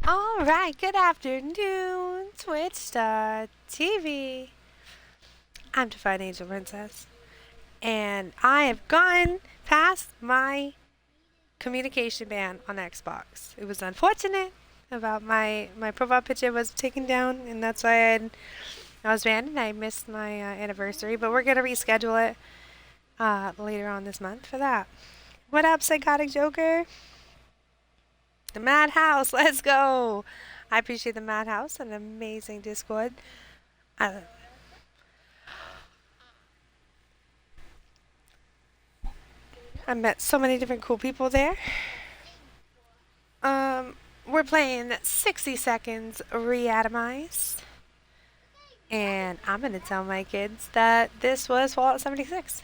Alright, good afternoon, Twitch.tv. I'm Divine Angel Princess, and I have gone past my communication ban on Xbox. It was unfortunate about my profile picture was taken down, and that's why I was banned and I missed my anniversary, but we're going to reschedule it later on this month for that. What up, Psychotic Joker? The Madhouse, let's go! I appreciate the Madhouse, an amazing Discord. I, I met so many different cool people there. Um, we're playing 60 Seconds Reatomize. And I'm going to tell my kids that this was Fallout 76.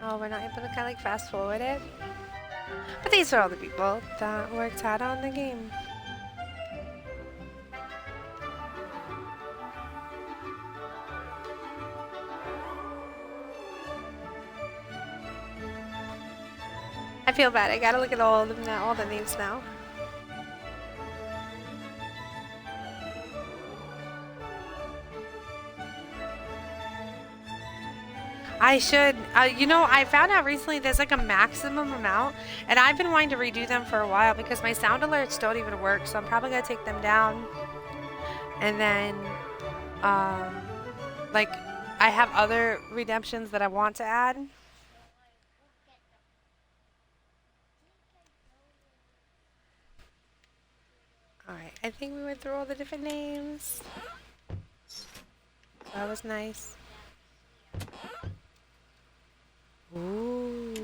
Oh, we're not able to kind of like fast forward it. But these are all the people that worked hard on the game. I feel bad. I gotta look at all of them now, all the names now. I should. I found out recently there's like a maximum amount, and I've been wanting to redo them for a while because my sound alerts don't even work, so I'm probably gonna take them down. And then, um, like, I have other redemptions that I want to add. Alright, I think we went through all the different names. That was nice. Ooh.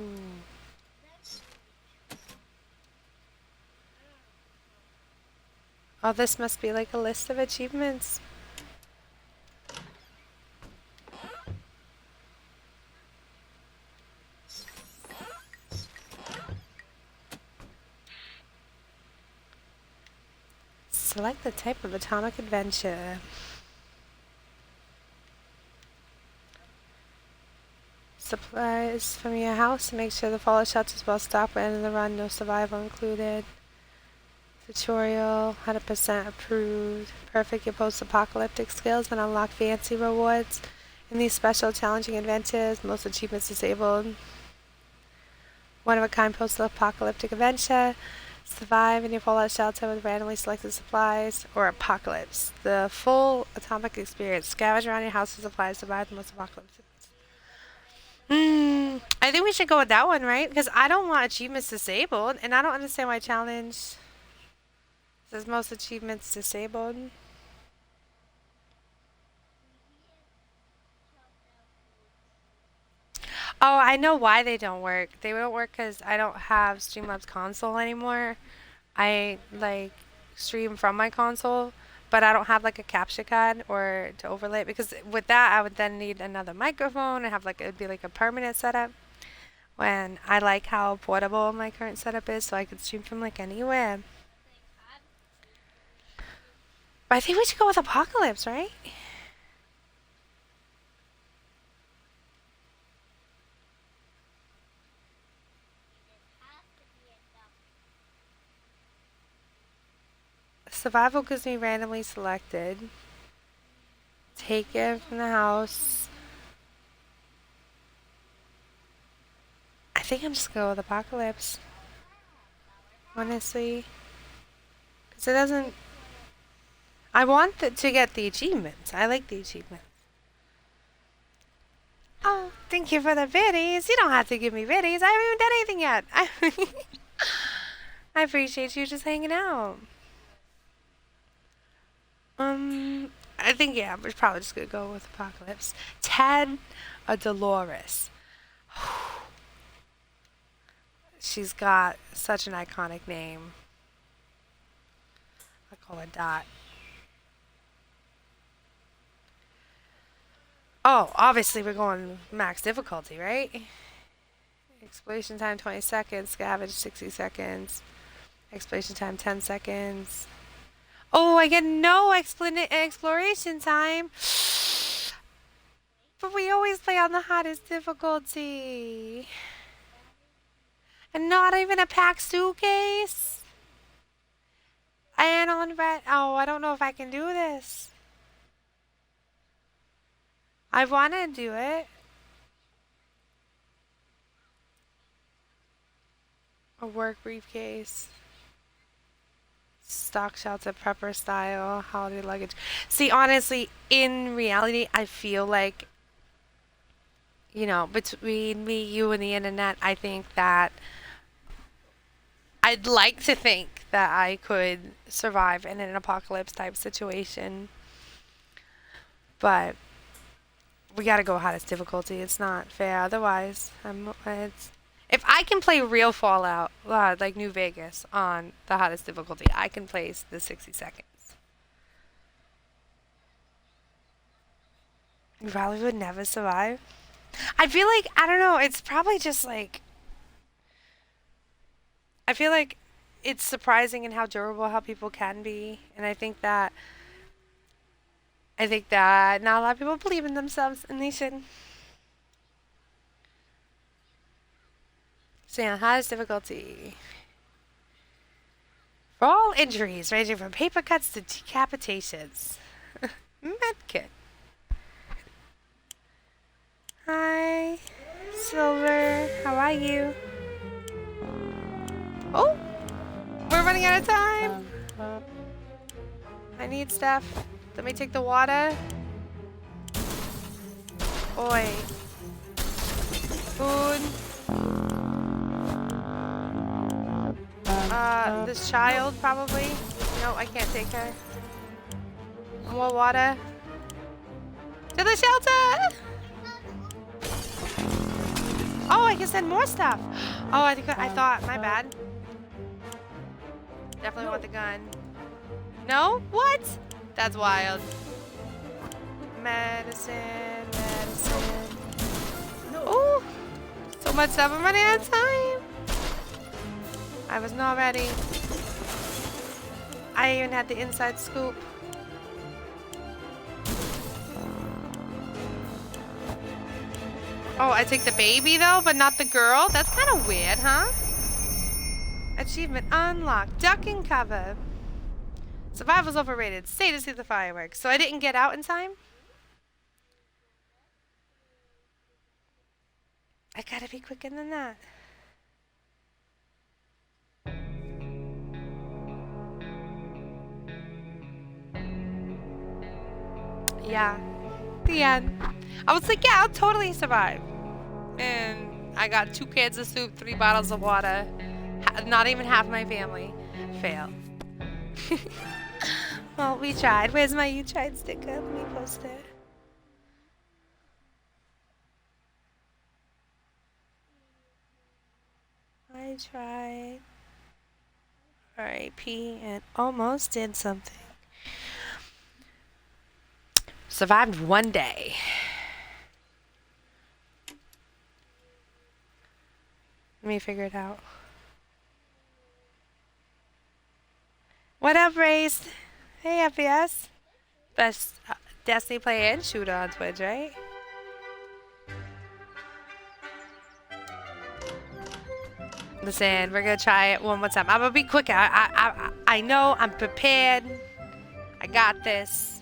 Oh, this must be like a list of achievements. Select the type of atomic adventure. Supplies from your house. Make sure the fallout shelter is well stocked by the end of the run. No survival included. Tutorial. 100% approved. Perfect your post-apocalyptic skills and unlock fancy rewards. In these special challenging adventures, most achievements disabled. One-of-a-kind post-apocalyptic adventure. Survive in your fallout shelter with randomly selected supplies. Or apocalypse. The full atomic experience. Scavenge around your house for supplies. Survive the most apocalyptic. I think we should go with that one, right? Because I don't want achievements disabled, and I don't understand why challenge says most achievements disabled. Oh, I know why they don't work. They don't work because I don't have Streamlabs console anymore. I like stream from my console, but I don't have like a capture card or to overlay it because with that I would then need another microphone and have like it'd be like a permanent setup. When I like how portable my current setup is, so I can stream from like anywhere. But I think we should go with Apocalypse, right? Survival gives me randomly selected. Take it from the house. I think I'm just going to go with Apocalypse. Honestly. Because it doesn't... I want to get the achievements. I like the achievements. Oh, thank you for the biddies. You don't have to give me biddies. I haven't even done anything yet. I appreciate you just hanging out. Um, I think, yeah, we're probably just gonna go with Apocalypse. Ted or Dolores? She's got such an iconic name. I call her Dot. Oh, obviously we're going max difficulty, right? Exploration time 20 seconds, scavenge 60 seconds. Exploration time 10 seconds. Oh, I get no exploration time. But we always play on the hardest difficulty. And not even a packed suitcase. And on red. Oh, I don't know if I can do this. I want to do it. A work briefcase. Stock shelter, prepper style, holiday luggage. See, honestly, in reality, I feel like, you know, between me, you, and the internet, I think that I'd like to think that I could survive in an apocalypse type situation. But we gotta go hardest difficulty. It's not fair otherwise. If I can play real Fallout, like New Vegas, on the hardest difficulty, I can play the 60 seconds. You probably would never survive. I feel like, I don't know, it's probably just like, I feel like it's surprising in how durable how people can be. And I think that not a lot of people believe in themselves, and they should. So yeah, hardest difficulty. For all injuries ranging from paper cuts to decapitations. Medkit. Hi, Silver. How are you? Oh, we're running out of time. I need stuff. Let me take the water. Oi. Food. This child, probably. No, I can't take her. More water. To the shelter! Oh, I can send more stuff. Oh, I thought, my bad. Definitely want the gun. No? What? That's wild. Medicine. Oh, so much stuff. I'm running out of time. I was not ready. I even had the inside scoop. Oh, I take the baby though, but not the girl? That's kind of weird, huh? Achievement unlocked. Duck and cover. Survival's overrated. Stay to see the fireworks. So I didn't get out in time? I gotta be quicker than that. Yeah. The end. I was like, yeah, I'll totally survive. And I got 2 cans of soup, 3 bottles of water. Not even half my family. Failed. Well, we tried. Where's my "you tried" sticker? Let me post it. I tried. R.I.P. and almost did something. Survived one day. Let me figure it out. What up, Race? Hey, FPS. Best Destiny player and shooter on Twitch, right? Listen, we're gonna try it one more time. I'm gonna be quicker. I know. I'm prepared. I got this.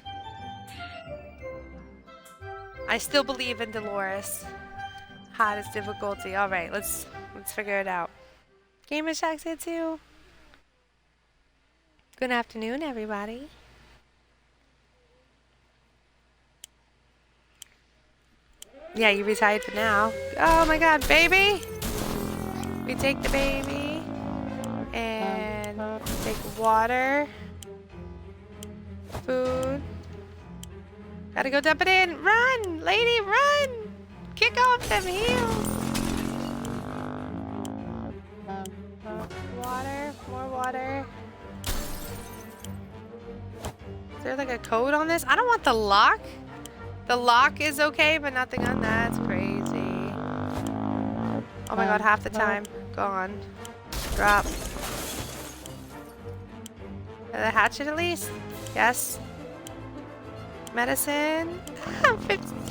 I still believe in Dolores. Hardest difficulty. All right, let's figure it out. Gamer Shack's here too. Good afternoon, everybody. Yeah, you retired for now. Oh my God, baby! We take the baby and take water, food, Gotta go dump it in. Run, lady, run! Kick off them heels. Water, more water. Is there like a code on this? I don't want the lock. The lock is okay, but nothing on that. That's crazy. Oh my god, half the time. Gone. Drop. The hatchet at least? Yes. Medicine.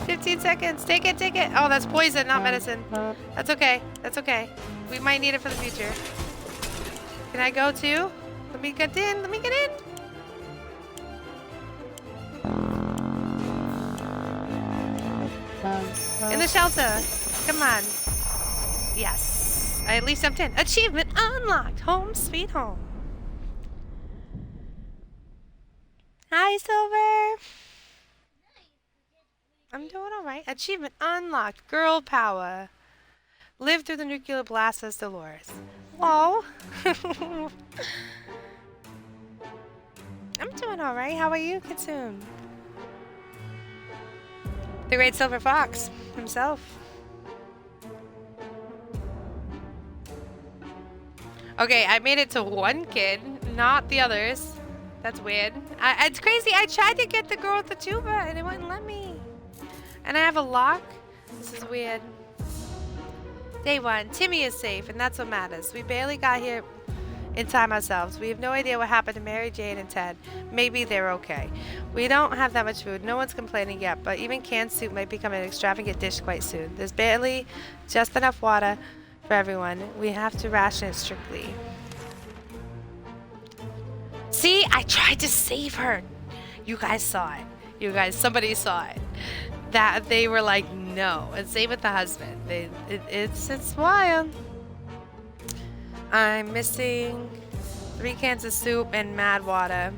15 seconds. Take it, take it. Oh, that's poison, not medicine. That's okay. That's okay. We might need it for the future. Can I go too? Let me get in. Let me get in. In the shelter. Come on. Yes. I at least jumped in. Achievement unlocked. Home sweet home. Hi, Silver. I'm doing alright. Achievement unlocked. Girl power. Live through the nuclear blast as Dolores. Whoa. I'm doing alright. How are you, Kitsune? The great Silver Fox himself. Okay, I made it to one kid, not the others. That's weird. It's crazy. I tried to get the girl with the tuba and it wouldn't let me. And I have a lock. This is weird. Day 1. Timmy is safe, and that's what matters. We barely got here in time ourselves. We have no idea what happened to Mary Jane and Ted. Maybe they're okay. We don't have that much food. No one's complaining yet, but even canned soup might become an extravagant dish quite soon. There's barely just enough water for everyone. We have to ration it strictly. See, I tried to save her. You guys saw it. You guys, somebody saw it. That they were like, no. And same with the husband. It's wild. I'm missing 3 cans of soup and mad water.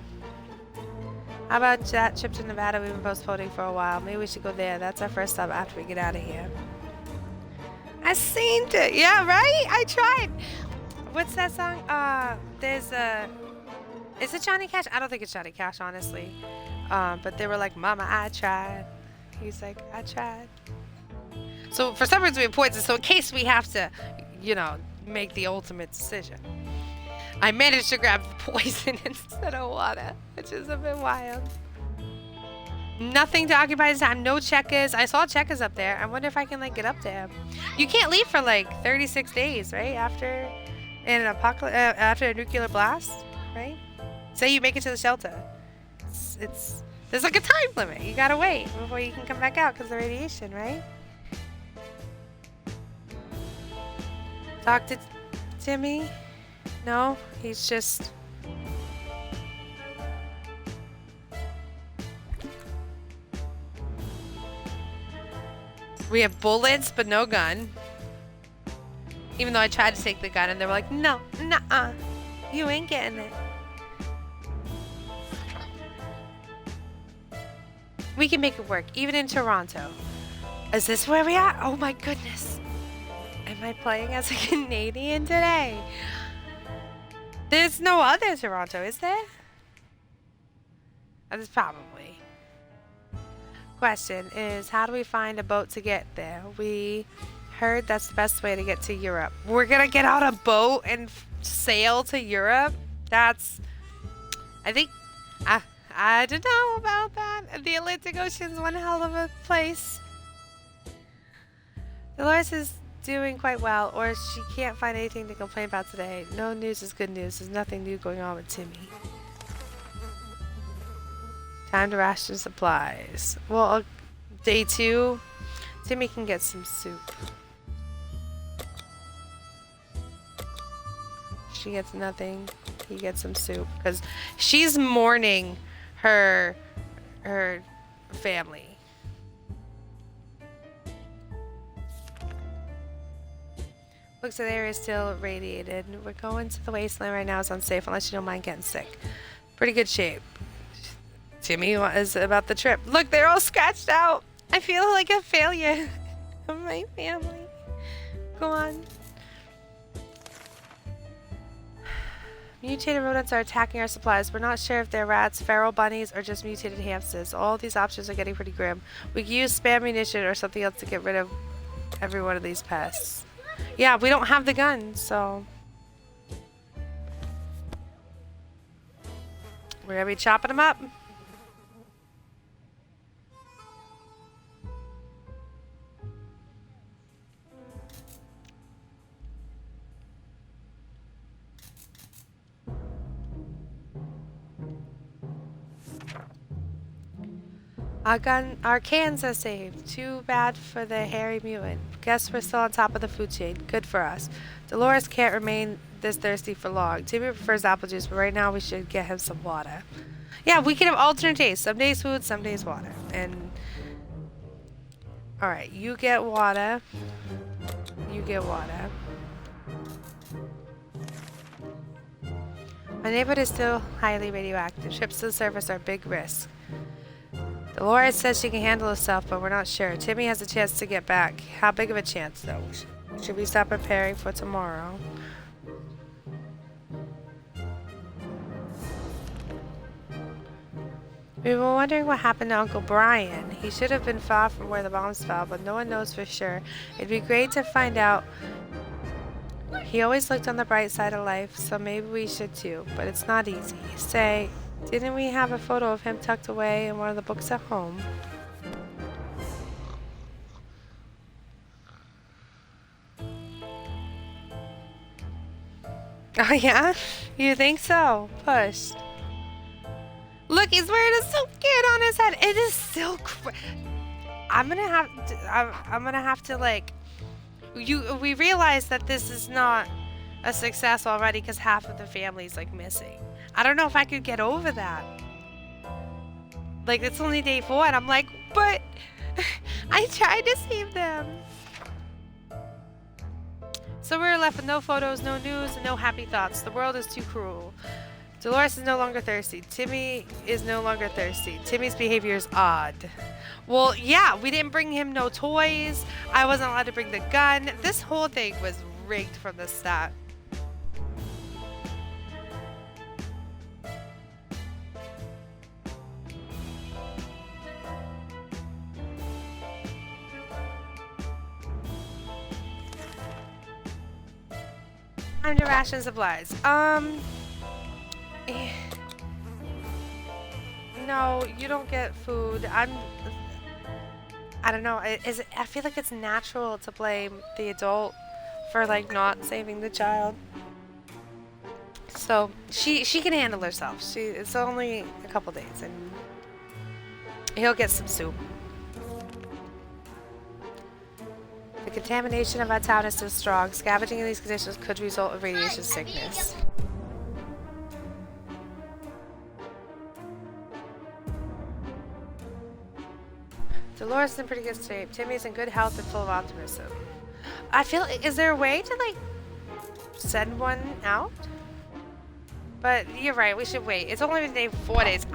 How about that trip to Nevada we've been postponing for a while? Maybe we should go there. That's our first stop after we get out of here. I seen it. Yeah, right? I tried. What's that song? There's a... Is it Johnny Cash? I don't think it's Johnny Cash, honestly. But they were like, Mama, I tried. He's like, I tried. So for some reason we have poison. So in case we have to, you know, make the ultimate decision. I managed to grab poison instead of water, which is a bit wild. Nothing to occupy his time. No checkers. I saw checkers up there. I wonder if I can like get up there. You can't leave for like 36 days, right? After an apocalypse, after a nuclear blast, right? Say you make it to the shelter. It's there's like a time limit. You gotta wait before you can come back out because of the radiation, right? Talk to Timmy. No, he's just... We have bullets, but no gun. Even though I tried to take the gun and they were like, no, nuh-uh. You ain't getting it. We can make it work, even in Toronto. Is this where we are? Oh my goodness. Am I playing as a Canadian today? There's no other Toronto, is there? There's probably. Question is, how do we find a boat to get there? We heard that's the best way to get to Europe. We're gonna get out a boat and sail to Europe? That's... I think... I don't know about that. The Atlantic Ocean's one hell of a place. Dolores is doing quite well, or she can't find anything to complain about today. No news is good news. There's nothing new going on with Timmy. Time to ration supplies. Well, day 2, Timmy can get some soup. She gets nothing. He gets some soup because she's mourning her family. Looks like the area is still radiated. We're going to the wasteland right now. It's unsafe unless you don't mind getting sick. Pretty good shape. Timmy is about the trip. Look, they're all scratched out. I feel like a failure of my family. Go on. Mutated rodents are attacking our supplies. We're not sure if they're rats, feral bunnies, or just mutated hamsters. All these options are getting pretty grim. We could use spam munition or something else to get rid of every one of these pests. Yeah, we don't have the gun, so... we're gonna be chopping them up. Our cans are saved. Too bad for the hairy mutant. Guess we're still on top of the food chain. Good for us. Dolores can't remain this thirsty for long. Timmy prefers apple juice, but right now we should get him some water. Yeah, we can have alternate days. Some days food, some days water. And alright, you get water. You get water. My neighborhood is still highly radioactive. Trips to the surface are a big risk. Dolores says she can handle herself, but we're not sure. Timmy has a chance to get back. How big of a chance, though? Should we start preparing for tomorrow? We were wondering what happened to Uncle Brian. He should have been far from where the bombs fell, but no one knows for sure. It'd be great to find out. He always looked on the bright side of life, so maybe we should too, but it's not easy. Say, didn't we have a photo of him tucked away in one of the books at home? Oh yeah? You think so? Push. Look, he's wearing a silk kit on his head. It is so I'm gonna have to like... We realize that this is not a success already because half of the family's like missing. I don't know if I could get over that. Like, it's only day 4 and I'm like, but I tried to save them. So we're left with no photos, no news, and no happy thoughts. The world is too cruel. Dolores is no longer thirsty. Timmy is no longer thirsty. Timmy's behavior is odd. Well, yeah, we didn't bring him no toys. I wasn't allowed to bring the gun. This whole thing was rigged from the start. Time to ration supplies. No, you don't get food. I don't know. I feel like it's natural to blame the adult for like not saving the child. So she can handle herself. It's only a couple days and he'll get some soup. The contamination of our town is still strong. Scavenging in these conditions could result in radiation sickness. Dolores is in pretty good shape. Timmy's in good health and full of optimism. I feel, is there a way to like send one out? But you're right, we should wait. It's only been 4 days.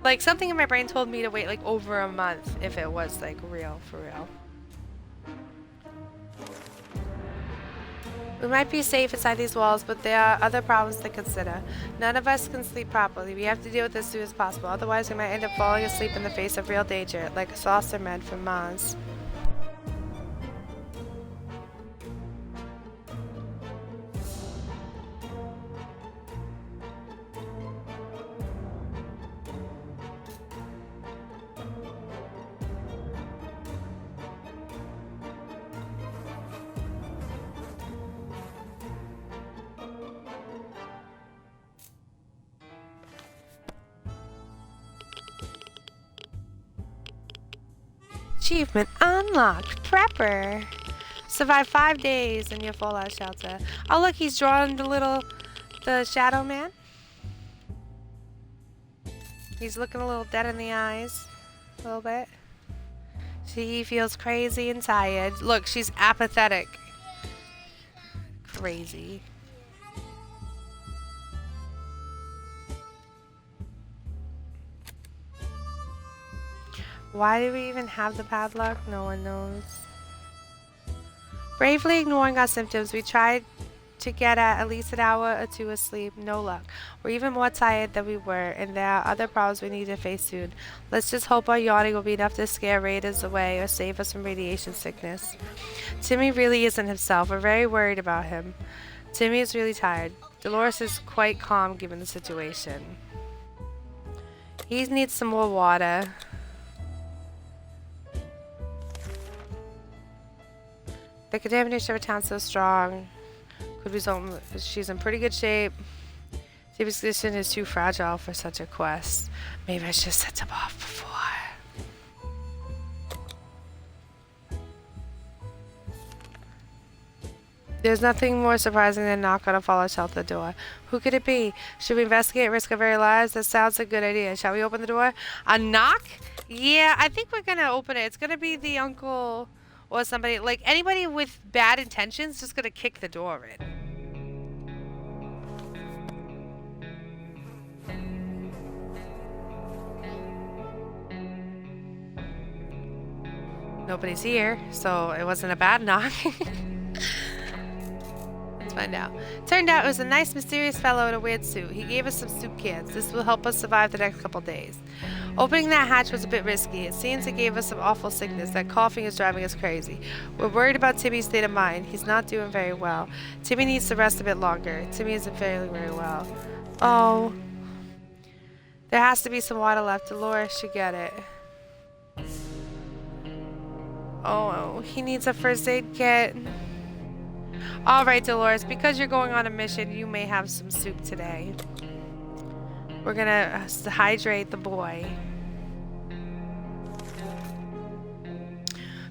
Like something in my brain told me to wait like over a month if it was like real, for real. We might be safe inside these walls, but there are other problems to consider. None of us can sleep properly. We have to deal with this as soon as possible. Otherwise, we might end up falling asleep in the face of real danger, like a saucer man from Mars. Achievement unlocked. Prepper. Survive 5 days in your fallout shelter. Oh look, he's drawing the shadow man. He's looking a little dead in the eyes. A little bit. She feels crazy and tired. Look, she's apathetic. Crazy. Why do we even have the padlock? No one knows. Bravely ignoring our symptoms, we tried to get at least an hour or two of sleep. No luck. We're even more tired than we were, and there are other problems we need to face soon. Let's just hope our yawning will be enough to scare raiders away or save us from radiation sickness. Timmy really isn't himself. We're very worried about him. Timmy is really tired. Dolores is quite calm given the situation. He needs some more water. The contamination of a town so strong could result in she's in pretty good shape. Timmy's condition is too fragile for such a quest. Maybe I should have set him off before. There's nothing more surprising than a knock on a fallout shelter door. Who could it be? Should we investigate, risk our very lives? That sounds a good idea. Shall we open the door? A knock? Yeah, I think we're gonna open it. It's gonna be the uncle or somebody, like anybody with bad intentions, just gonna kick the door in. Nobody's here, so it wasn't a bad knock. Let's find out. Turned out it was a nice, mysterious fellow in a weird suit. He gave us some soup cans. This will help us survive the next couple days. Opening that hatch was a bit risky. It seems it gave us some awful sickness. That coughing is driving us crazy. We're worried about Timmy's state of mind. He's not doing very well. Timmy needs to rest a bit longer. Timmy isn't faring very well. Oh. There has to be some water left. Dolores should get it. Oh, he needs a first aid kit. Alright, Dolores, because you're going on a mission, you may have some soup today. We're gonna hydrate the boy.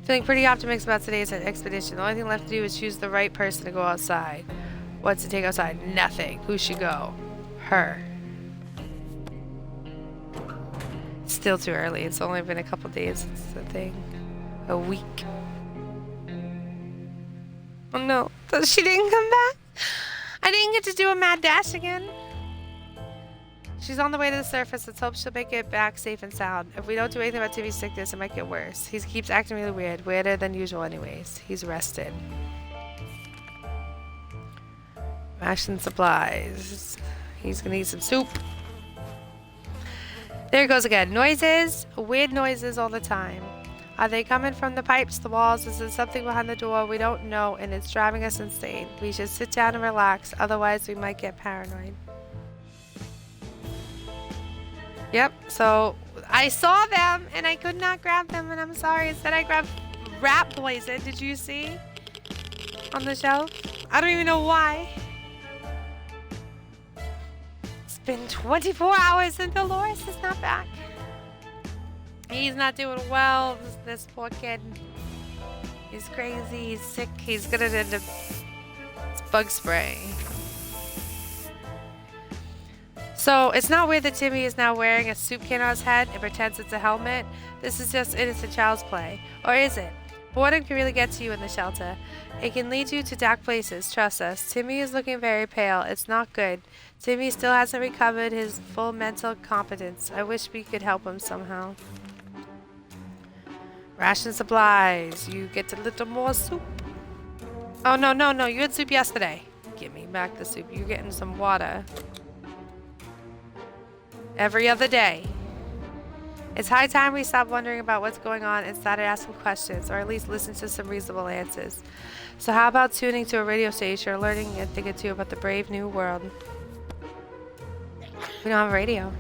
Feeling pretty optimistic about today's expedition. The only thing left to do is choose the right person to go outside. What's to take outside? Nothing. Who should go? Her. It's still too early. It's only been a couple days since the thing. A week. Oh no, she didn't come back? I didn't get to do a mad dash again. She's on the way to the surface. Let's hope she'll make it back safe and sound. If we don't do anything about Timmy's sickness, it might get worse. He keeps acting really weird. Weirder than usual anyways. He's rested. Ration supplies. He's gonna eat some soup. There it goes again. Noises. Weird noises all the time. Are they coming from the pipes, the walls? Is there something behind the door? We don't know, and it's driving us insane. We should sit down and relax, otherwise we might get paranoid. Yep, so I saw them, and I could not grab them, and I'm sorry. Instead, I grabbed rat poison. Did you see? On the shelf? I don't even know why. It's been 24 hours, and Dolores is not back. He's not doing well, this poor kid. He's crazy, he's sick, he's gonna end up... It's bug spray. So, it's not weird that Timmy is now wearing a soup can on his head and pretends it's a helmet. This is just innocent child's play. Or is it? Boredom can really get to you in the shelter. It can lead you to dark places, trust us. Timmy is looking very pale. It's not good. Timmy still hasn't recovered his full mental competence. I wish we could help him somehow. Ration supplies. You get a little more soup. Oh, no, no, no. You had soup yesterday. Give me back the soup. You're getting some water. Every other day. It's high time we stopped wondering about what's going on and started asking questions, or at least listen to some reasonable answers. So how about tuning to a radio station or learning a thing or two about the brave new world? We don't have a radio.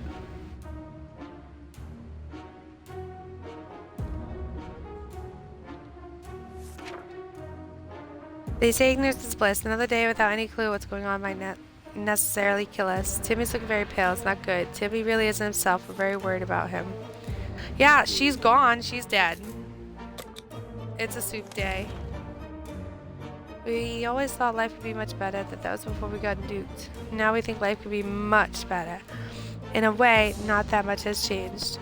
They say ignorance is bliss. Another day without any clue what's going on might not necessarily kill us. Timmy's looking very pale. It's not good. Timmy really isn't himself. We're very worried about him. Yeah, she's gone. She's dead. It's a soup day. We always thought life would be much better. That was before we got duped. Now we think life could be much better. In a way, not that much has changed.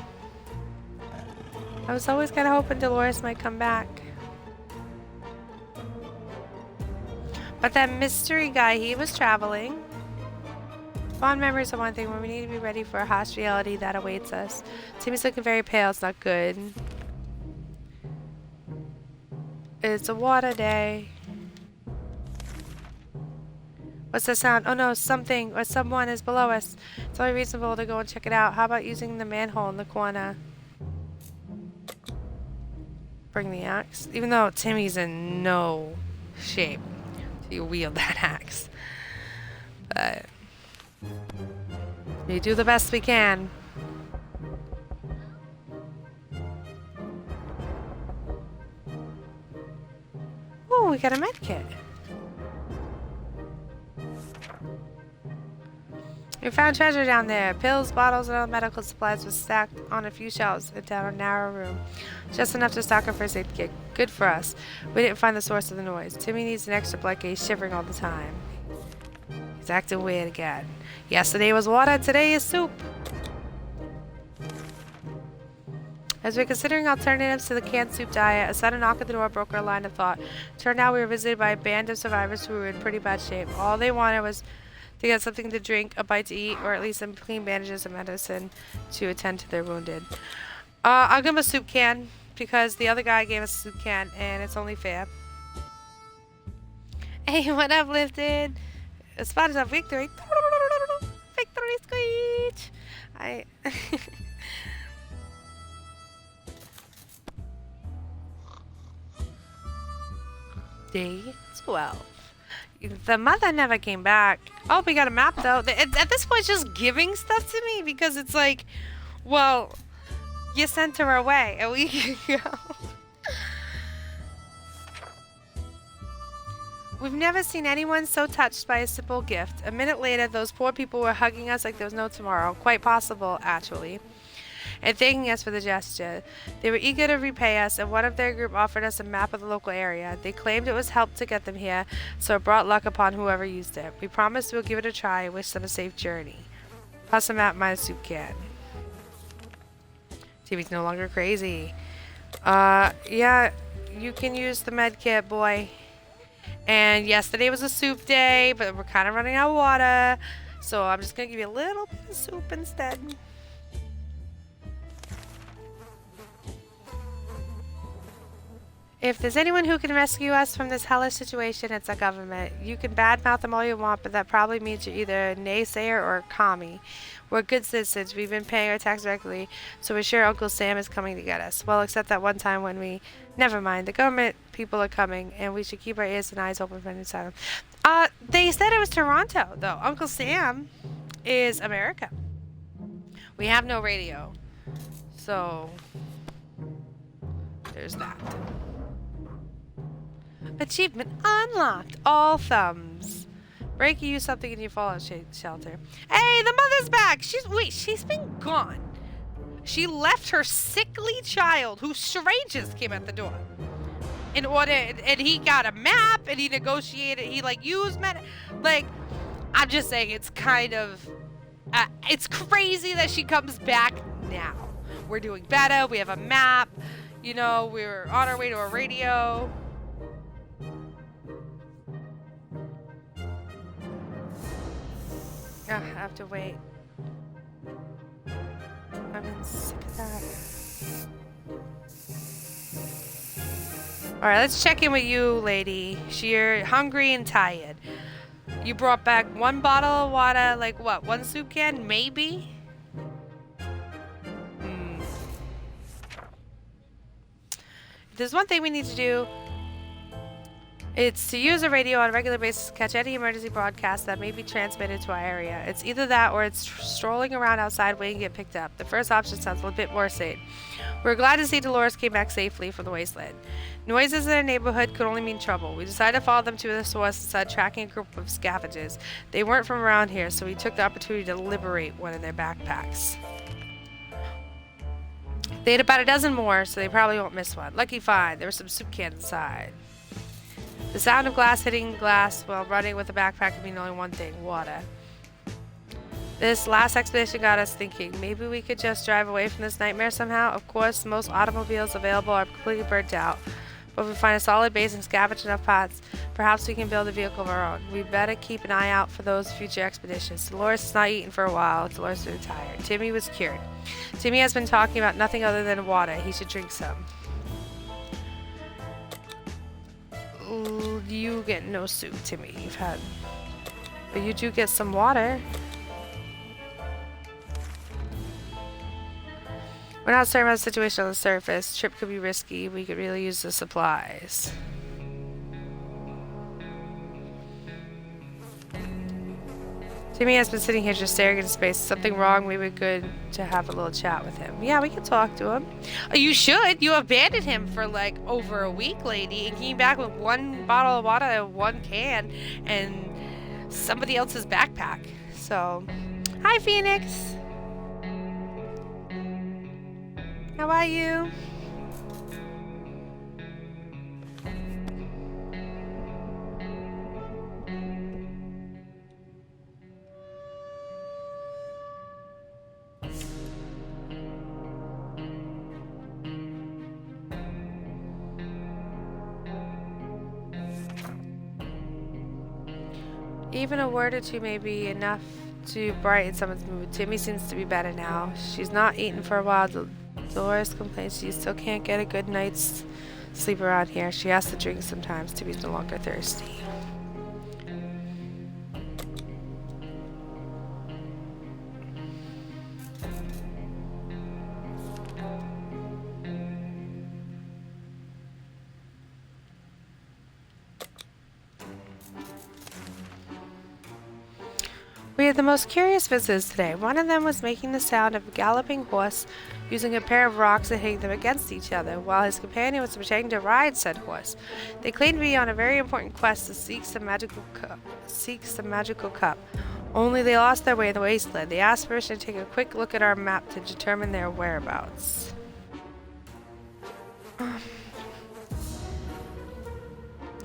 I was always kind of hoping Dolores might come back. But that mystery guy, he was traveling. Fond memories are one thing, but we need to be ready for a harsh reality that awaits us. Timmy's looking very pale. It's not good. It's a water day. What's that sound? Oh no, something or someone is below us. It's only reasonable to go and check it out. How about using the manhole in the corner? Bring the axe. Even though Timmy's in no shape to wield that axe. But we do the best we can. Ooh, we got a med kit. We found treasure down there. Pills, bottles, and other medical supplies were stacked on a few shelves down a narrow room. Just enough to stock our first aid kit. Good for us. We didn't find the source of the noise. Timmy needs an extra blanket. He's shivering all the time. He's acting weird again. Yesterday was water, today is soup. As we're considering alternatives to the canned soup diet, a sudden knock at the door broke our line of thought. Turned out we were visited by a band of survivors who were in pretty bad shape. All they wanted was to get something to drink, a bite to eat, or at least some clean bandages and medicine to attend to their wounded. I'll give him a soup can because the other guy gave us a soup can and it's only fair. Hey, what up, Lifted? A spot is a victory. Victory screech! Day 12. The mother never came back. Oh, we got a map though. At this point, it's just giving stuff to me because it's like, well, you sent her away a week ago. We've never seen anyone so touched by a simple gift. A minute later, those poor people were hugging us like there was no tomorrow. Quite possible, actually. And thanking us for the gesture. They were eager to repay us, and one of their group offered us a map of the local area. They claimed it was help to get them here, so it brought luck upon whoever used it. We promised we'll give it a try and wish them a safe journey. Plus a map, minus soup can. TV's no longer crazy. Yeah, you can use the med kit, boy. And yesterday was a soup day, but we're kind of running out of water, so I'm just gonna give you a little bit of soup instead. If there's anyone who can rescue us from this hellish situation, it's our government. You can badmouth them all you want, but that probably means you're either a naysayer or a commie. We're good citizens. We've been paying our tax regularly, so we're sure Uncle Sam is coming to get us. Well, except that one time when we... Never mind. The government people are coming, and we should keep our ears and eyes open for any sign. They said it was Toronto, though. Uncle Sam is America. We have no radio. So... there's that. Achievement unlocked. All thumbs. Break, you use something in your fallout shelter. Hey, the mother's back. She's been gone. She left her sickly child, who strangers came at the door. In order, and he got a map, and he negotiated. He used I'm just saying, it's kind of, it's crazy that she comes back now. We're doing better. We have a map. You know, we're on our way to a radio. I have to wait. I'm sick of that. Alright, let's check in with you, lady. You're hungry and tired. You brought back one bottle of water, like what, one soup can? Maybe? If there's one thing we need to do, it's to use a radio on a regular basis to catch any emergency broadcast that may be transmitted to our area. It's either that or it's strolling around outside waiting to get picked up. The first option sounds a little bit more sane. We're glad to see Dolores came back safely from the wasteland. Noises in their neighborhood could only mean trouble. We decided to follow them to the source and started tracking a group of scavengers. They weren't from around here, so we took the opportunity to liberate one of their backpacks. They had about a dozen more, so they probably won't miss one. Lucky find, there were some soup cans inside. The sound of glass hitting glass while running with a backpack could mean only one thing: water. This last expedition got us thinking, maybe we could just drive away from this nightmare somehow. Of course, most automobiles available are completely burnt out, but if we find a solid base and scavenge enough parts, perhaps we can build a vehicle of our own. We better keep an eye out for those future expeditions. Dolores has not eaten for a while. Dolores is tired. Timmy was cured. Timmy has been talking about nothing other than water. He should drink some. You get no soup, Timmy. You've had But you do get some water. We're not certain about the situation on the surface. Trip could be risky. We could really use the supplies. Timmy has been sitting here just staring into space. Something wrong? We would be good to have a little chat with him. Yeah, we can talk to him. Oh, you should. You abandoned him for like over a week, lady, and came back with one bottle of water and one can and somebody else's backpack. So, hi, Phoenix. How are you? Even a word or two may be enough to brighten someone's mood. Timmy seems to be better now. She's not eaten for a while. Dolores complains she still can't get a good night's sleep around here. She has to drink sometimes. Timmy's no longer thirsty. We had the most curious visitors today. One of them was making the sound of a galloping horse using a pair of rocks and hitting them against each other, while his companion was pretending to ride said horse. They claimed to be on a very important quest to seek some magical cup. Only they lost their way in the wasteland. They asked permission to take a quick look at our map to determine their whereabouts.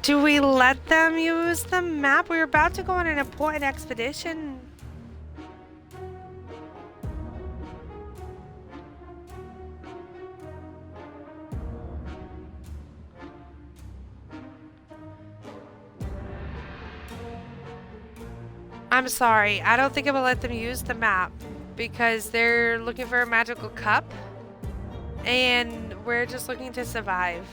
Do we let them use the map? We were about to go on an important expedition. I'm sorry. I don't think I'm gonna let them use the map because they're looking for a magical cup and we're just looking to survive.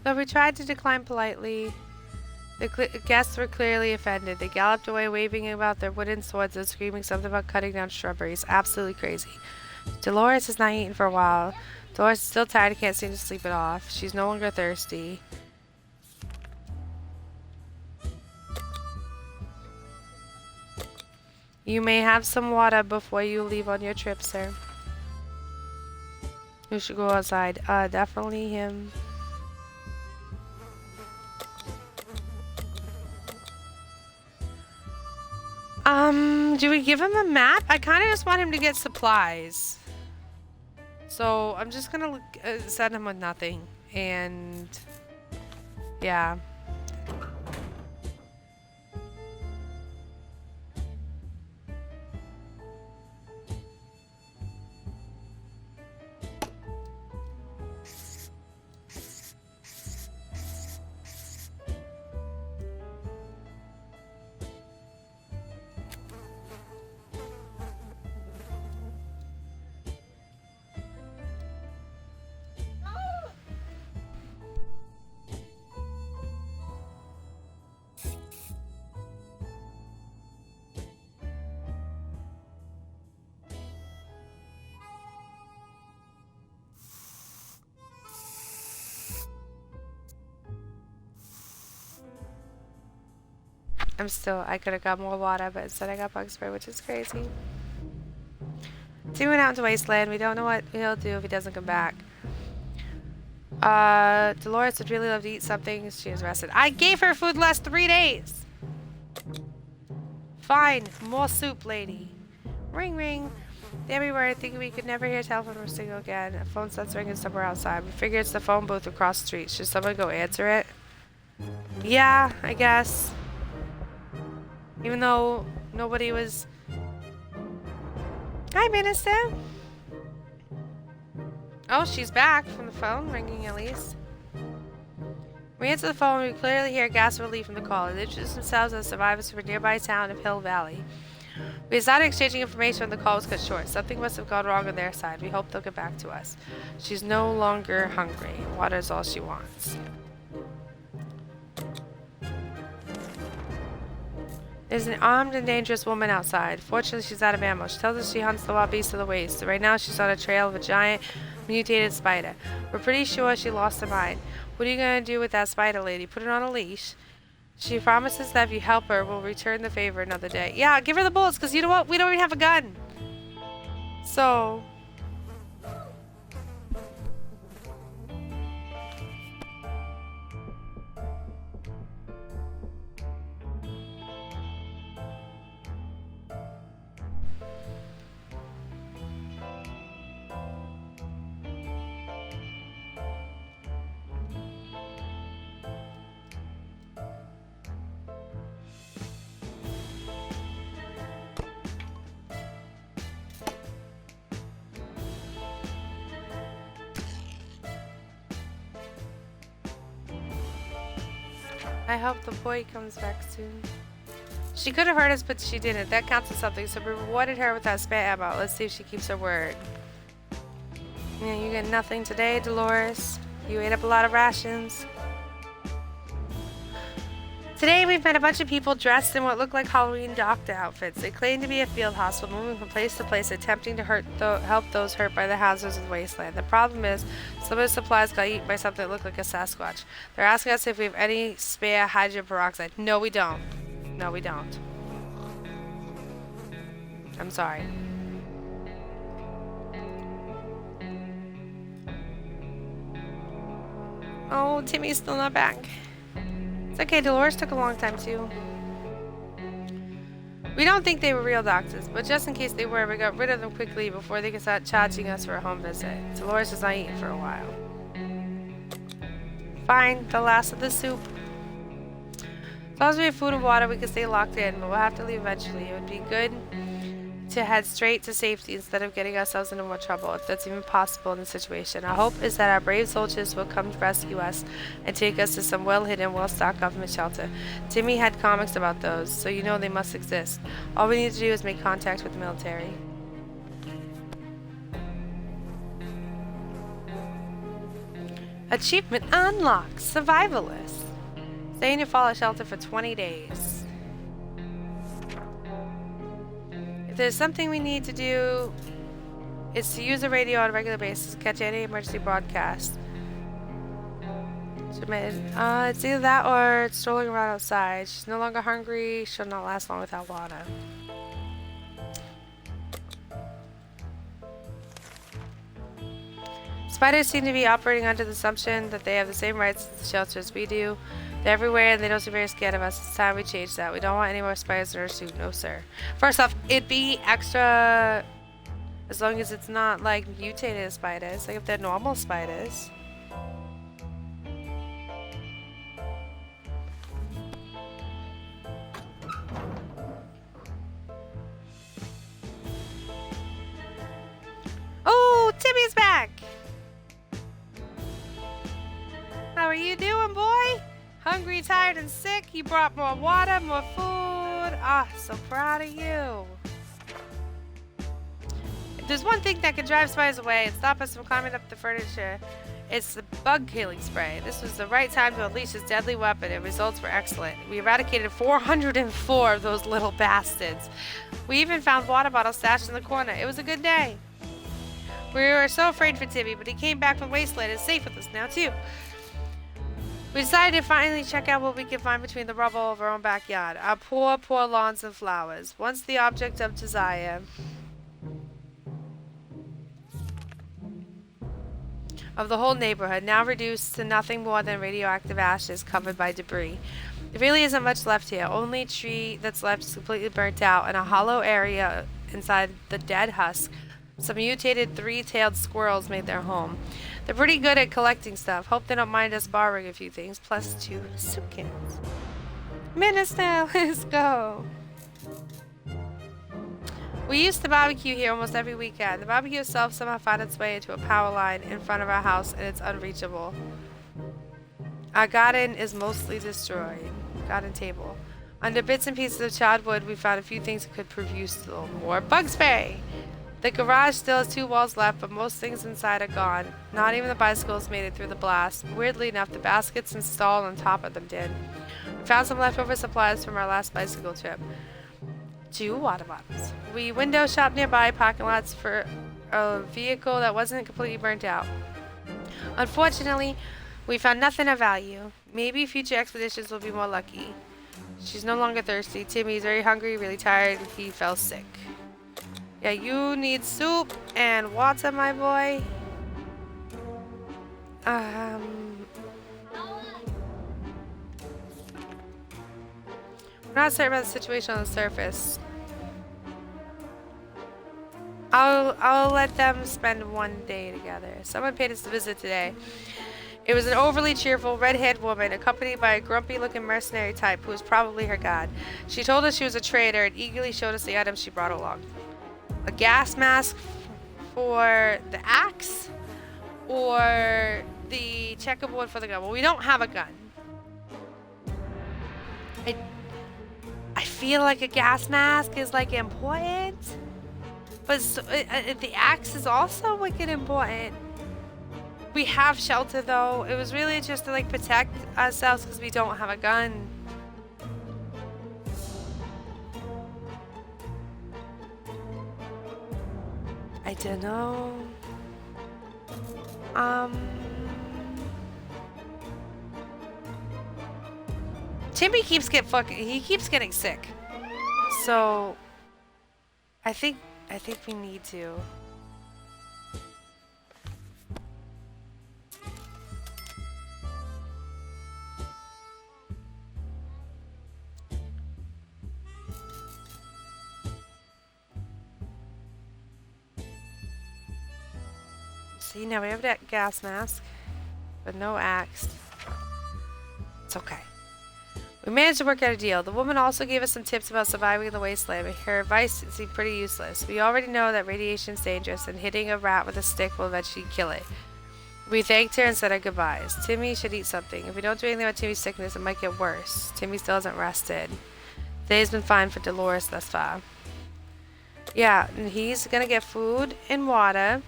Though we tried to decline politely, the guests were clearly offended. They galloped away, waving about their wooden swords and screaming something about cutting down shrubberies. Absolutely crazy. Dolores has not eaten for a while. Dolores is still tired and can't seem to sleep it off. She's no longer thirsty. You may have some water before you leave on your trip, sir. You should go outside. Definitely him. Do we give him a map? I kind of just want him to get supplies. So, I'm just gonna send him with nothing. And, yeah. I could have got more water, but instead I got bug spray, which is crazy. So he went out into Wasteland. We don't know what he'll do if he doesn't come back. Dolores would really love to eat something. She was rested. I gave her food the last 3 days. Fine. More soup, lady. Ring, ring. There we were, thinking we could never hear a telephone signal again. A phone starts ringing somewhere outside. We figure it's the phone booth across the street. Should someone go answer it? Yeah, I guess. Even though nobody was... Hi, Minister. Oh, she's back from the phone, ringing at least. We answer the phone and we clearly hear gasps of relief from the caller. They introduce themselves as survivors from a nearby town of Hill Valley. We started exchanging information when the call was cut short. Something must have gone wrong on their side. We hope they'll get back to us. She's no longer hungry. Water is all she wants. There's an armed and dangerous woman outside. Fortunately, she's out of ammo. She tells us she hunts the wild beasts of the waste. Right now, she's on a trail of a giant, mutated spider. We're pretty sure she lost her mind. What are you going to do with that spider lady? Put it on a leash? She promises that if you help her, we'll return the favor another day. Yeah, give her the bullets, because you know what? We don't even have a gun. So... I hope the boy comes back soon. She could have hurt us, but she didn't. That counts as something, so we rewarded her with that spare ammo. Let's see if she keeps her word. Yeah, you get nothing today, Dolores. You ate up a lot of rations. Today we've met a bunch of people dressed in what look like Halloween doctor outfits. They claim to be a field hospital, moving from place to place, attempting to help those hurt by the hazards of the wasteland. The problem is, some of the supplies got eaten by something that looked like a Sasquatch. They're asking us if we have any spare hydrogen peroxide. No, we don't. No, we don't. I'm sorry. Oh, Timmy's still not back. It's okay, Dolores took a long time too. We don't think they were real doctors, but just in case they were, we got rid of them quickly before they could start charging us for a home visit. Dolores has not eaten for a while. Fine, the last of the soup. As long as we have food and water, we can stay locked in, but we'll have to leave eventually. It would be good to head straight to safety instead of getting ourselves into more trouble, if that's even possible in this situation. Our hope is that our brave soldiers will come to rescue us and take us to some well-hidden, well-stocked government shelter. Timmy had comics about those, so you know they must exist. All we need to do is make contact with the military. Achievement unlocked. Survivalist. Stay in your fallout shelter for 20 days. If there's something we need to do, it's to use the radio on a regular basis to catch any emergency broadcast. It's either that or strolling around outside. She's no longer hungry. She'll not last long without water. Spiders seem to be operating under the assumption that they have the same rights to the shelter as we do. They're everywhere and they don't seem very scared of us. It's time we change that. We don't want any more spiders in our suit. No, sir. First off, it'd be extra as long as it's not like mutated spiders. Like if they're normal spiders. Oh, Timmy's back! How are you doing, boy? Hungry, tired, and sick? You brought more water, more food. Ah, so proud of you. If there's one thing that can drive spiders away and stop us from climbing up the furniture, it's the bug killing spray. This was the right time to unleash this deadly weapon, and results were excellent. We eradicated 404 of those little bastards. We even found water bottles stashed in the corner. It was a good day. We were so afraid for Timmy, but he came back from Wasteland and is safe with us now, too. We decided to finally check out what we could find between the rubble of our own backyard. Our poor, poor lawns and flowers. Once the object of desire of the whole neighborhood, now reduced to nothing more than radioactive ashes covered by debris. There really isn't much left here. Only tree that's left is completely burnt out, and a hollow area inside the dead husk. Some mutated three-tailed squirrels made their home. They're pretty good at collecting stuff. Hope they don't mind us borrowing a few things, plus 2 soup cans. Minister, let's go. We used to barbecue here almost every weekend. The barbecue itself somehow found its way into a power line in front of our house, and it's unreachable. Our garden is mostly destroyed. Garden table. Under bits and pieces of charred wood, we found a few things that could prove useful. More bug spray! The garage still has 2 walls left, but most things inside are gone. Not even the bicycles made it through the blast. Weirdly enough, the baskets installed on top of them did. We found some leftover supplies from our last bicycle trip. 2 water bottles. We window shopped nearby parking lots for a vehicle that wasn't completely burnt out. Unfortunately, we found nothing of value. Maybe future expeditions will be more lucky. She's no longer thirsty. Timmy's very hungry, really tired. He fell sick. Yeah, you need soup and water, my boy. We're not certain about the situation on the surface. I'll let them spend one day together. Someone paid us a visit today. It was an overly cheerful, red-haired woman, accompanied by a grumpy-looking mercenary type who was probably her god. She told us she was a trader and eagerly showed us the items she brought along. A gas mask for the axe, or the checkerboard for the gun. Well, we don't have a gun. I feel like a gas mask is like important, but the axe is also wicked important. We have shelter though. It was really just to like protect ourselves because we don't have a gun. I don't know. Timmy keeps getting sick. So I think we need to. See, now we have that gas mask, but no axe. It's okay. We managed to work out a deal. The woman also gave us some tips about surviving in the wasteland. Her advice seemed pretty useless. We already know that radiation is dangerous, and hitting a rat with a stick will eventually kill it. We thanked her and said our goodbyes. Timmy should eat something. If we don't do anything about Timmy's sickness, it might get worse. Timmy still hasn't rested. Today's been fine for Dolores thus far. Yeah, and he's gonna get food and water.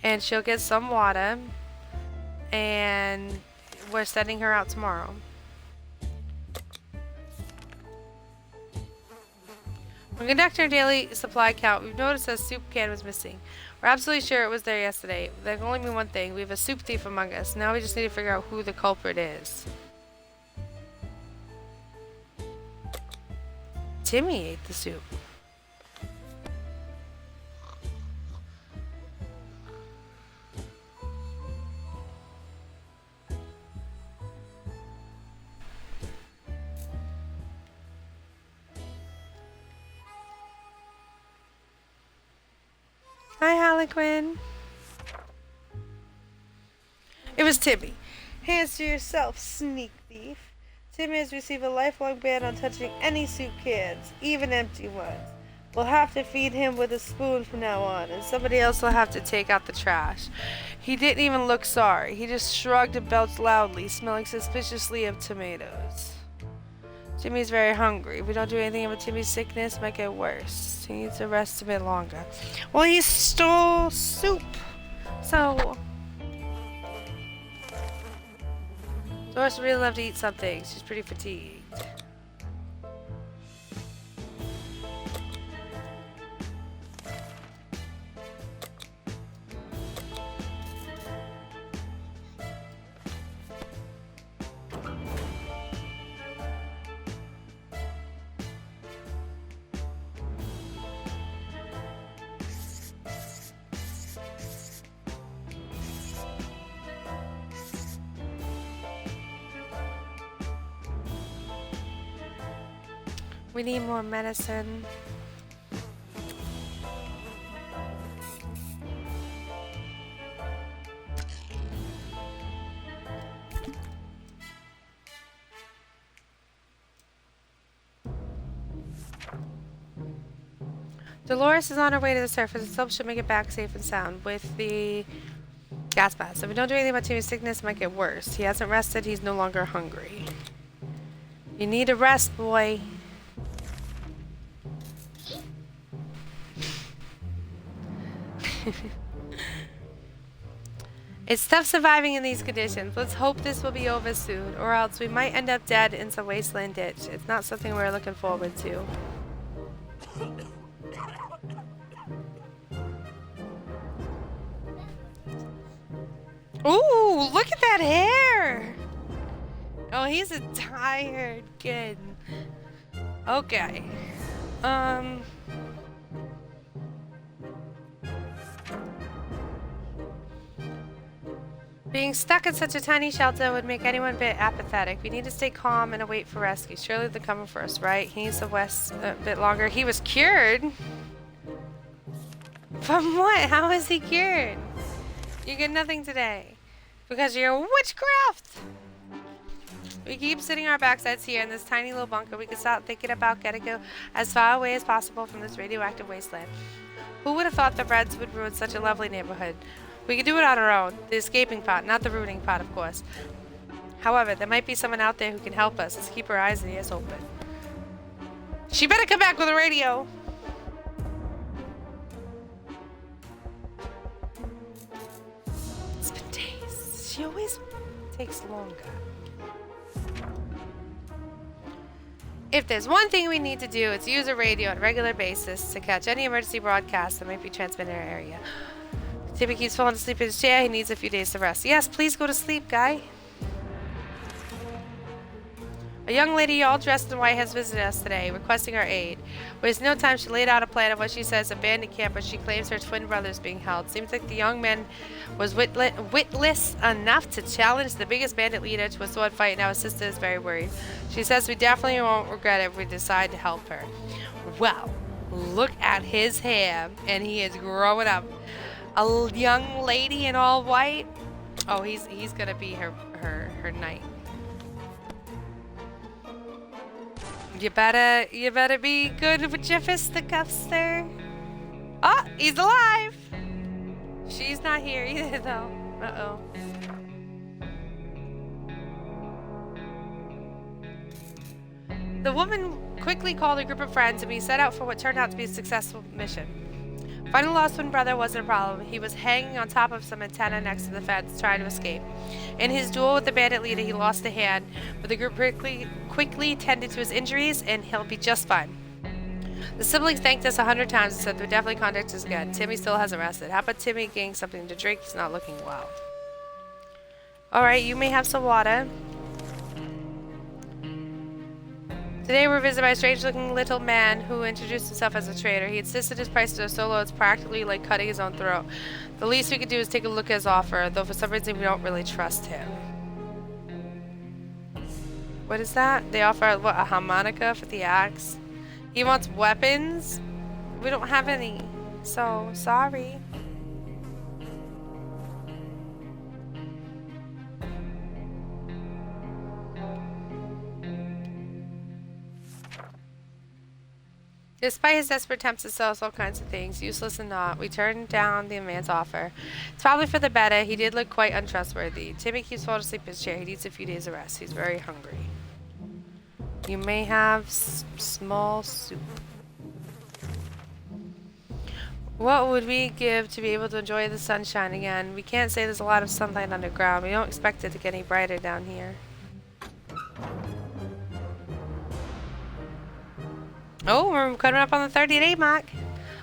And she'll get some water. And we're sending her out tomorrow. When conducting our daily supply count, we've noticed a soup can was missing. We're absolutely sure it was there yesterday. That can only mean one thing. We have a soup thief among us. Now we just need to figure out who the culprit is. Timmy ate the soup. Hi, Harlequin. It was Timmy. Hands to yourself, sneak thief. Timmy has received a lifelong ban on touching any soup cans, even empty ones. We'll have to feed him with a spoon from now on, and somebody else will have to take out the trash. He didn't even look sorry. He just shrugged and belched loudly, smelling suspiciously of tomatoes. Timmy's very hungry. If we don't do anything about Timmy's sickness, it might get worse. He needs to rest a bit longer. Well, he stole soup. So Doris would really love to eat something. She's pretty fatigued. We need more medicine. Dolores is on her way to the surface. The soap should make it back safe and sound with the gas mask. If we don't do anything about Timmy's sickness, it might get worse. He hasn't rested. He's no longer hungry. You need a rest, boy. It's tough surviving in these conditions. Let's hope this will be over soon, or else we might end up dead in some wasteland ditch. It's not something we're looking forward to. Ooh, look at that hair! Oh, he's a tired kid. Okay. Being stuck in such a tiny shelter would make anyone a bit apathetic. We need to stay calm and wait for rescue. Surely they're coming for us, right? He needs to rest a bit longer. He was cured? From what? How is he cured? You get nothing today. Because you're witchcraft! We keep sitting our backsides here in this tiny little bunker. We can start thinking about getting as far away as possible from this radioactive wasteland. Who would have thought the Reds would ruin such a lovely neighborhood? We can do it on our own. The escaping part, not the ruining part, of course. However, there might be someone out there who can help us. Let's keep our eyes and ears open. She better come back with a radio! It's been days. She always takes longer. If there's one thing we need to do, it's use a radio on a regular basis to catch any emergency broadcasts that might be transmitted in our area. Timmy keeps falling asleep in his chair. He needs a few days to rest. Yes, please go to sleep, guy. A young lady all dressed in white has visited us today, requesting our aid. Wasting no time, she laid out a plan of what she says a bandit camp where she claims her twin brother is being held. Seems like the young man was witless enough to challenge the biggest bandit leader to a sword fight, and our sister is very worried. She says we definitely won't regret it if we decide to help her. Well, look at his hair, and he is growing up. A young lady in all white. Oh, he's gonna be her knight. You better be good with your fisticuffs there. Oh, he's alive. She's not here either though. Uh-oh. The woman quickly called a group of friends and we set out for what turned out to be a successful mission. Finding a lost twin brother wasn't a problem. He was hanging on top of some antenna next to the fence, trying to escape. In his duel with the bandit leader, he lost a hand, but the group quickly tended to his injuries, and he'll be just fine. The siblings thanked us 100 times and said they'd definitely contact us again. Timmy still hasn't rested. How about Timmy getting something to drink? He's not looking well. Alright, you may have some water. Today we're visited by a strange-looking little man who introduced himself as a trader. He insisted his prices are so low it's practically like cutting his own throat. The least we could do is take a look at his offer, though for some reason we don't really trust him. What is that? They offer, what, a harmonica for the axe? He wants weapons? We don't have any, so sorry. Despite his desperate attempts to sell us all kinds of things, useless and not, we turned down the man's offer. It's probably for the better. He did look quite untrustworthy. Timmy keeps falling asleep in his chair. He needs a few days of rest. He's very hungry. You may have small soup. What would we give to be able to enjoy the sunshine again? We can't say there's a lot of sunlight underground. We don't expect it to get any brighter down here. Oh, we're coming up on the 30-day mark.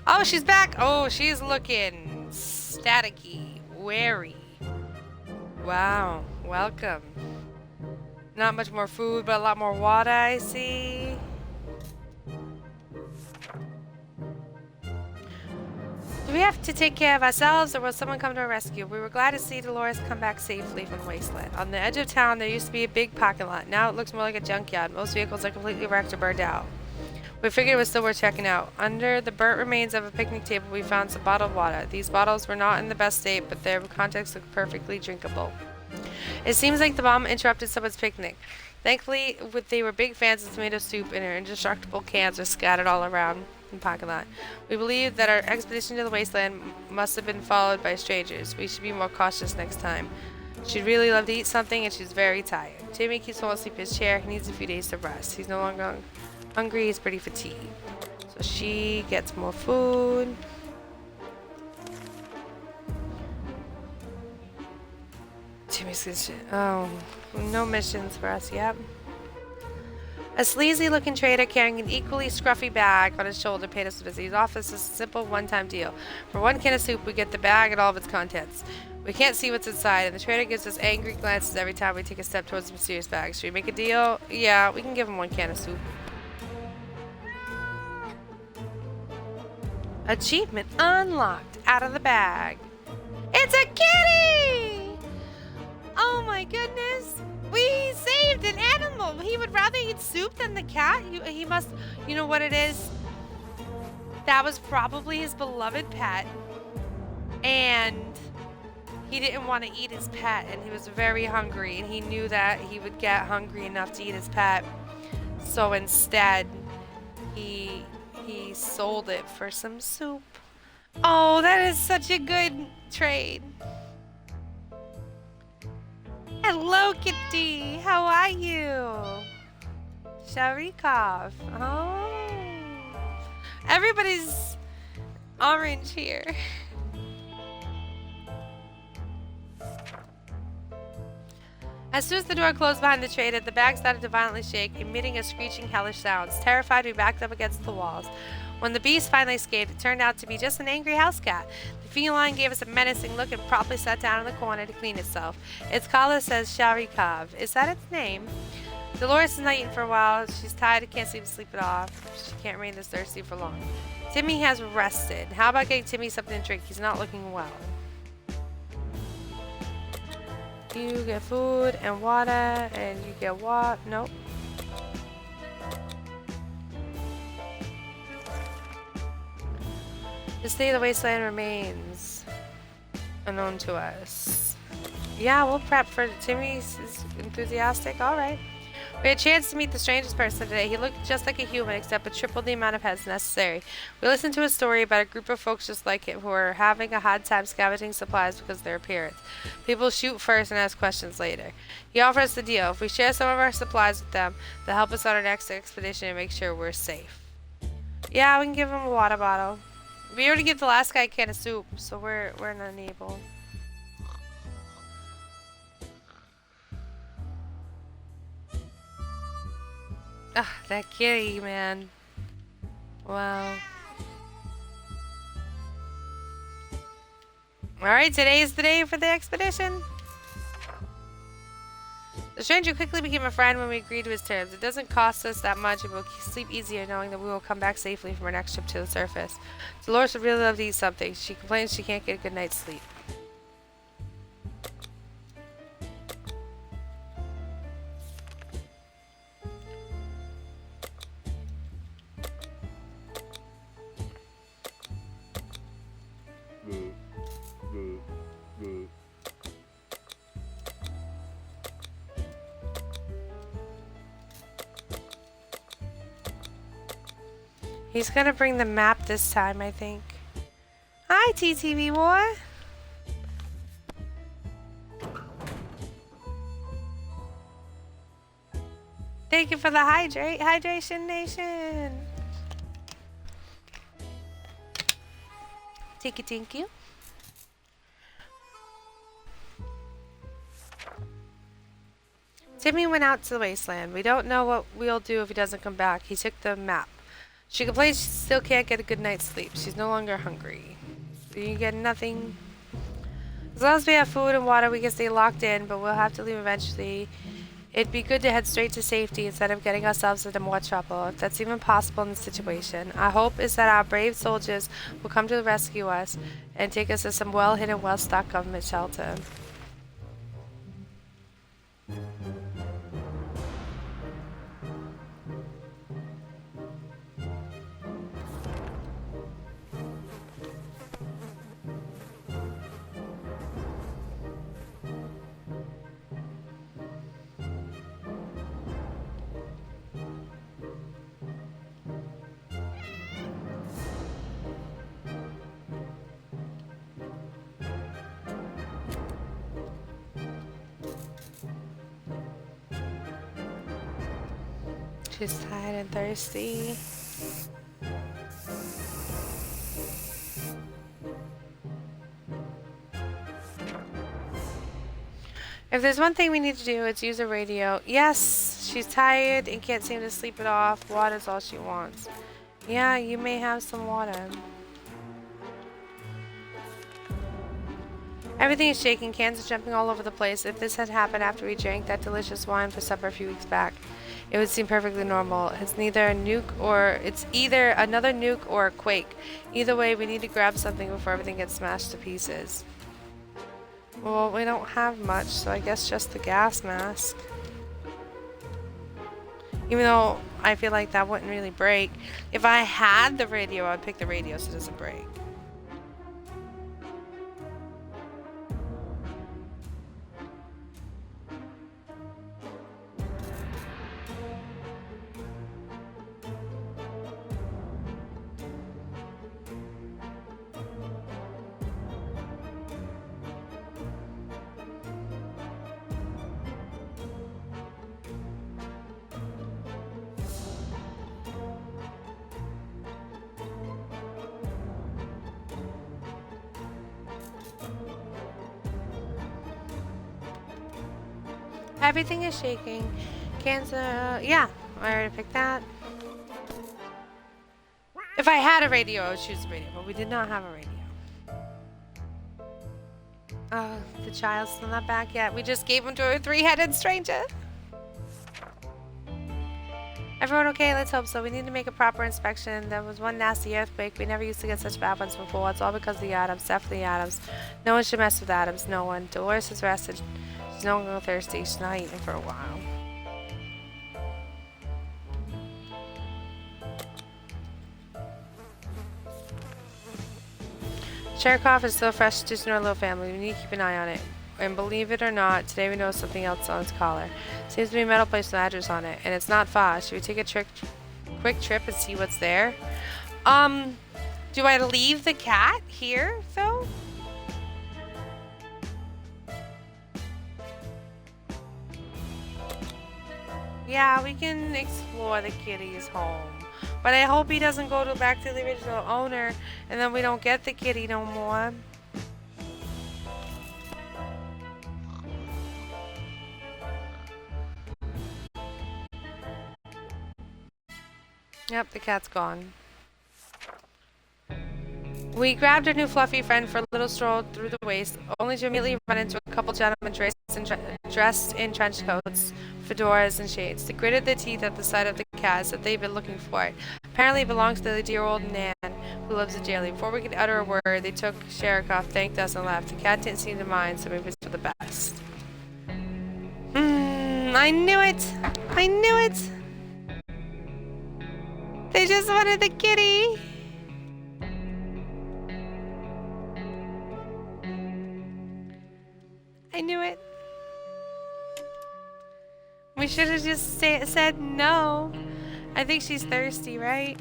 Oh, she's back. Oh, she's looking staticky, wary. Wow, welcome. Not much more food, but a lot more water, I see. Do we have to take care of ourselves, or will someone come to our rescue? We were glad to see Dolores come back safely from the wasteland. On the edge of town, there used to be a big parking lot. Now it looks more like a junkyard. Most vehicles are completely wrecked or burned out. We figured it was still worth checking out. Under the burnt remains of a picnic table, we found some bottled water. These bottles were not in the best state, but their contents looked perfectly drinkable. It seems like the bomb interrupted someone's picnic. Thankfully, they were big fans of tomato soup, and their indestructible cans were scattered all around. in the parking lot. We believe that our expedition to the wasteland must have been followed by strangers. We should be more cautious next time. She'd really love to eat something, and she's very tired. Timmy keeps falling asleep in his chair. He needs a few days to rest. He's no longer hungry. He's pretty fatigued. So she gets more food. Timmy's gonna... Oh, no missions for us. Yep. A sleazy-looking trader carrying an equally scruffy bag on his shoulder paid us a visit. His office is a simple one-time deal. For 1 can of soup, we get the bag and all of its contents. We can't see what's inside, and the trader gives us angry glances every time we take a step towards the mysterious bag. Should we make a deal? Yeah, we can give him 1 can of soup. Achievement unlocked out of the bag. It's a kitty! Oh my goodness! We saved an animal! He would rather eat soup than the cat? He must... You know what it is? That was probably his beloved pet. And he didn't want to eat his pet. And he was very hungry. And he knew that he would get hungry enough to eat his pet. So instead, he sold it for some soup. Oh, that is such a good trade. Hello, Kitty. How are you? Sharikov. Oh. Everybody's orange here. As soon as the door closed behind the trader, the bag started to violently shake, emitting a screeching, hellish sound. Terrified, we backed up against the walls. When the beast finally escaped, it turned out to be just an angry house cat. The feline gave us a menacing look and promptly sat down in the corner to clean itself. Its collar says Sharikov. Is that its name? Dolores has not eaten for a while. She's tired and can't seem to sleep it off. She can't remain this thirsty for long. Timmy has rested. How about getting Timmy something to drink? He's not looking well. You get food and water, and you get what? Nope. The state of the wasteland remains unknown to us. Yeah, we'll prep for Timmy's enthusiastic. Alright. We had a chance to meet the strangest person today. He looked just like a human, except with triple the amount of heads necessary. We listened to a story about a group of folks just like him who are having a hard time scavenging supplies because of their appearance. People shoot first and ask questions later. He offered us the deal. If we share some of our supplies with them, they'll help us on our next expedition and make sure we're safe. Yeah, we can give him a water bottle. We already gave the last guy a can of soup, so we're unable. Ah, that kitty, man. Wow. Alright, today is the day for the expedition. The stranger quickly became a friend when we agreed to his terms. It doesn't cost us that much, and we'll sleep easier knowing that we will come back safely from our next trip to the surface. Dolores would really love to eat something. She complains she can't get a good night's sleep. He's gonna bring the map this time, I think. Hi, TTV boy. Thank you for the hydration nation. Thank you. Timmy went out to the wasteland. We don't know what we'll do if he doesn't come back. He took the map. She complains she still can't get a good night's sleep. She's no longer hungry. You get nothing. As long as we have food and water, we can stay locked in, but we'll have to leave eventually. It'd be good to head straight to safety instead of getting ourselves into more trouble, if that's even possible in this situation. Our hope is that our brave soldiers will come to rescue us and take us to some well-hidden, well-stocked government shelter. She's tired and thirsty. If there's one thing we need to do, it's use a radio. Yes, she's tired and can't seem to sleep it off. Water's all she wants. Yeah, you may have some water. Everything is shaking, cans are jumping all over the place. If this had happened after we drank that delicious wine for supper a few weeks back, it would seem perfectly normal. It's either another nuke or a quake. Either way, we need to grab something before everything gets smashed to pieces. Well, we don't have much, so I guess just the gas mask. Even though I feel like that wouldn't really break. If I had the radio, I'd pick the radio so it doesn't break. Everything is shaking. Cans, yeah, I already picked that. If I had a radio, I would choose the radio, but we did not have a radio. The child's still not back yet. We just gave him to a three-headed stranger. Everyone okay? Let's hope so. We need to make a proper inspection. There was one nasty earthquake. We never used to get such bad ones before. It's all because of the Adams. Definitely Adams. No one should mess with Adams. No one. Dolores is rested. She's no longer thirsty. She's not eating for a while. Cherikov is still fresh to our little family. We need to keep an eye on it. And believe it or not, today we know something else on its collar. Seems to be a metal plate with an address on it, and it's not far. Should we take a quick trip and see what's there? Do I leave the cat here, though? Yeah, we can explore the kitty's home. But I hope he doesn't go back to the original owner, and then we don't get the kitty no more. Yep, the cat's gone. We grabbed our new fluffy friend for a little stroll through the waste, only to immediately run into a couple gentlemen dressed in trench coats, fedoras, and shades. They gritted their teeth at the sight of the cat that they'd been looking for. Apparently it belongs to the dear old Nan, who loves it dearly. Before we could utter a word, they took Cherikov, thanked us, and left. The cat didn't seem to mind, so maybe it's for the best. I knew it! I knew it! They just wanted the kitty! I knew it. We should have just said no. I think she's thirsty, right?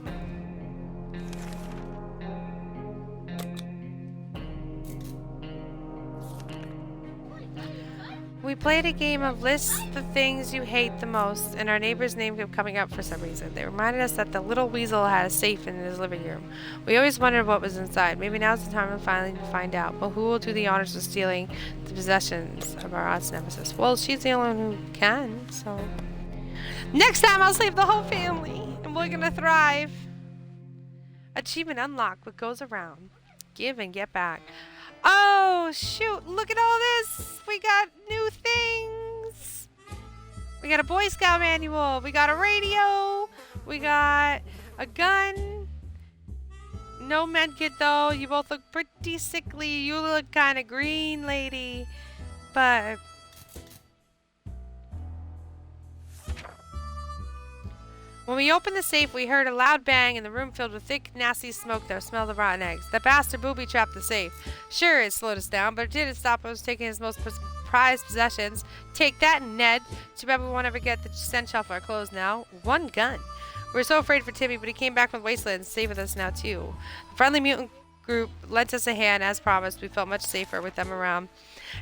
We played a game of list the things you hate the most, and our neighbor's name kept coming up for some reason. They reminded us that the little weasel had a safe in his living room. We always wondered what was inside. Maybe now's the time to finally find out. But who will do the honors of stealing the possessions of our arch nemesis? Well, she's the only one who can, so... Next time I'll save the whole family, and we're gonna thrive. Achievement unlocked. What goes around? Give and get back. Oh, shoot. Look at all this. We got new things. We got a Boy Scout manual. We got a radio. We got a gun. No medkit, though. You both look pretty sickly. You look kind of green, lady. But... when we opened the safe, we heard a loud bang and the room filled with thick, nasty smoke that smelled of rotten eggs. That bastard booby-trapped the safe. Sure, it slowed us down, but it didn't stop us taking his most prized possessions. Take that, Ned. Too bad we won't ever get the stench off our clothes now. One gun. We were so afraid for Timmy, but he came back from the wasteland and stayed with us now, too. The friendly mutant group lent us a hand, as promised. We felt much safer with them around.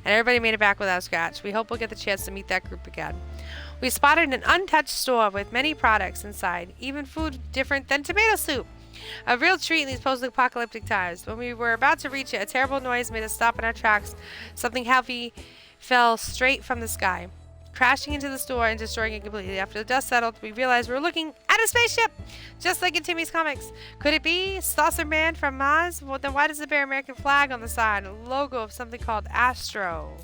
and everybody made it back without a scratch. We hope we'll get the chance to meet that group again. We spotted an untouched store with many products inside, even food different than tomato soup. A real treat in these post-apocalyptic times. When we were about to reach it, a terrible noise made us stop in our tracks. Something heavy fell straight from the sky, crashing into the store and destroying it completely. After the dust settled, we realized we were looking at a spaceship, just like in Timmy's comics. Could it be Saucer Man from Mars? Well, then why does it bear American flag on the side, a logo of something called Astro?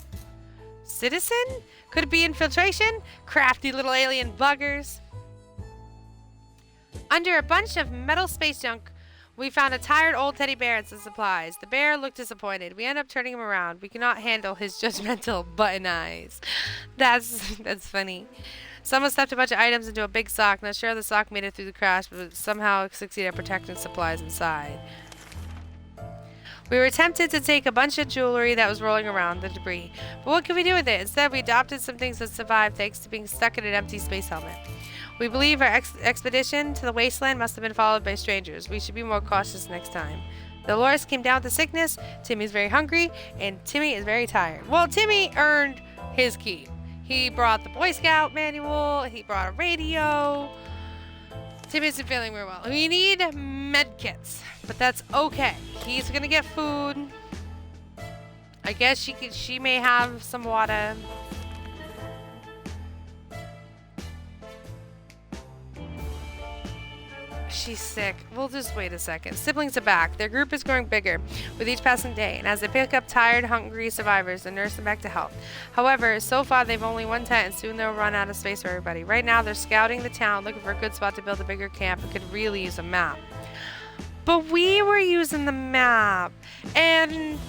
Citizen? Could it be infiltration? Crafty little alien buggers. Under a bunch of metal space junk, we found a tired old teddy bear and some supplies. The bear looked disappointed. We ended up turning him around. We could not handle his judgmental button eyes. That's funny. Someone stuffed a bunch of items into a big sock. Not sure the sock made it through the crash, but somehow succeeded at protecting supplies inside. We were tempted to take a bunch of jewelry that was rolling around the debris. But what could we do with it? Instead, we adopted some things that survived thanks to being stuck in an empty space helmet. We believe our expedition to the wasteland must have been followed by strangers. We should be more cautious next time. Dolores came down with the sickness. Timmy's very hungry, and Timmy is very tired. Well, Timmy earned his keep. He brought the Boy Scout manual. He brought a radio. Timmy isn't feeling very well. We need med kits, but that's okay. He's gonna get food. I guess she may have some water. She's sick. We'll just wait a second. Siblings are back. Their group is growing bigger with each passing day, and as they pick up tired, hungry survivors and nurse them back to health. However, so far they've only one tent, and soon they'll run out of space for everybody. Right now, they're scouting the town, looking for a good spot to build a bigger camp and could really use a map. But we were using the map, and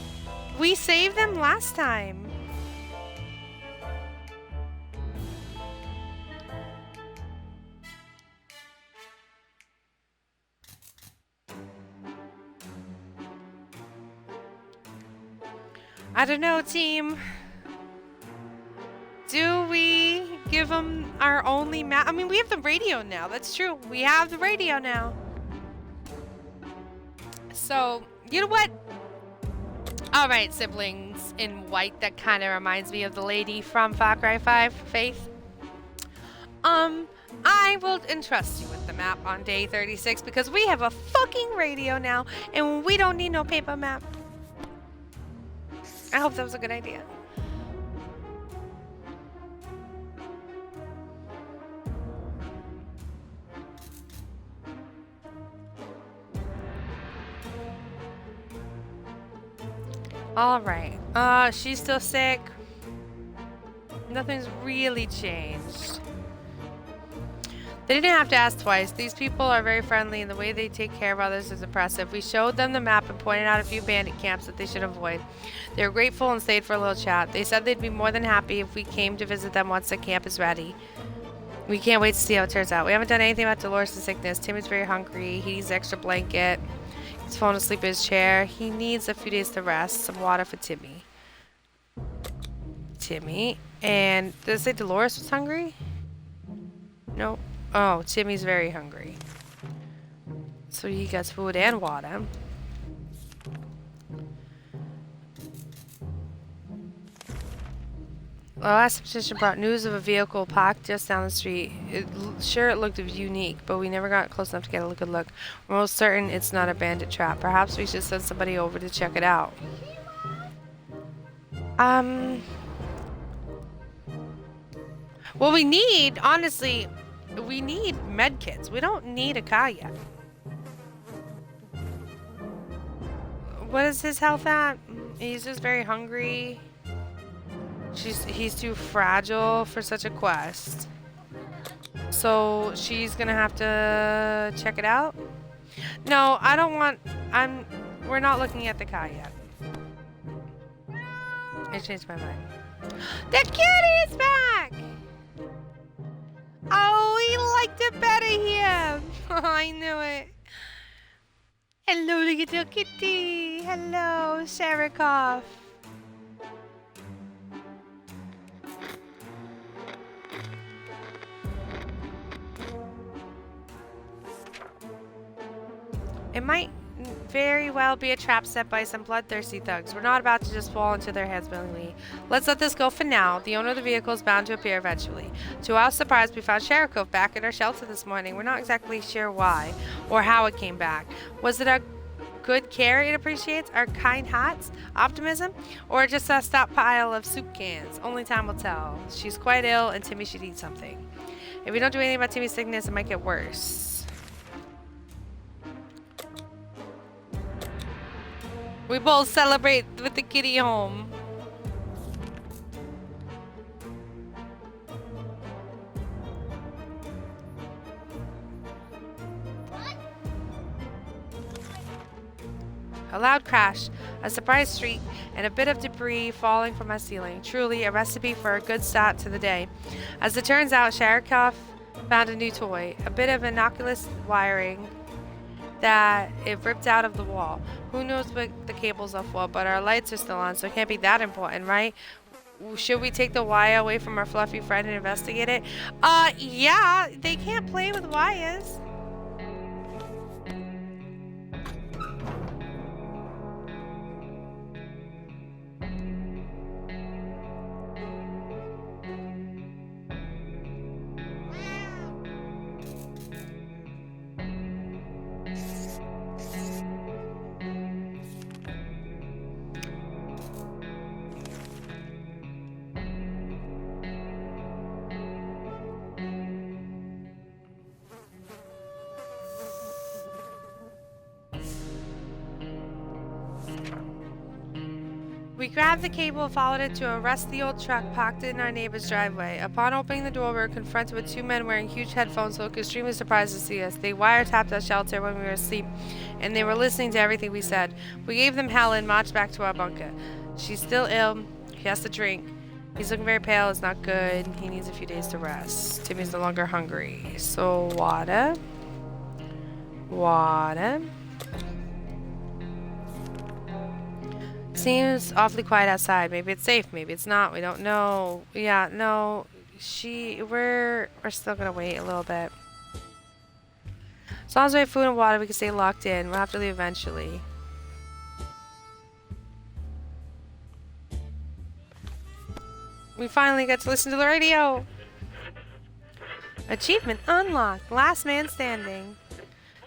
we saved them last time. I don't know, team. Do we give them our only map? I mean, we have the radio now. That's true. We have the radio now. So, you know what? All right, siblings in white. That kind of reminds me of the lady from Far Cry 5, Faith. I will entrust you with the map on day 36 because we have a fucking radio now and we don't need no paper map. I hope that was a good idea. All right. She's still sick. Nothing's really changed. They didn't have to ask twice. These people are very friendly and the way they take care of others is impressive. We showed them the map and pointed out a few bandit camps that they should avoid. They were grateful and stayed for a little chat. They said they'd be more than happy if we came to visit them once the camp is ready. We can't wait to see how it turns out. We haven't done anything about Dolores' sickness. Timmy's very hungry. He needs an extra blanket. He's falling asleep in his chair. He needs a few days to rest. Some water for Timmy. And did it say Dolores was hungry? No. Oh, Timmy's very hungry. So he gets food and water. The last petition brought news of a vehicle parked just down the street. It looked unique, but we never got close enough to get a good look. We're most certain it's not a bandit trap. Perhaps we should send somebody over to check it out. Well, we need, honestly, we need med kits. We don't need a car yet. What is his health at? He's just very hungry. He's too fragile for such a quest. So she's gonna have to check it out? No, I don't want, we're not looking at the car yet. I changed my mind. The kitty is back! Oh, we liked it better here. I knew it. Hello, little kitty. Hello, Sharikoff. It might very well be a trap set by some bloodthirsty thugs. We're not about to just fall into their hands willingly. Let's let this go for now. The owner of the vehicle is bound to appear eventually. To our surprise, we found Sharikov back at our shelter this morning. We're not exactly sure why or how it came back. Was it a good care it appreciates, our kind hearts, optimism, or just a stockpile of soup cans? Only time will tell. She's quite ill and Timmy should eat something. If we don't do anything about Timmy's sickness, it might get worse. We both celebrate with the kitty home. A loud crash, a surprise shriek, and a bit of debris falling from our ceiling. Truly a recipe for a good start to the day. As it turns out, Sharikov found a new toy, a bit of innocuous wiring that it ripped out of the wall. Who knows what the cables are for, but our lights are still on, so it can't be that important, right? Should we take the wire away from our fluffy friend and investigate it? Yeah, they can't play with wires. We grabbed the cable and followed it to a rusty old truck parked in our neighbor's driveway. Upon opening the door, we were confronted with two men wearing huge headphones who looked extremely surprised to see us. They wiretapped our shelter when we were asleep, and they were listening to everything we said. We gave them hell and marched back to our bunker. She's still ill. He has to drink. He's looking very pale. It's not good. He needs a few days to rest. Timmy's no longer hungry. So, water. Water. Seems awfully quiet outside. Maybe it's safe, maybe it's not. We don't know. Yeah, no. We're still gonna wait a little bit. As long as we have food and water, we can stay locked in. We'll have to leave eventually. We finally get to listen to the radio. Achievement unlocked. Last man standing.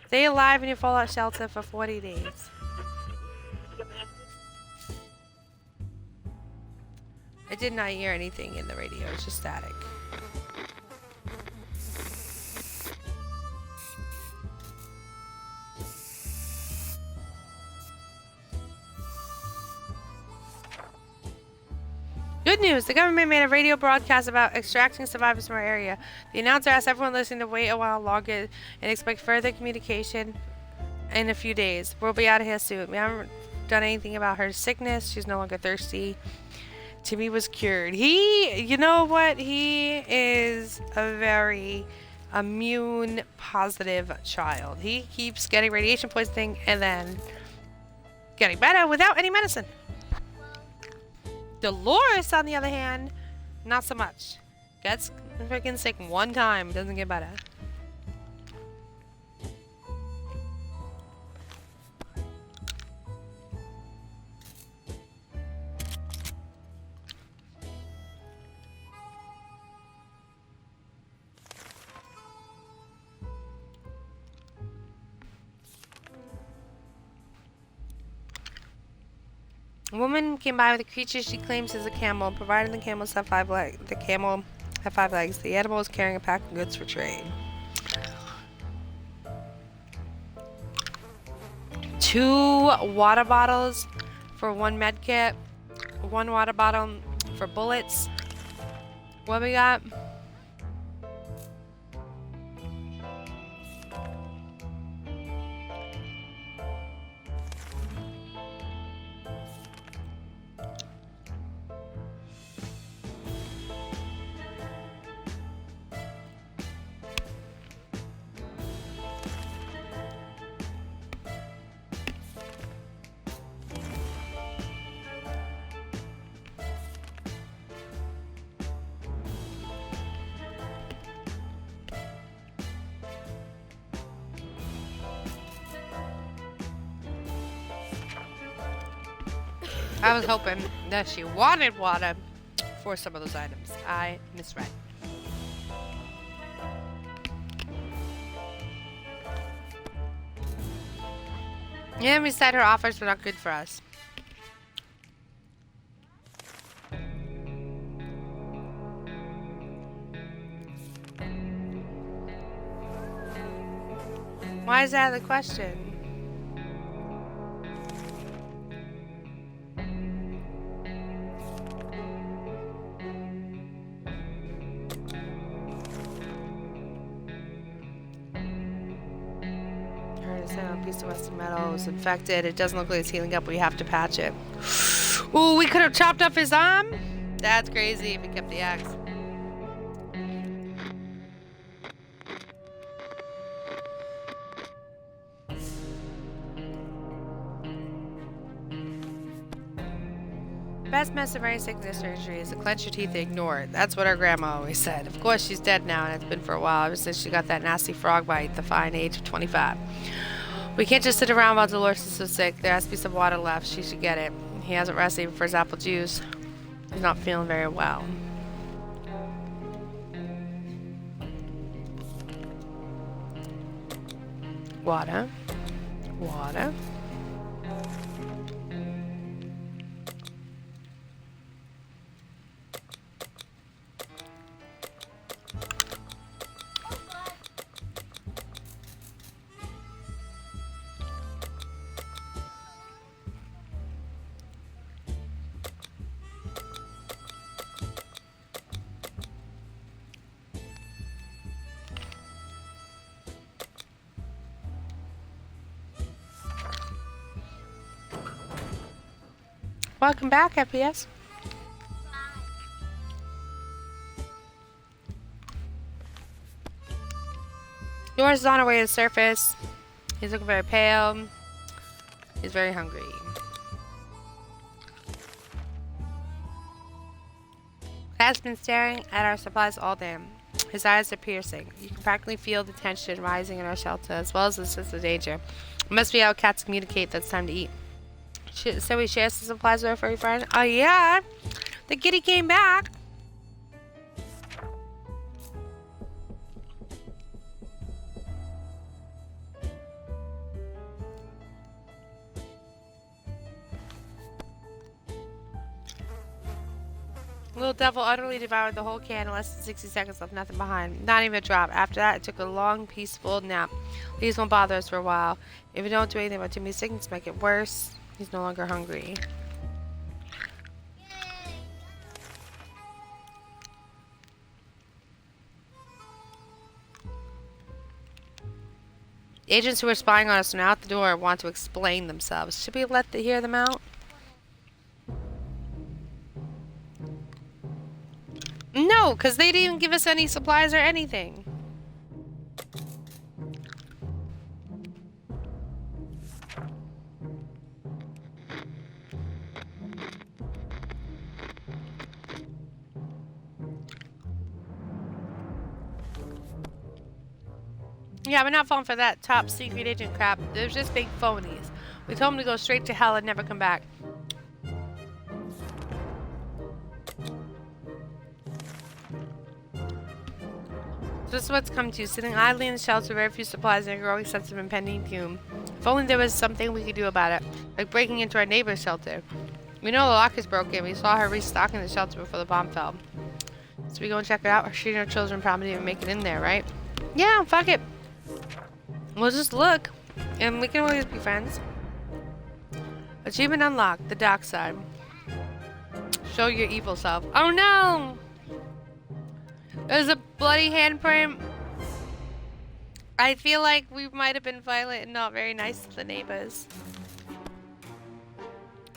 Stay alive in your fallout shelter for 40 days. I did not hear anything in the radio, it's just static. Good news! The government made a radio broadcast about extracting survivors from our area. The announcer asked everyone listening to wait a while longer and expect further communication in a few days. We'll be out of here soon. We haven't done anything about her sickness. She's no longer thirsty. Timmy was cured. You know what? He is a very immune positive child. He keeps getting radiation poisoning and then getting better without any medicine. Dolores, on the other hand, not so much. Gets freaking sick one time, doesn't get better. A woman came by with a creature she claims is a camel, provided the camel had 5 legs. The camel had 5 legs. The animal was carrying a pack of goods for trade. 2 water bottles for 1 med kit. 1 water bottle for bullets. What we got? I was hoping that she wanted water for some of those items. I misread. Yeah, we said her offers were not good for us. Why is that the question? A piece of rusted metal is infected. It doesn't look like it's healing up. We have to patch it. Ooh, we could have chopped off his arm? That's crazy if we kept the axe. Best mess of any sickness or injury is to clench your teeth and ignore it. That's what our grandma always said. Of course, she's dead now, and it's been for a while, ever since she got that nasty frog bite at the fine age of 25. We can't just sit around while Dolores is so sick. There has to be some water left. She should get it. He hasn't rested even for his apple juice. He's not feeling very well. Water. Water. Welcome back, FPS. Yours is on her way to the surface. He's looking very pale. He's very hungry. Cat's been staring at our supplies all day. His eyes are piercing. You can practically feel the tension rising in our shelter, as well as the sense of danger. It must be how cats communicate that it's time to eat. So we share some supplies with our furry friend? Oh yeah! The kitty came back! Little devil utterly devoured the whole can in less than 60 seconds, left nothing behind. Not even a drop. After that, it took a long, peaceful nap. These won't bother us for a while. If we don't do anything about too many sickness, make it worse. He's no longer hungry. Agents who are spying on us are now at the door and want to explain themselves. Should we hear them out? No, because they didn't even give us any supplies or anything. Yeah, we're not falling for that top secret agent crap. They're just big phonies. We told them to go straight to hell and never come back. So this is what's come to, sitting idly in the shelter, very few supplies, and a growing sense of impending doom. If only there was something we could do about it, like breaking into our neighbor's shelter. We know the lock is broken. We saw her restocking the shelter before the bomb fell. So we go and check it out. She and her children probably didn't make it in there, right? Yeah, fuck it. We'll just look, and we can always be friends. Achievement unlocked, the dark side. Show your evil self. Oh no! There's a bloody handprint. I feel like we might have been violent and not very nice to the neighbors.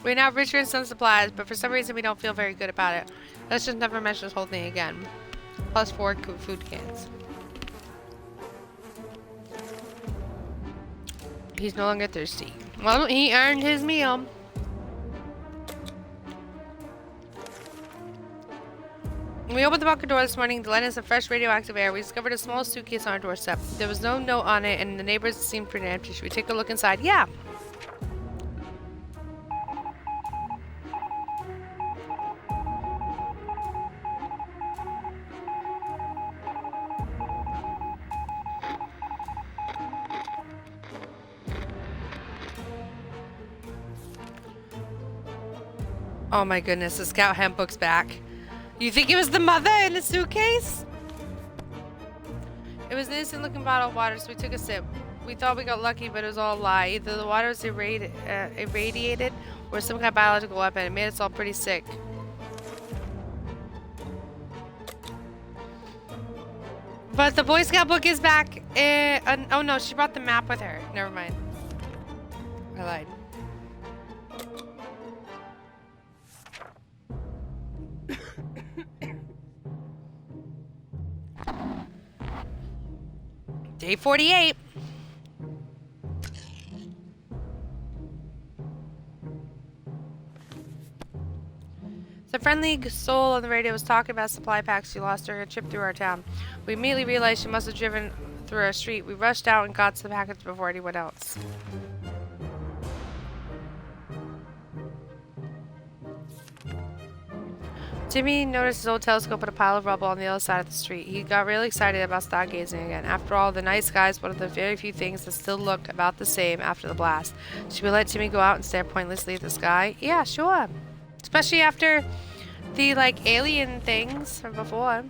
We're now richer in some supplies, but for some reason we don't feel very good about it. Let's just never mention this whole thing again. Plus 4 food cans. He's no longer thirsty. Well, he earned his meal. When we opened the bunker door this morning to let in some fresh radioactive air, we discovered a small suitcase on our doorstep. There was no note on it, and the neighbors seemed pretty empty. Should we take a look inside? Yeah. Oh my goodness, the scout handbook's back. You think it was the mother in the suitcase? It was an innocent looking bottle of water, so we took a sip. We thought we got lucky, but it was all a lie. Either the water was irradiated or some kind of biological weapon. It made us all pretty sick. But the Boy Scout book is back. Oh no, she brought the map with her. Never mind. I lied. Day 48. The friendly soul on the radio was talking about supply packs she lost during a trip through our town. We immediately realized she must have driven through our street. We rushed out and got to the package before anyone else. Timmy noticed his old telescope at a pile of rubble on the other side of the street. He got really excited about stargazing again. After all, the night sky is one of the very few things that still look about the same after the blast. Should we let Timmy go out and stare pointlessly at the sky? Yeah, sure. Especially after the, like, alien things from before.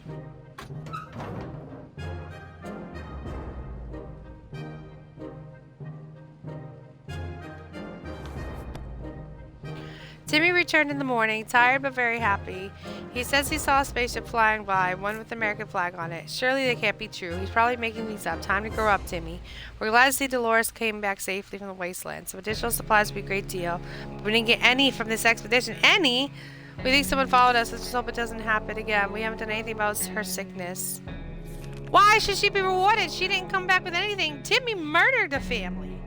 Timmy returned in the morning, tired but very happy. He says he saw a spaceship flying by, one with the American flag on it. Surely they can't be true. He's probably making these up. Time to grow up, Timmy. We're glad to see Dolores came back safely from the wasteland. Some additional supplies would be a great deal. But we didn't get any from this expedition. Any? We think someone followed us. Let's just hope it doesn't happen again. We haven't done anything about her sickness. Why should she be rewarded? She didn't come back with anything. Timmy murdered the family.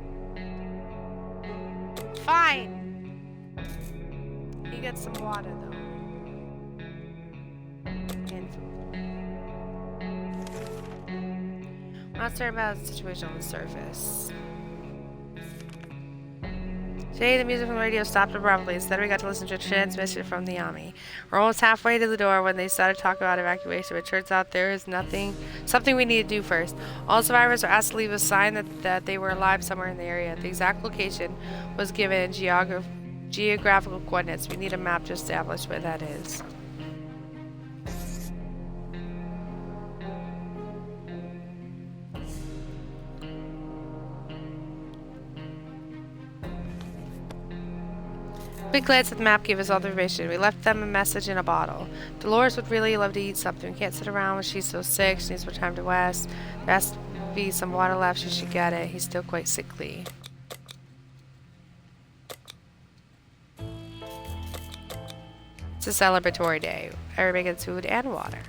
Fine. You get some water, though. And food. I'm not certain about the situation on the surface. Today, the music from the radio stopped abruptly. Instead, we got to listen to a transmission from the Army. We're almost halfway to the door when they started talking about evacuation. It turns out there is something we need to do first. All survivors are asked to leave a sign that they were alive somewhere in the area. The exact location was given in geographical coordinates. We need a map to establish where that is. Quick glance at the map gave us all the information. We left them a message in a bottle. Dolores would really love to eat something. We can't sit around when she's so sick. She needs more time to rest. There has to be some water left. She should get it. He's still quite sickly. It's a celebratory day. Everybody gets food and water.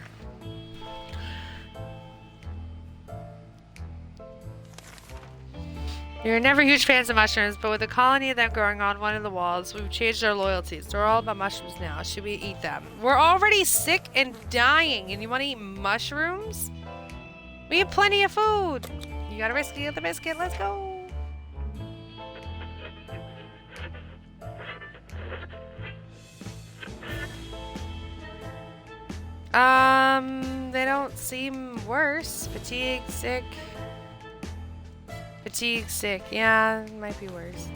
We were never huge fans of mushrooms, but with a colony of them growing on one of the walls, we've changed our loyalties. They're all about mushrooms now. Should we eat them? We're already sick and dying, and you want to eat mushrooms? We have plenty of food. You got a biscuit, get the biscuit. Let's go. They don't seem worse. Fatigue, sick. Fatigue, sick. Yeah, it might be worse.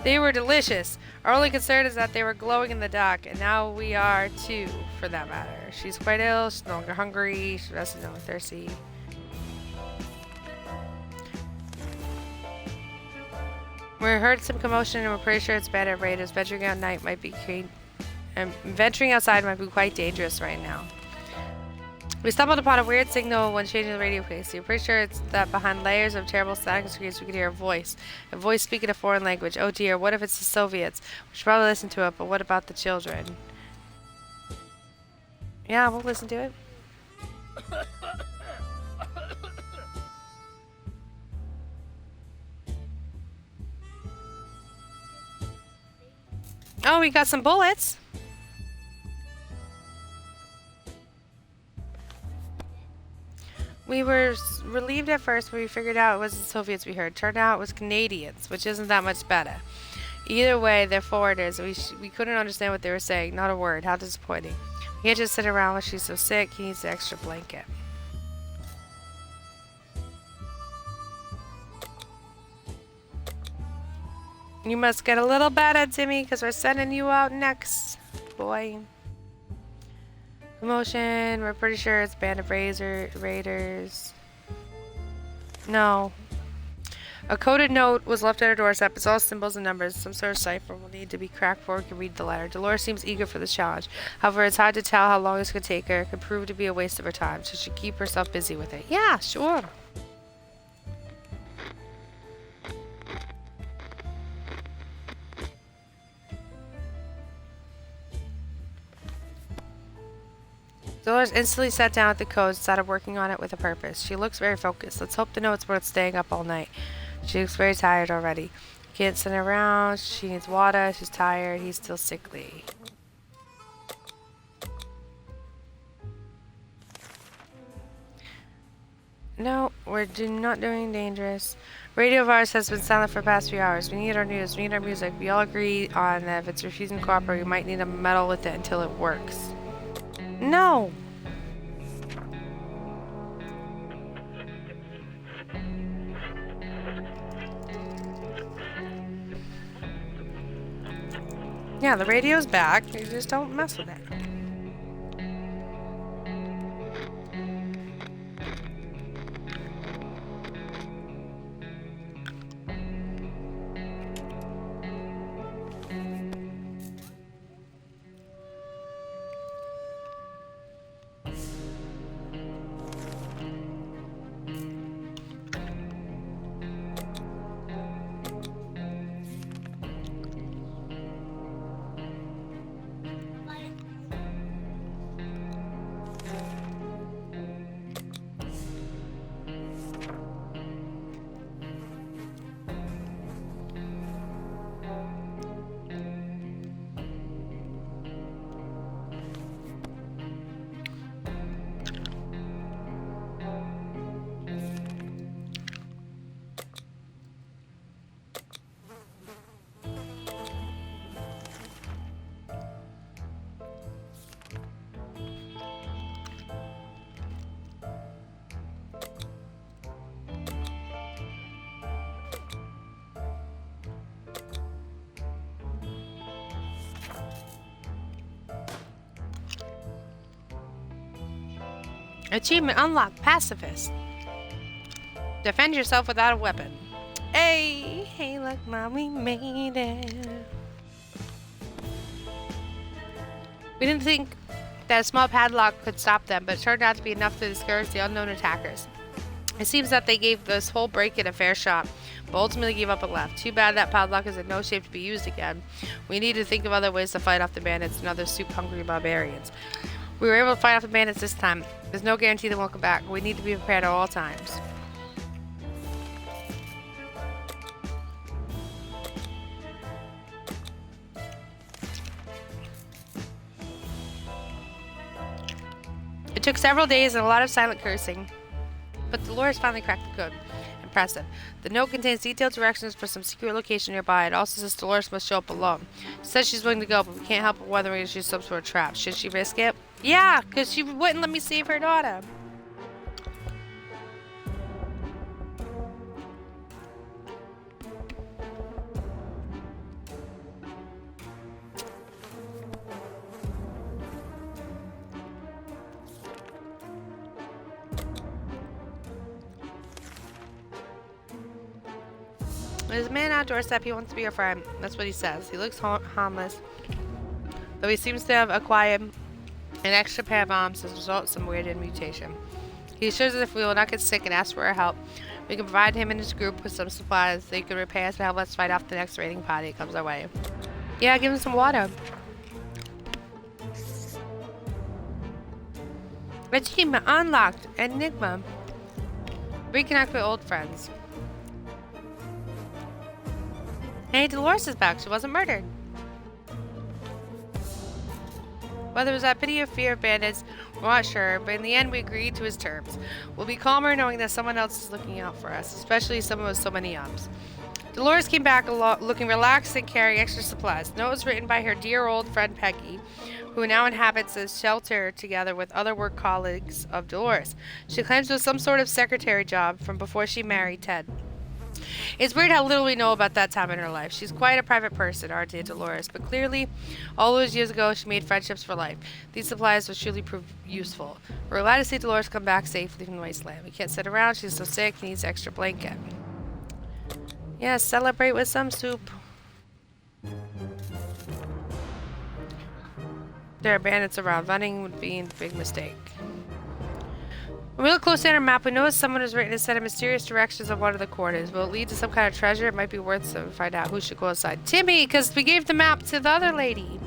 They were delicious. Our only concern is that they were glowing in the dark, and now we are too, for that matter. She's quite ill. She's no longer hungry. She's resting, no longer thirsty. We heard some commotion, and we're pretty sure it's bad at raiders. Venturing outside might be quite dangerous right now. We stumbled upon a weird signal when changing the radio frequency. We're pretty sure it's that behind layers of terrible static screens we could hear a voice speaking a foreign language. Oh dear, what if it's the Soviets? We should probably listen to it, but what about the children? Yeah, we'll listen to it. Oh, we got some bullets. We were relieved at first, but we figured out it was the Soviets we heard. Turned out it was Canadians, which isn't that much better. Either way, they're foreigners. We couldn't understand what they were saying. Not a word. How disappointing. We can't just sit around when she's so sick. He needs an extra blanket. You must get a little better, Timmy, because we're sending you out next, boy. Commotion. We're pretty sure it's Band of Raiders. No. A coded note was left at her doorstep. It's all symbols and numbers. Some sort of cipher will need to be cracked before we can read the letter. Dolores seems eager for this challenge. However, it's hard to tell how long this could take her. It could prove to be a waste of her time, so she should keep herself busy with it. Yeah, sure. Dolores instantly sat down at the code and started working on it with a purpose. She looks very focused. Let's hope the note's worth staying up all night. She looks very tired already. Can't sit around. She needs water. She's tired. He's still sickly. No, we're not doing dangerous. Radio virus has been silent for the past few hours. We need our news. We need our music. We all agree on that if it's refusing to cooperate, we might need to meddle with it until it works. No! Yeah, the radio's back. You just don't mess with it. Achievement unlocked. Pacifist. Defend yourself without a weapon. Hey, look, Mom, we made it. We didn't think that a small padlock could stop them, but it turned out to be enough to discourage the unknown attackers. It seems that they gave this whole break-in a fair shot, but ultimately gave up and left. Too bad that padlock is in no shape to be used again. We need to think of other ways to fight off the bandits and other soup-hungry barbarians. We were able to fight off the bandits this time. There's no guarantee they won't come back. We need to be prepared at all times. It took several days and a lot of silent cursing, but Dolores finally cracked the code. Impressive. The note contains detailed directions for some secret location nearby. It also says Dolores must show up alone. She says she's willing to go, but we can't help but whether she's some sort of trap. Should she risk it? Yeah, because she wouldn't let me save her daughter. There's a man at our doorstep. He wants to be our friend. That's what he says. He looks harmless, though he seems to have acquired an extra pair of arms as a result of some weird mutation. He assures us if we will not get sick and ask for our help, we can provide him and his group with some supplies they can repair us to help us fight off the next raiding party that comes our way. Yeah, give him some water. Achievement unlocked. Enigma. Reconnect with old friends. Hey, Dolores is back. She wasn't murdered. Whether it was that pity or fear of bandits, we're not sure, but in the end we agreed to his terms. We'll be calmer knowing that someone else is looking out for us, especially someone with so many arms. Dolores came back looking relaxed and carrying extra supplies. The note was written by her dear old friend Peggy, who now inhabits a shelter together with other work colleagues of Dolores. She claims it was some sort of secretary job from before she married Ted. It's weird how little we know about that time in her life. She's quite a private person, our dear Dolores, but clearly, all those years ago, she made friendships for life. These supplies will surely prove useful. We're glad to see Dolores come back safely from the wasteland. We can't sit around. She's so sick. He needs an extra blanket. Yeah, celebrate with some soup. There are bandits around. Running would be a big mistake. When we look closely at our map, we notice someone has written a set of mysterious directions on one of the corners. Will it lead to some kind of treasure? It might be worth to find out who should go inside. Timmy, because we gave the map to the other lady.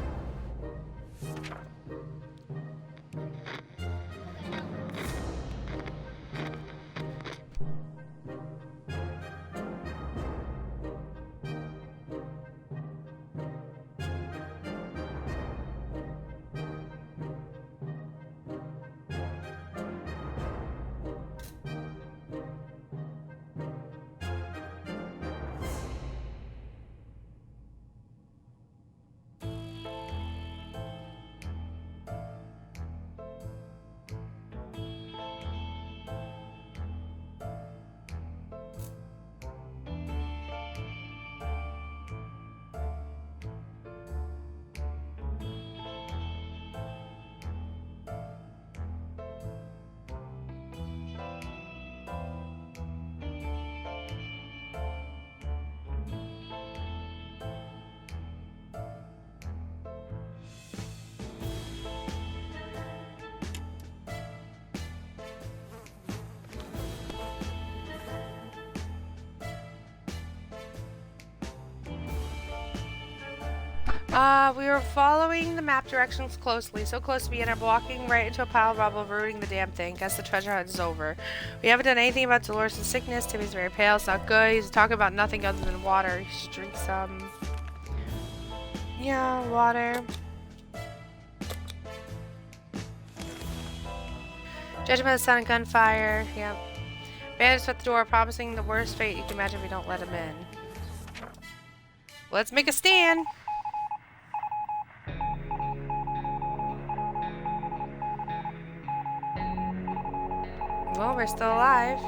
We were following the map directions closely, so close we ended up walking right into a pile of rubble, rooting the damn thing. Guess the treasure hunt is over. We haven't done anything about Dolores' sickness. Timmy's very pale. It's not good. He's talking about nothing other than water. He should drink some. Yeah, water. Judging by the sound of gunfire. Yep. Bandits at the door, promising the worst fate you can imagine if we don't let him in. Let's make a stand. Well, we're still alive.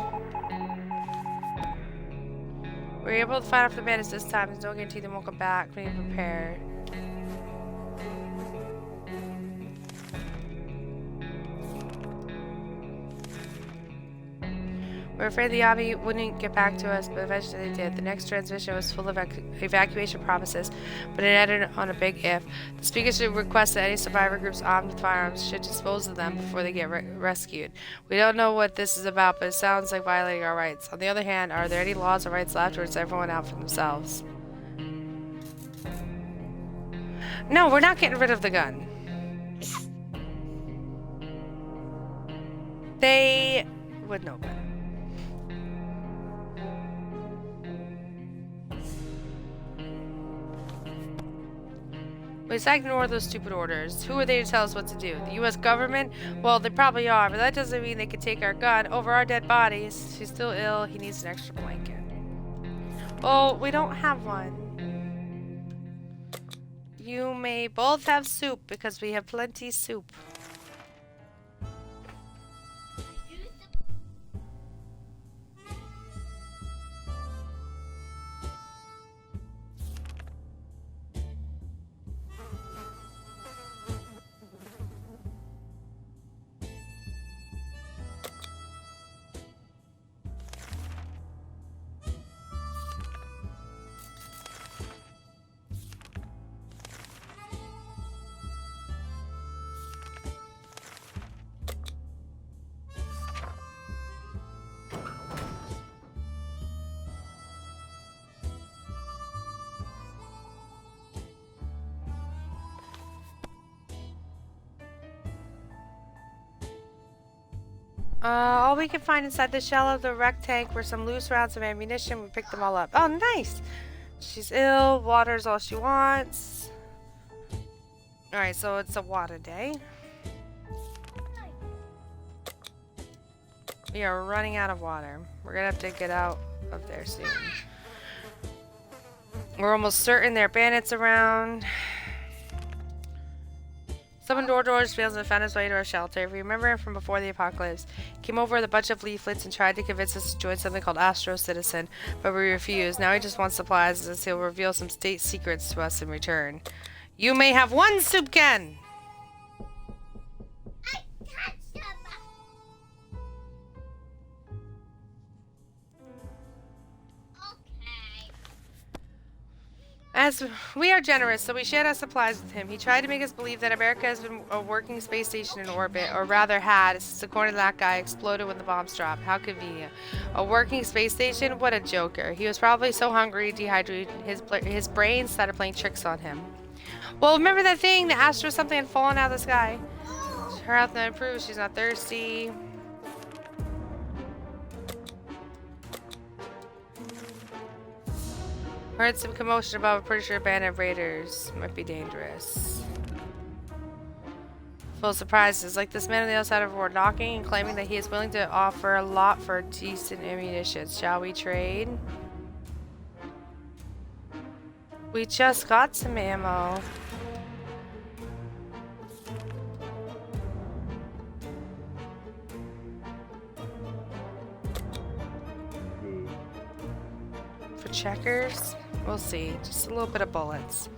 We're able to fight off the bandits this time. There's no guarantee they won't come back. We need to prepare. We're afraid the army wouldn't get back to us, but eventually they did. The next transmission was full of evacuation promises, but it ended on a big if. The speaker should request that any survivor groups armed with firearms should dispose of them before they get rescued. We don't know what this is about, but it sounds like violating our rights. On the other hand, are there any laws or rights left, or is everyone out for themselves? No, we're not getting rid of the gun. They would know better. We just ignore those stupid orders. Who are they to tell us what to do? The U.S. government? Well, they probably are, but that doesn't mean they can take our gun over our dead bodies. She's still ill. He needs an extra blanket. Oh, we don't have one. You may both have soup because we have plenty soup. All we can find inside the shell of the wrecked tank were some loose rounds of ammunition. We picked them all up. Oh, nice! She's ill. Water's all she wants. Alright, so it's a water day. We are running out of water. We're gonna have to get out of there soon. We're almost certain there are bandits around. Someone door doors fails and found his way to our shelter. If you remember him from before the apocalypse, came over with a bunch of leaflets and tried to convince us to join something called Astro Citizen, but we refused. Now he just wants supplies as he'll reveal some state secrets to us in return. You may have one soup can! I touched him! Okay. As we are generous, so we shared our supplies with him. He tried to make us believe that America has been a working space station in orbit, or rather had, since according to that guy, exploded when the bombs dropped. How convenient. A working space station? What a joker. He was probably so hungry, dehydrated, his brain started playing tricks on him. Well, remember that thing? The Astro something had fallen out of the sky. Her health not improved. She's not thirsty. Heard some commotion above. I'm pretty sure abandoned raiders might be dangerous. Full of surprises, like this man on the other side of the door knocking and claiming that he is willing to offer a lot for decent ammunition. Shall we trade? We just got some ammo. For checkers? We'll see. Just a little bit of bullets.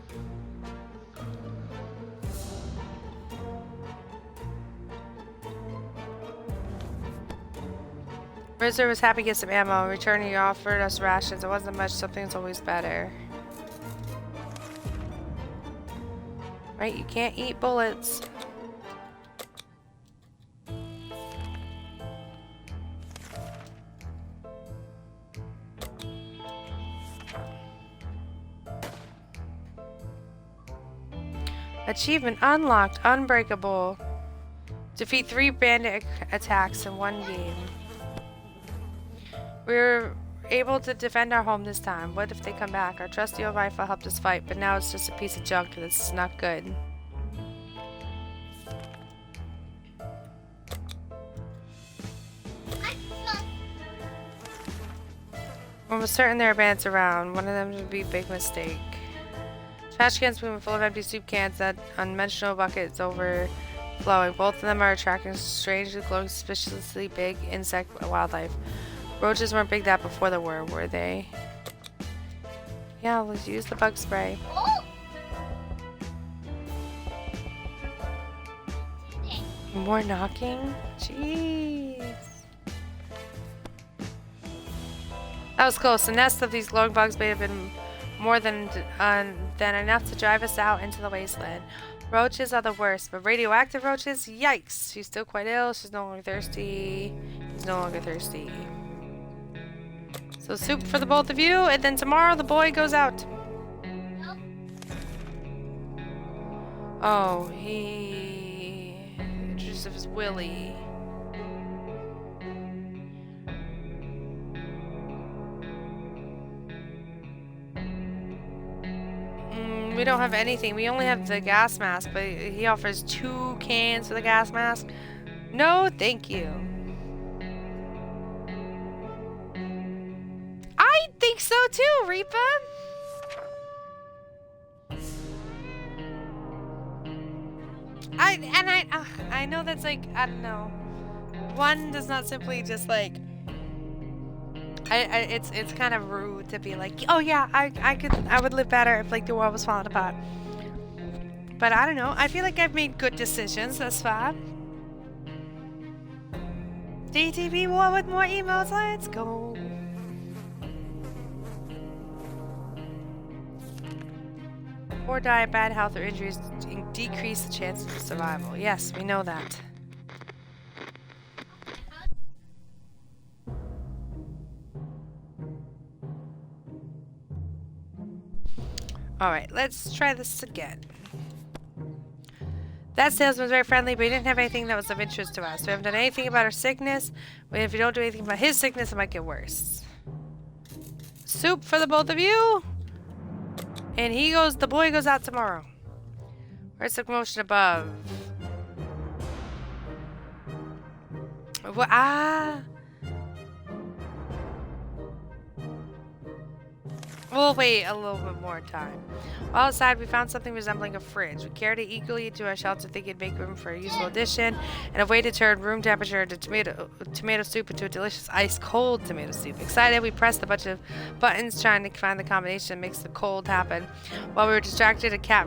Rizzer was happy to get some ammo. In return, he offered us rations. It wasn't much. Something's always better. Right? You can't eat bullets. Achievement unlocked. Unbreakable. Defeat 3 bandit attacks in one game. We were able to defend our home this time. What if they come back? Our trusty old rifle helped us fight, but now it's just a piece of junk. This is not good. When we're certain there are bandits around, one of them would be a big mistake. Trash cans moving full of empty soup cans, that unmentionable buckets overflowing. Both of them are attracting strangely glowing, suspiciously big insect wildlife. Roaches weren't big that before the war, were they? Yeah, let's use the bug spray. Oh! More knocking? Jeez. That was close. The nest of these glowing bugs may have been more than enough to drive us out into the wasteland. Roaches are the worst, but radioactive roaches? Yikes! She's still quite ill. She's no longer thirsty. He's no longer thirsty. So soup for the both of you, and then tomorrow the boy goes out. Oh, he introduced his Willie. We don't have anything. We only have the gas mask, but he offers 2 cans for the gas mask. No, thank you. I think so too, Reaper. I know that's like, I don't know. One does not simply just like, it's kind of rude to be like, oh yeah, I would live better if like the world was falling apart. But I don't know. I feel like I've made good decisions thus far. DTV war with more emails. Let's go. Or die of bad health or injuries to decrease the chances of survival. Yes, we know that. Alright, let's try this again. That salesman was very friendly, but he didn't have anything that was of interest to us. We haven't done anything about our sickness. If you don't do anything about his sickness, it might get worse. Soup for the both of you. And the boy goes out tomorrow. Where's the commotion above? What? Ah. We'll wait a little bit more time. While outside, we found something resembling a fridge. We carried it eagerly to our shelter, thinking it'd make room for a useful addition, and a way to turn room temperature to tomato soup into a delicious ice-cold tomato soup. Excited, we pressed a bunch of buttons, trying to find the combination that makes the cold happen. While we were distracted, the cat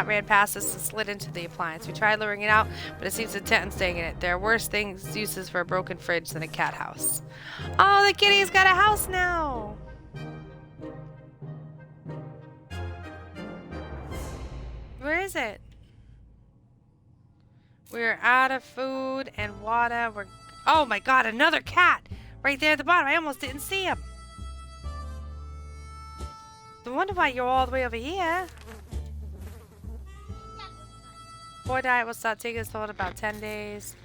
ran past us and slid into the appliance. We tried luring it out, but it seems intent on staying in it. There are worse uses for a broken fridge than a cat house. Oh, the kitty's got a house now! Where is it? We're out of food and water. Oh my god, another cat! Right there at the bottom. I almost didn't see him. No wonder why you're all the way over here. Boy diet will start taking its toll in about 10 days.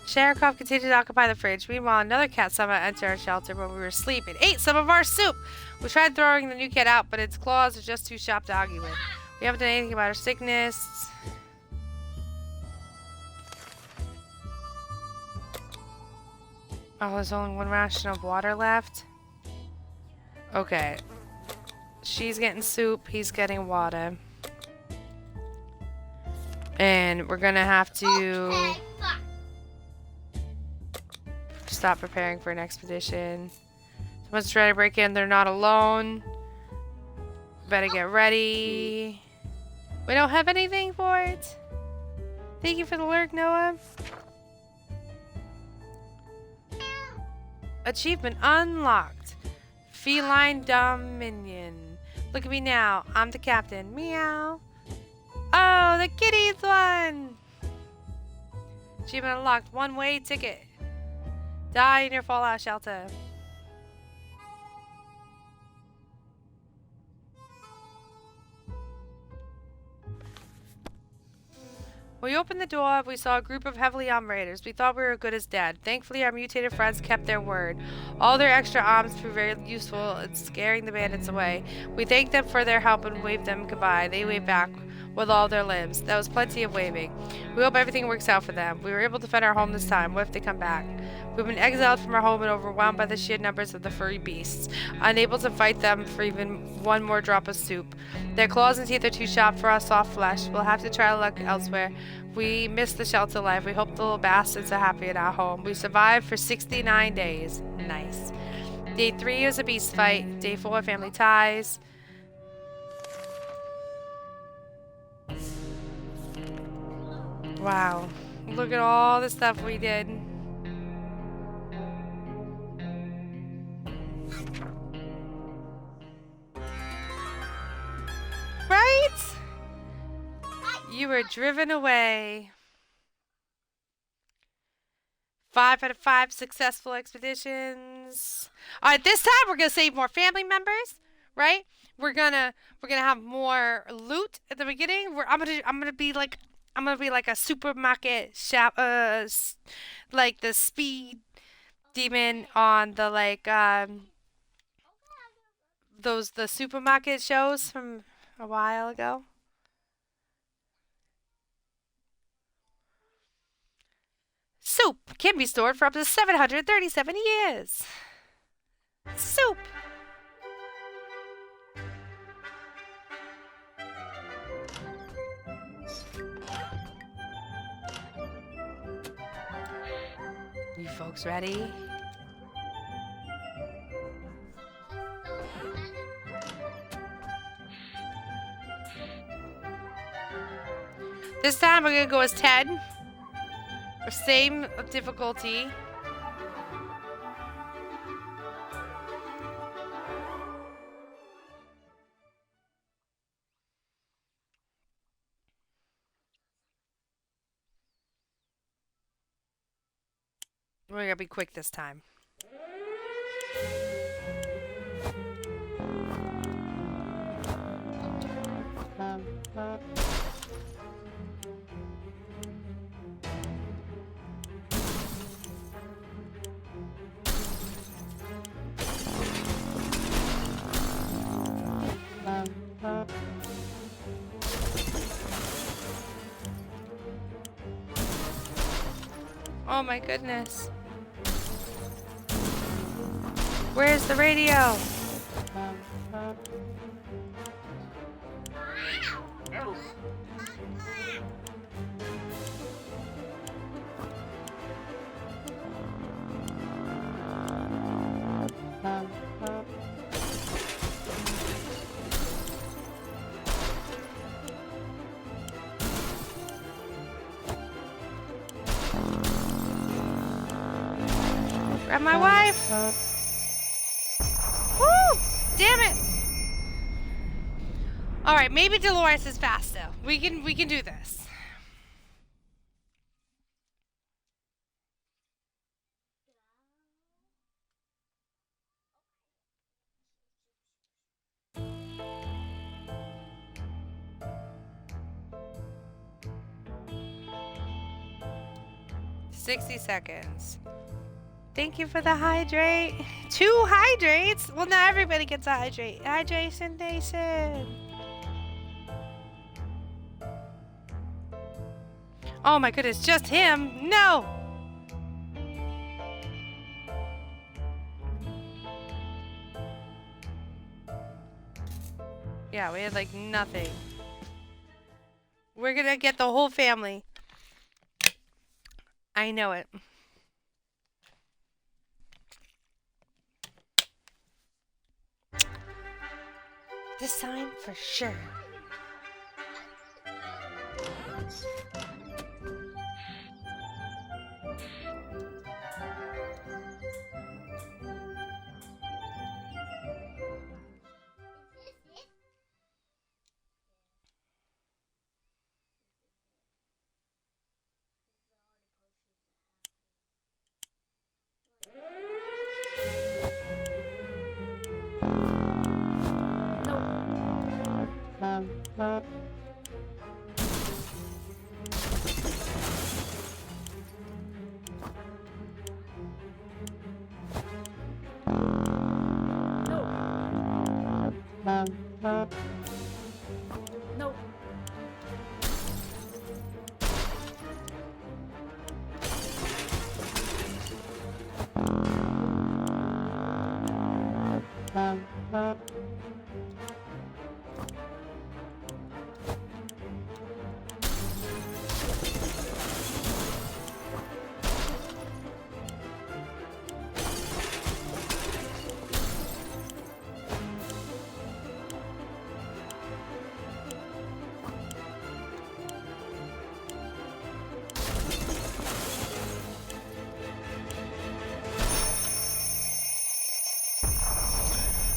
Sharikov continued to occupy the fridge. Meanwhile, another cat somehow entered our shelter when we were asleep and ate some of our soup. We tried throwing the new cat out, but its claws are just too sharp to argue with. We haven't done anything about her sickness. Oh, there's only one ration of water left. Okay. She's getting soup. He's getting water. And we're gonna have to stop preparing for an expedition. Someone's trying to break in. They're not alone. Better get ready. We don't have anything for it. Thank you for the lurk, Noah. Achievement unlocked. Feline Dominion. Look at me now. I'm the captain. Meow. Oh, the kitties won. Achievement unlocked. One-way ticket. Die in your fallout shelter. When we opened the door, we saw a group of heavily armed raiders. We thought we were good as dead. Thankfully, our mutated friends kept their word. All their extra arms proved very useful in scaring the bandits away. We thanked them for their help and waved them goodbye. They waved back with all their limbs. That was plenty of waving. We hope everything works out for them. We were able to defend our home this time. What if they come back? We've been exiled from our home and overwhelmed by the sheer numbers of the furry beasts, unable to fight them for even one more drop of soup. Their claws and teeth are too sharp for our soft flesh. We'll have to try our luck elsewhere. We miss the shelter life. We hope the little bastards are happy at our home. We survived for 69 days. Nice. Day 3 was a beast fight. Day 4, family ties. Wow. Look at all the stuff we did. Right? You were driven away. 5 out of 5 successful expeditions. All right, this time we're gonna save more family members, right? We're gonna have more loot at the beginning. I'm gonna be like a supermarket shop, like the speed demon on the the supermarket shows from a while ago. Soup can be stored for up to 737 years. Soup. You folks ready? This time we're gonna go as Ted. Or same difficulty. We're gonna be quick this time. Oh my goodness. Where's the radio? Grab my wife. Woo! Damn it! All right, maybe Dolores is fast though. We can do this. "60 seconds. Thank you for the hydrate. 2 hydrates? Well, now everybody gets a hydrate. Hydration Nation. Oh my goodness, just him? No! Yeah, we had like nothing. We're gonna get the whole family. I know it. This sign for sure.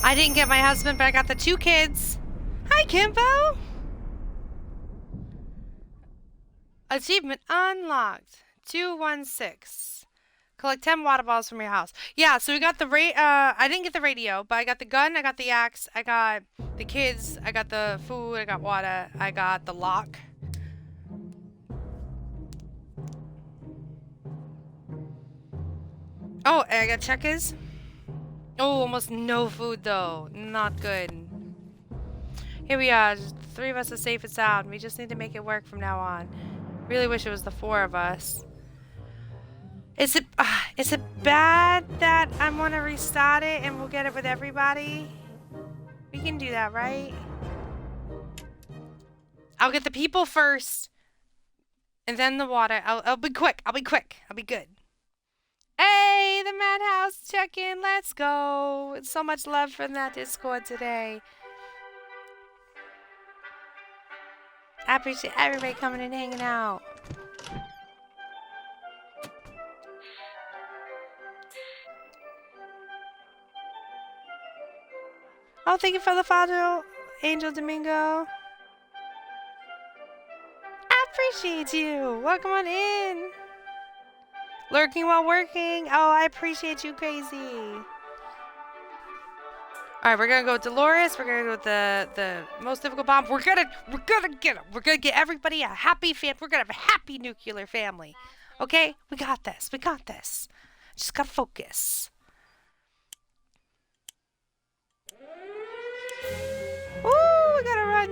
I didn't get my husband, but I got the 2 kids. Hi, Kimbo! Achievement unlocked. 216. Collect 10 water balls from your house. Yeah, so we got the I didn't get the radio, but I got the gun, I got the axe, I got the kids, I got the food, I got water, I got the lock. Oh, and I got checkers. Oh, almost no food though. Not good. Here we are. Just the 3 of us are safe and sound. We just need to make it work from now on. Really wish it was the 4 of us. Is it bad that I want to restart it and we'll get it with everybody? We can do that, right? I'll get the people first. And then the water. I'll be quick. I'll be quick. I'll be good. Hey, the Madhouse check-in. Let's go. It's so much love from that Discord today. I appreciate everybody coming and hanging out. Oh, thank you for the follow, Angel Domingo. I appreciate you. Welcome on in. Lurking while working. Oh, I appreciate you, Crazy. Alright, we're gonna go with Dolores. We're gonna go with the most difficult bomb. We're gonna get them. We're gonna get everybody a happy family. We're gonna have a happy nuclear family. Okay? We got this. We got this. Just gotta focus. Ooh, we gotta run.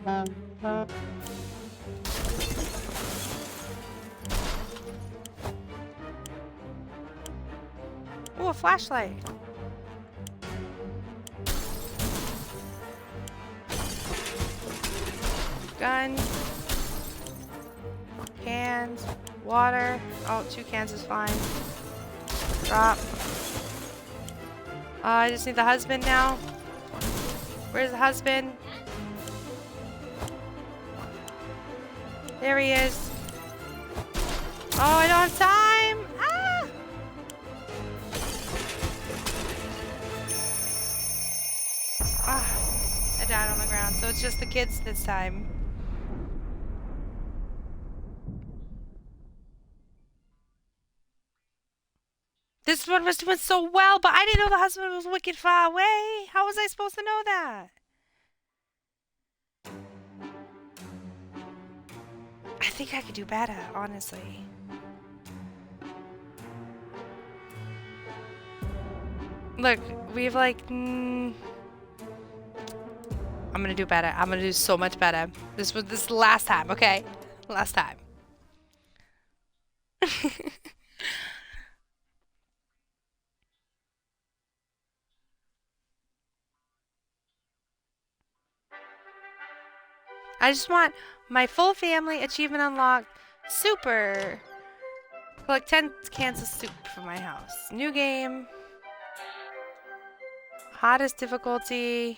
Ooh, a flashlight. Gun. Cans. Water. Oh, 2 cans is fine. Drop. I just need the husband now. Where's the husband? There he is. Oh, I don't have time. Ah! Ah, I died on the ground. So it's just the kids this time. This one was doing so well, but I didn't know the husband was wicked far away. How was I supposed to know that? I think I could do better, honestly. Look, we've like... I'm gonna do better. I'm gonna do so much better. This was the last time, okay? Last time. I just want my full family achievement unlocked. Super. Collect 10 cans of soup for my house. New game. Hottest difficulty.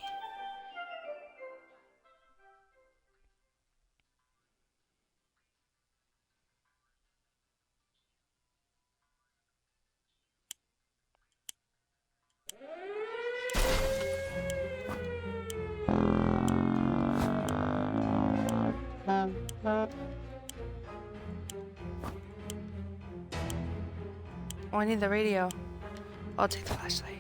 Oh, I need the radio. I'll take the flashlight.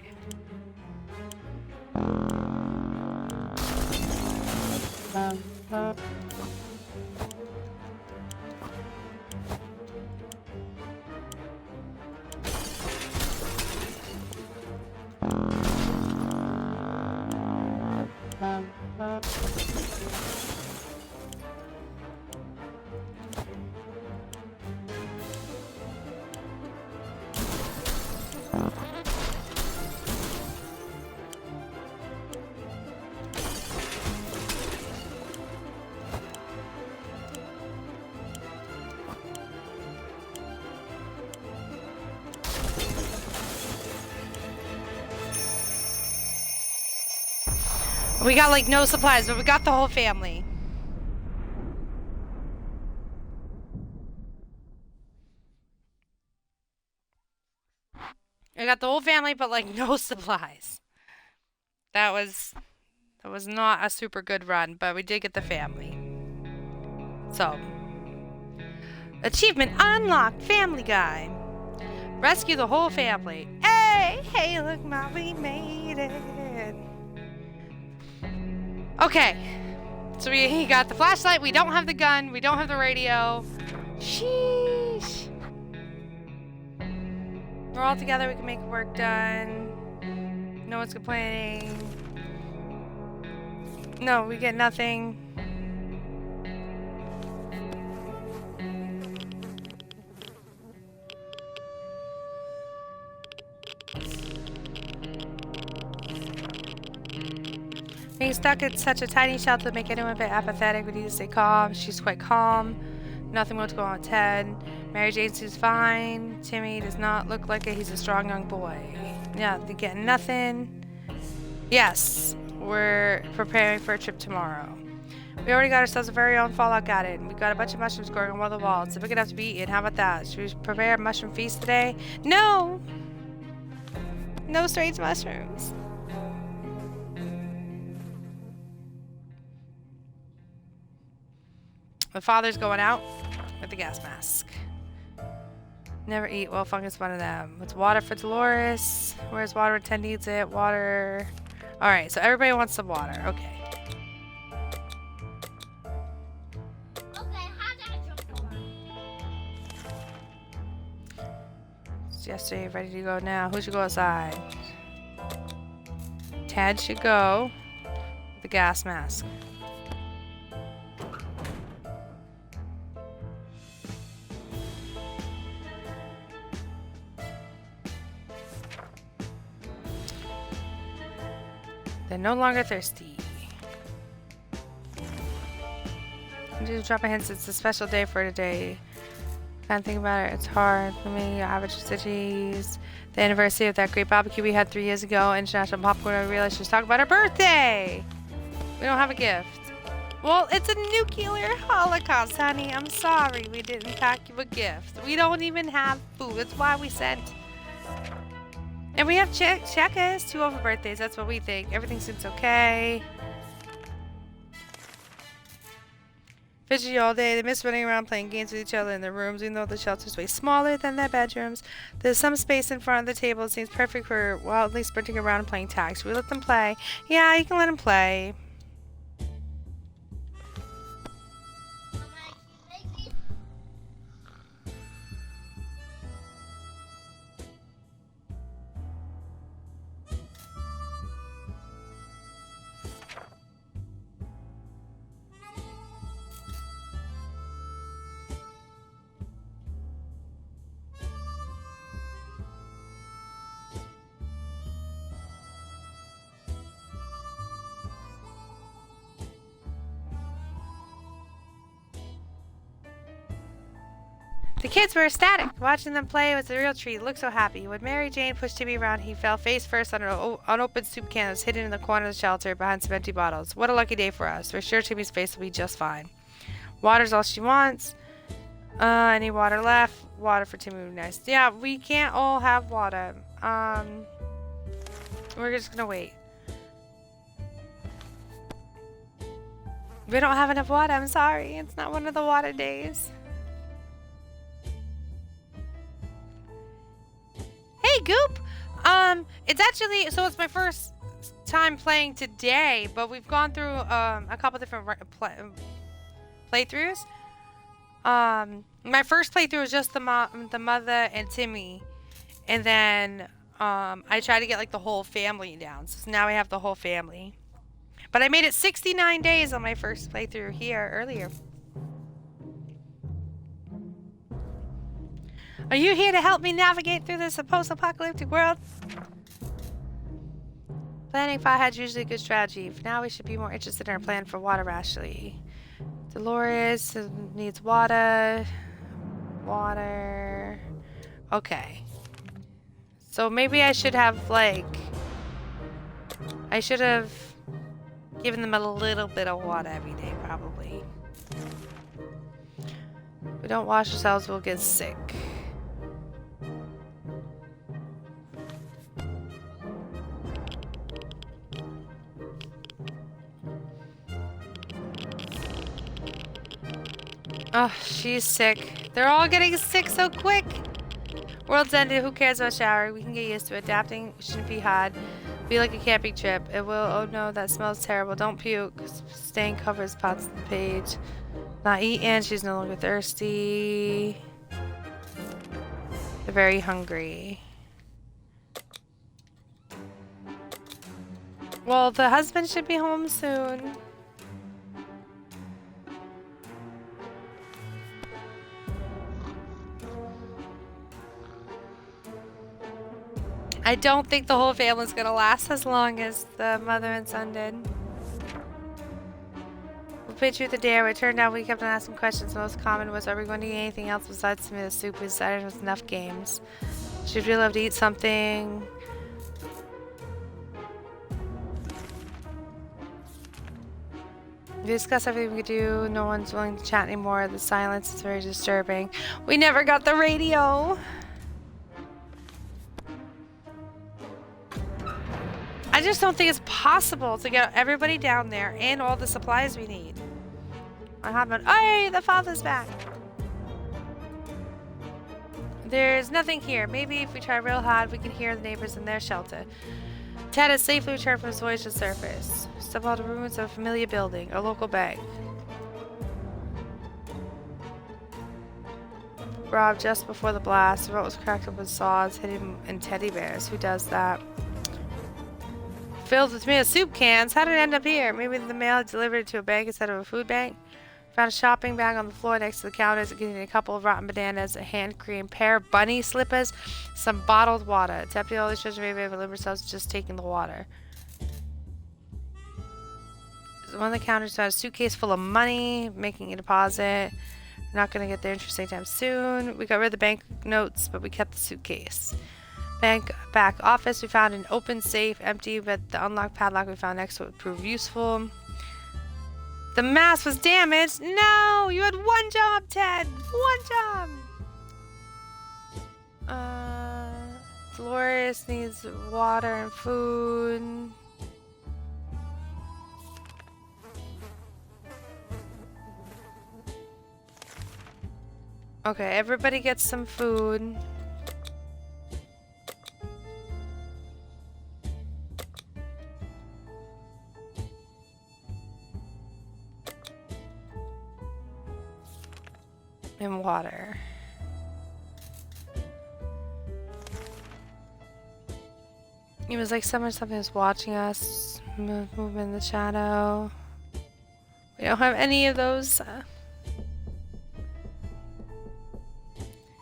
We got like no supplies, but we got the whole family. I got the whole family, but like no supplies. That was not a super good run, but we did get the family. So, achievement unlocked, Family Guy. Rescue the whole family. Hey, look, Mom, we made it. Okay, so we got the flashlight. We don't have the gun. We don't have the radio. Sheesh. We're all together. We can make work done. No one's complaining. No, we get nothing. Being stuck in such a tiny shelter would make anyone a bit apathetic. We need to stay calm. She's quite calm. Nothing will go on with Ted. Mary Jane seems fine. Timmy does not look like it. He's a strong young boy. Yeah, they get nothing. Yes, we're preparing for a trip tomorrow. We already got ourselves a very own Fallout garden. We got a bunch of mushrooms growing on one of the walls. They're big enough to be eaten. How about that? Should we prepare a mushroom feast today? No! No strange mushrooms. The father's going out with the gas mask. Never eat. Well, fungus one of them. What's water for Dolores? Where's water when Ted needs it? Water. Alright, so everybody wants some water. Okay. It's yesterday, ready to go now. Who should go outside? Ted should go with the gas mask. They're no longer thirsty. Just drop a hint. It's a special day for today. Can't think about it. It's hard for me. Average cities. The anniversary of that great barbecue we had 3 years ago. International popcorn. I realized she's talking about her birthday. We don't have a gift. Well, it's a nuclear holocaust, honey. I'm sorry we didn't pack you a gift. We don't even have food. That's why we sent. And we have checkers. 2 over birthdays. That's what we think. Everything seems okay. Fidgety all day. They miss running around playing games with each other in their rooms, even though the shelter's way smaller than their bedrooms. There's some space in front of the table. It seems perfect for wildly sprinting around and playing tag. Should we let them play? Yeah, you can let them play. The kids were ecstatic. Watching them play was a real treat. They looked so happy. When Mary Jane pushed Timmy around, he fell face first on an unopened soup can that was hidden in the corner of the shelter behind some empty bottles. What a lucky day for us. We're sure Timmy's face will be just fine. Water's all she wants. Any water left? Water for Timmy would be nice. Yeah, we can't all have water. We're just gonna wait. We don't have enough water. I'm sorry. It's not one of the water days. Hey, Goop! It's actually, so it's my first time playing today, but we've gone through, a couple different playthroughs. My first playthrough was just the mother and Timmy, and then, I tried to get, like, the whole family down, so now we have the whole family. But I made it 69 days on my first playthrough here earlier. Are you here to help me navigate through this post-apocalyptic world? Planning firehead's usually a good strategy. For now, we should be more interested in our plan for water rationing. Dolores needs water. Water. Okay. So maybe I should have, like... I should have given them a little bit of water every day, probably. If we don't wash ourselves, we'll get sick. Oh, she's sick. They're all getting sick so quick. World's ended. Who cares about showering? We can get used to it. Adapting shouldn't be hard. Be like a camping trip. It will. Oh no, that smells terrible. Don't puke. Stain covers parts of the page. Not eating. She's no longer thirsty. They're very hungry. Well, the husband should be home soon. I don't think the whole family's gonna last as long as the mother and son did. We played Truth or Dare. It turned out we kept on asking questions. The most common was, are we going to eat anything else besides some of the soup? We decided it was enough games. Should we love to eat something? We discussed everything we could do. No one's willing to chat anymore. The silence is very disturbing. We never got the radio. I just don't think it's possible to get everybody down there and all the supplies we need. My husband, hey, the father's back. There's nothing here. Maybe if we try real hard, we can hear the neighbors in their shelter. Ted has safely returned from his voyage to the surface. Step out the ruins of a familiar building, a local bank. Robbed just before the blast. The road was cracked up with saws, hidden in teddy bears. Who does that? Filled with tomato soup cans. How did it end up here? Maybe the mail had delivered it to a bank instead of a food bank. Found a shopping bag on the floor next to the counters, containing a couple of rotten bananas, a hand cream, pair of bunny slippers, some bottled water. Deputy all these children may be able to live themselves just taking the water. One of the counters had a suitcase full of money, making a deposit. Not gonna get their interest anytime soon. We got rid of the bank notes, but we kept the suitcase. Bank back office, we found an open safe, empty, but the unlocked padlock we found next to it would prove useful. The mask was damaged. No, you had one job, Ted. One job. Dolores needs water and food. Okay, everybody gets some food. And water. It was like something was watching us move in the shadow. We don't have any of those.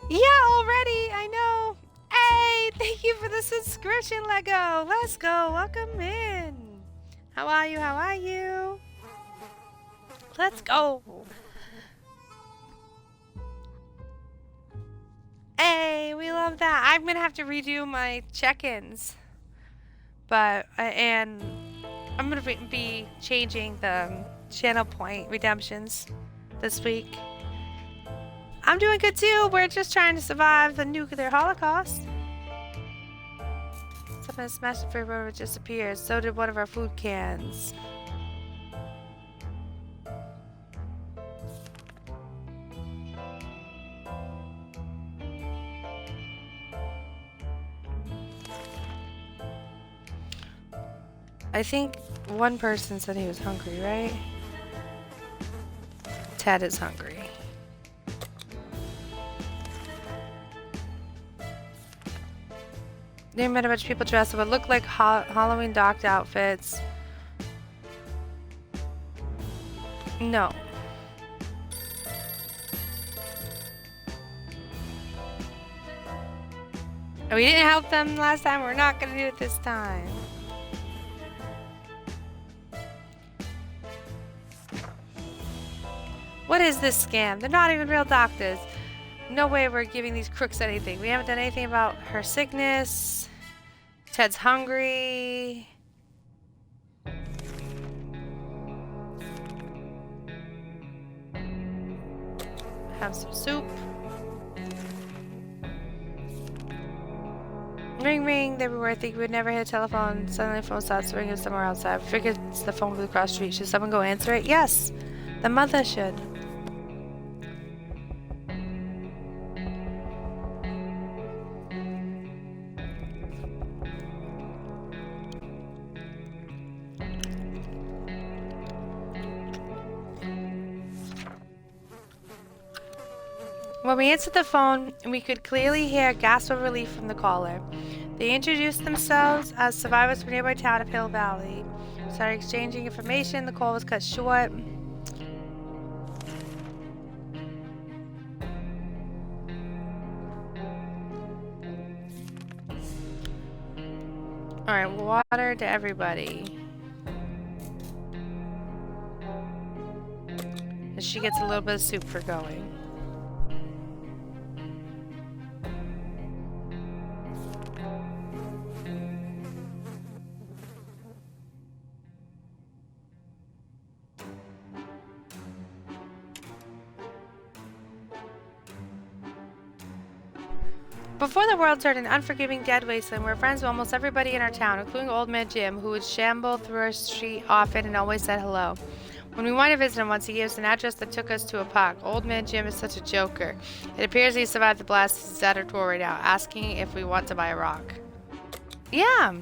Yeah, already, I know. Hey, thank you for the subscription, Lego. Let's go, welcome in. How are you, how are you? Let's go. Hey, we love that. I'm gonna have to redo my check-ins. But, and I'm gonna be changing the channel point redemptions this week. I'm doing good too. We're just trying to survive the nuclear holocaust. Something smashed the refrigerator disappeared. So did one of our food cans. I think one person said he was hungry, right? Ted is hungry. They met a bunch of people dressed up what looked like Halloween docked outfits. No. We didn't help them last time. We're not going to do it this time. What is this scam? They're not even real doctors. No way we're giving these crooks anything. We haven't done anything about her sickness. Ted's hungry. Have some soup. Ring ring, they were think we would never hit a telephone. Suddenly the phone starts ringing somewhere outside. Figured it's the phone from across the street. Should someone go answer it? Yes, the mother should. When we answered the phone, we could clearly hear a gasp of relief from the caller. They introduced themselves as survivors from nearby town of Hill Valley. We started exchanging information. The call was cut short. Alright, water to everybody. And she gets a little bit of soup for going. Before the world turned an unforgiving dead wasteland, we were friends with almost everybody in our town, including Old Man Jim, who would shamble through our street often and always said hello. When we wanted to visit him once, he gave us an address that took us to a park. Old Man Jim is such a joker. It appears he survived the blast. He's at our door right now, asking if we want to buy a rock. Yeah.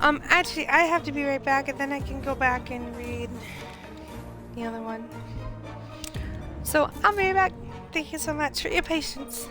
Actually, I have to be right back, and then I can go back and read the other one. So I'll be right back. Thank you so much for your patience.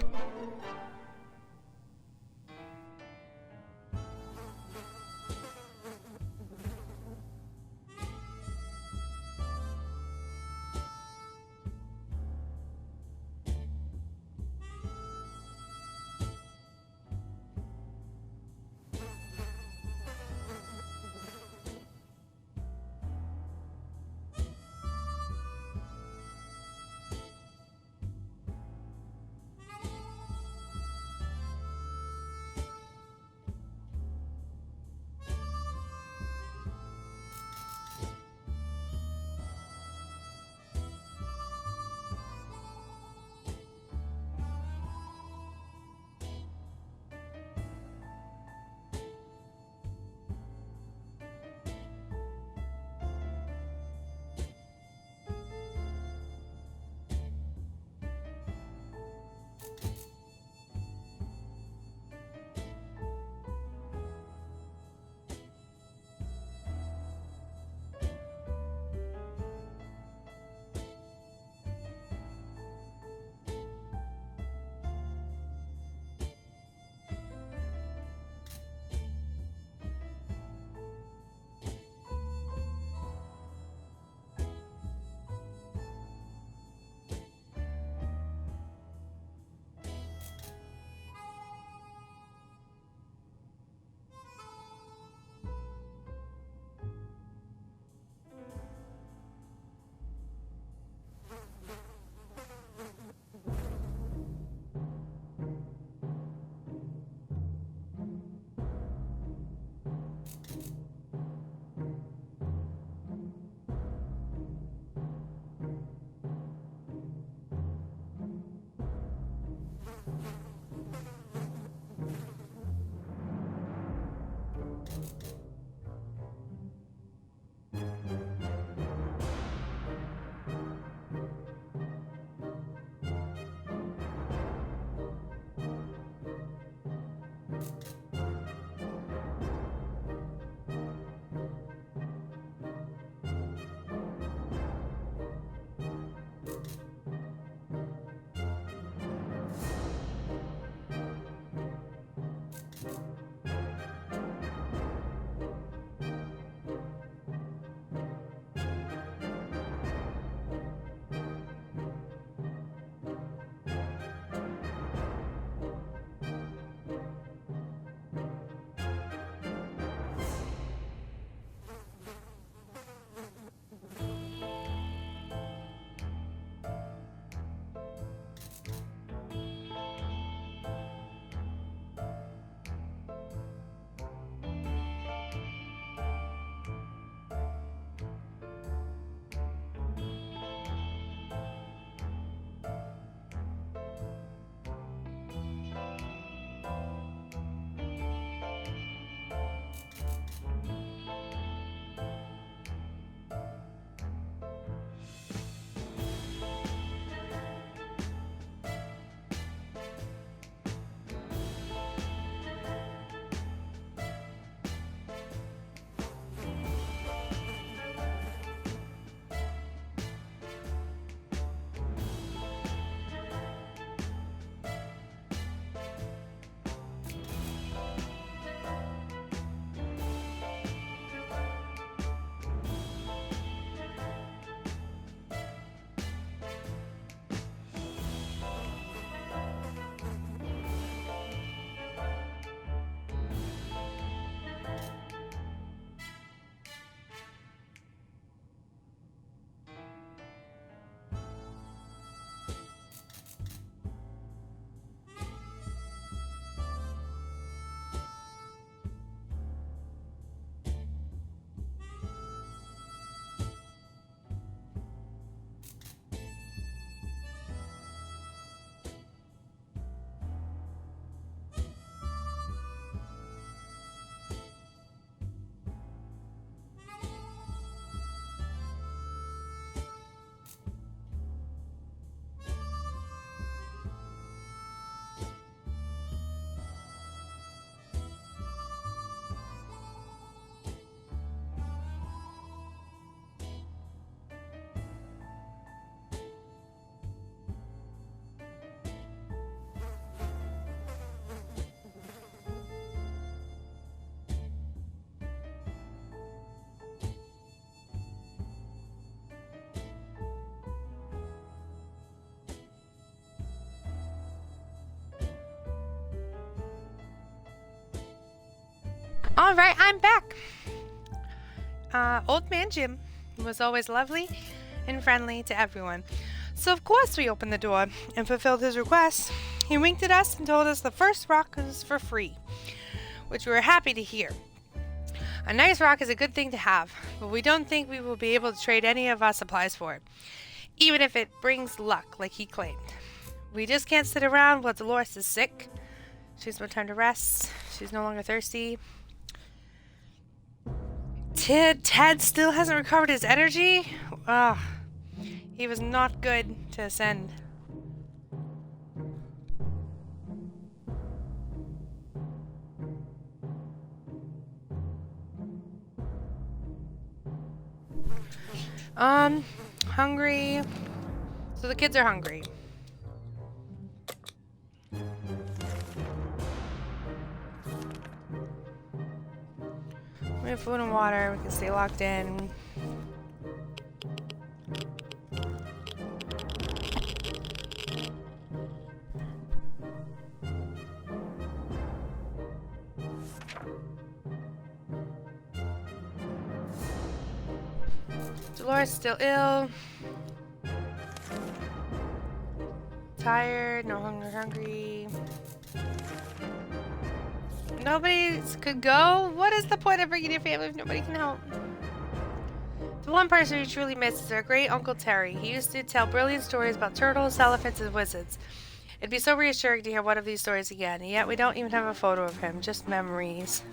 Alright, I'm back. Old Man Jim was always lovely and friendly to everyone. So of course we opened the door and fulfilled his request. He winked at us and told us the first rock was for free, which we were happy to hear. A nice rock is a good thing to have, but we don't think we will be able to trade any of our supplies for it, even if it brings luck like he claimed. We just can't sit around while Dolores is sick. She's returned to rest. She's no longer thirsty. Ted still hasn't recovered his energy. Ugh. He was not good to ascend. Hungry. So the kids are hungry. We have food and water. We can stay locked in. Dolores still ill. Tired, no hunger, hungry. Nobody could go? What is the point of bringing your family if nobody can help? The one person we truly miss is our great Uncle Terry. He used to tell brilliant stories about turtles, elephants, and wizards. It'd be so reassuring to hear one of these stories again, and yet we don't even have a photo of him, just memories.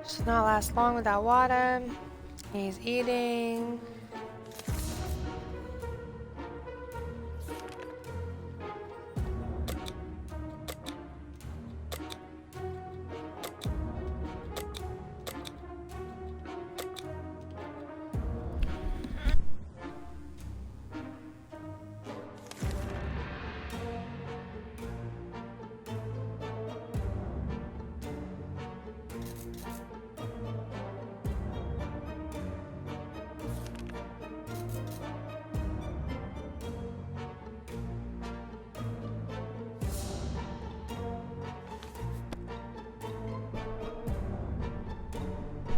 Does not last long without water. He's eating.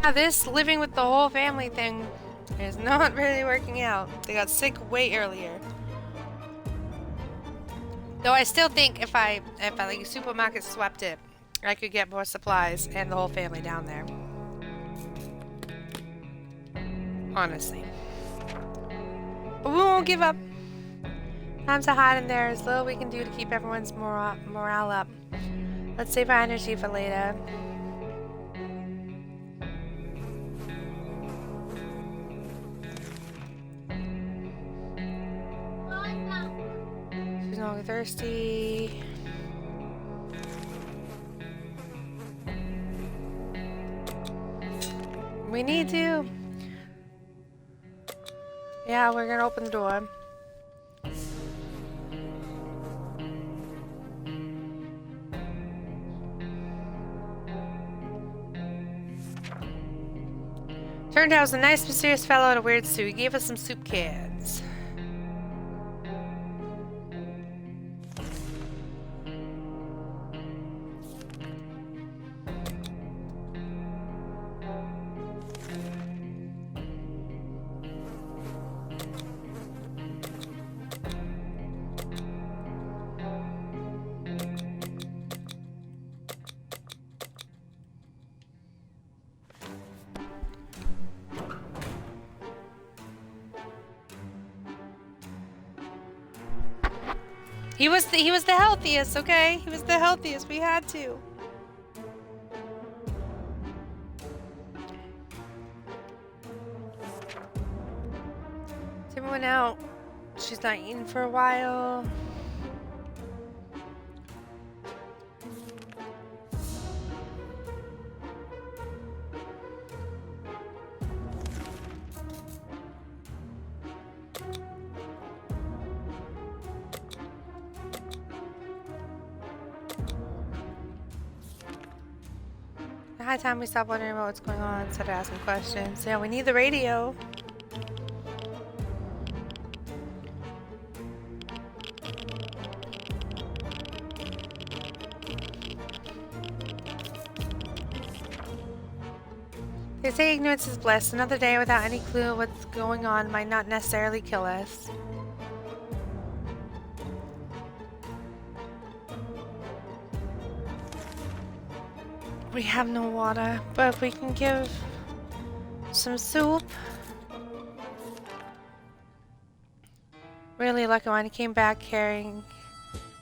Yeah, this living with the whole family thing is not really working out. They got sick way earlier. Though I still think if I like supermarket swept it, I could get more supplies and the whole family down there. Honestly. But we won't give up. Times are hot in there. There's little we can do to keep everyone's morale up. Let's save our energy for later. She's no longer thirsty. We need to. Yeah, we're gonna open the door. Turned out it was a nice, mysterious fellow in a weird suit. He gave us some soup cans. He was the healthiest, okay? He was the healthiest. We had to. Timmy went out. She's not eating for a while. high time we stop wondering about what's going on instead of asking questions. Yeah, we need the radio. They say ignorance is bliss. Another day without any clue of what's going on might not necessarily kill us. We have no water, but we can give some soup. Really lucky when he came back carrying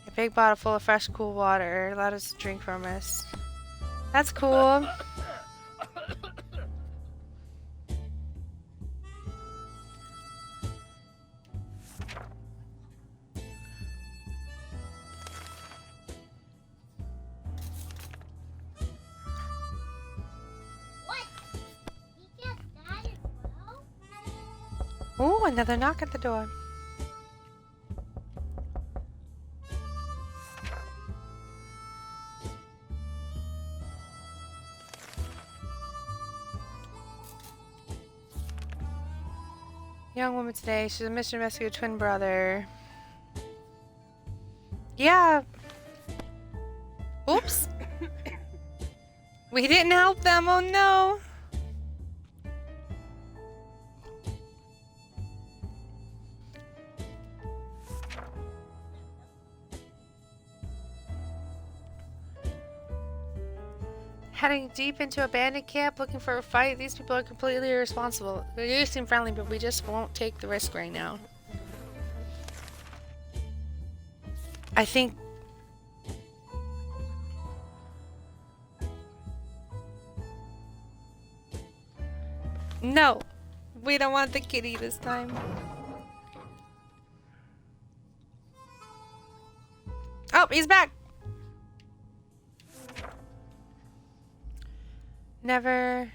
a big bottle full of fresh, cool water. Allowed us to drink from us. That's cool. Ooh, another knock at the door. Young woman today. She's a mission to rescue a twin brother. Yeah. Oops. We didn't help them. Oh no. Heading deep into a bandit camp looking for a fight. These people are completely irresponsible. They do seem friendly, but we just won't take the risk right now. I think... No! We don't want the kitty this time. Oh, he's back! Never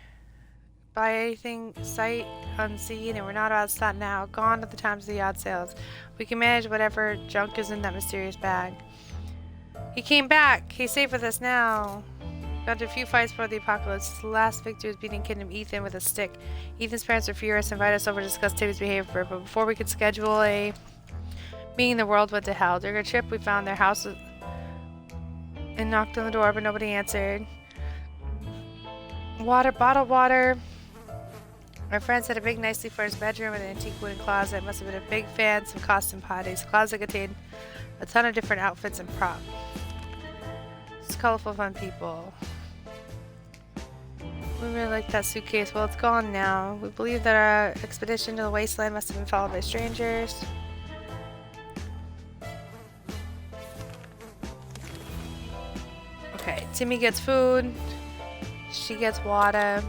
buy anything sight unseen, and we're not allowed to stop now. Gone are the times of the odd sales. We can manage whatever junk is in that mysterious bag. He came back. He's safe with us now. After a few fights before the apocalypse, the last victor was beating Kingdom Ethan with a stick. Ethan's parents were furious and invited us over to discuss Timmy's behavior, but before we could schedule a meeting, the world went to hell. During our trip, we found their house and knocked on the door, but nobody answered. Water, bottled water. My friends had a big, nicely furnished bedroom with an antique wooden closet. It must have been a big fan, some costume parties. The closet contained a ton of different outfits and props. It's colorful, fun people. We really like that suitcase. Well, it's gone now. We believe that our expedition to the wasteland must have been followed by strangers. Okay, Timmy gets food. She gets water.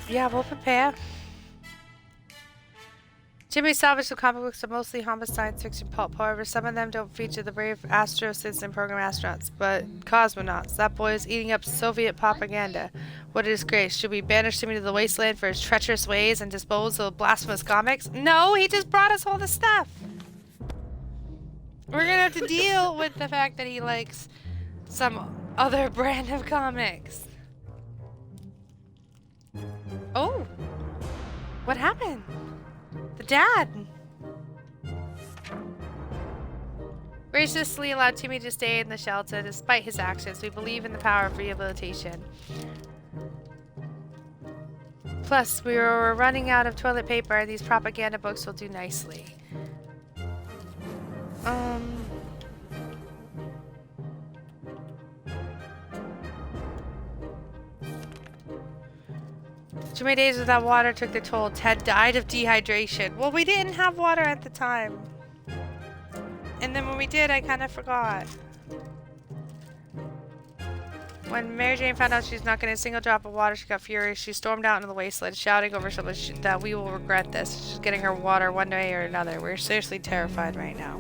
Yeah, we'll prepare. Jimmy salvaged the comic books are mostly homicide science fiction pulp. However, some of them don't feature the brave Astro-Citizen program astronauts, but cosmonauts. That boy is eating up Soviet propaganda. What a disgrace. Should we banish him to the wasteland for his treacherous ways and dispose of blasphemous comics? No, he just brought us all the stuff. We're gonna have to deal with the fact that he likes some other brand of comics. Oh! What happened? The dad! Graciously allowed Timmy to stay in the shelter despite his actions. We believe in the power of rehabilitation. Plus, we were running out of toilet paper and these propaganda books will do nicely. Too many days without water took their toll. Ted died of dehydration. Well, we didn't have water at the time. And then when we did, I kind of forgot. When Mary Jane found out she's not getting a single drop of water, she got furious. She stormed out into the wasteland, shouting over something that we will regret this. She's getting her water one way or another. We're seriously terrified right now.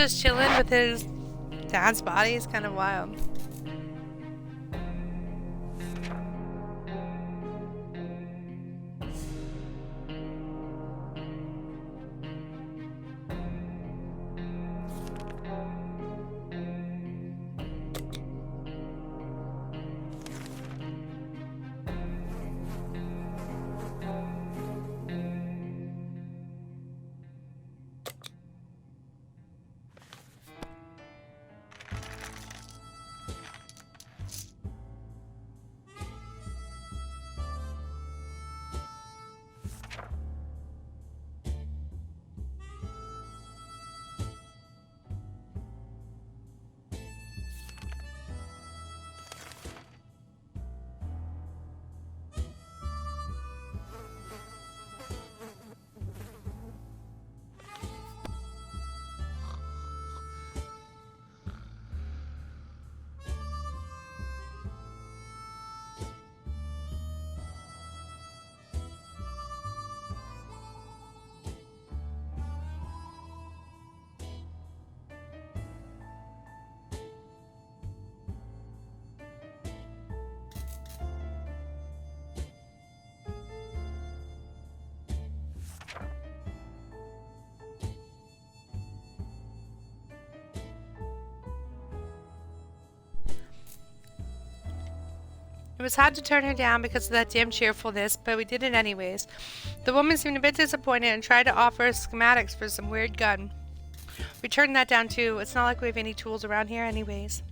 just chilling with his dad's body is kind of wild. It was hard to turn her down because of that damn cheerfulness, but we did it anyways. The woman seemed a bit disappointed and tried to offer us schematics for some weird gun. We turned that down too. It's not like we have any tools around here anyways.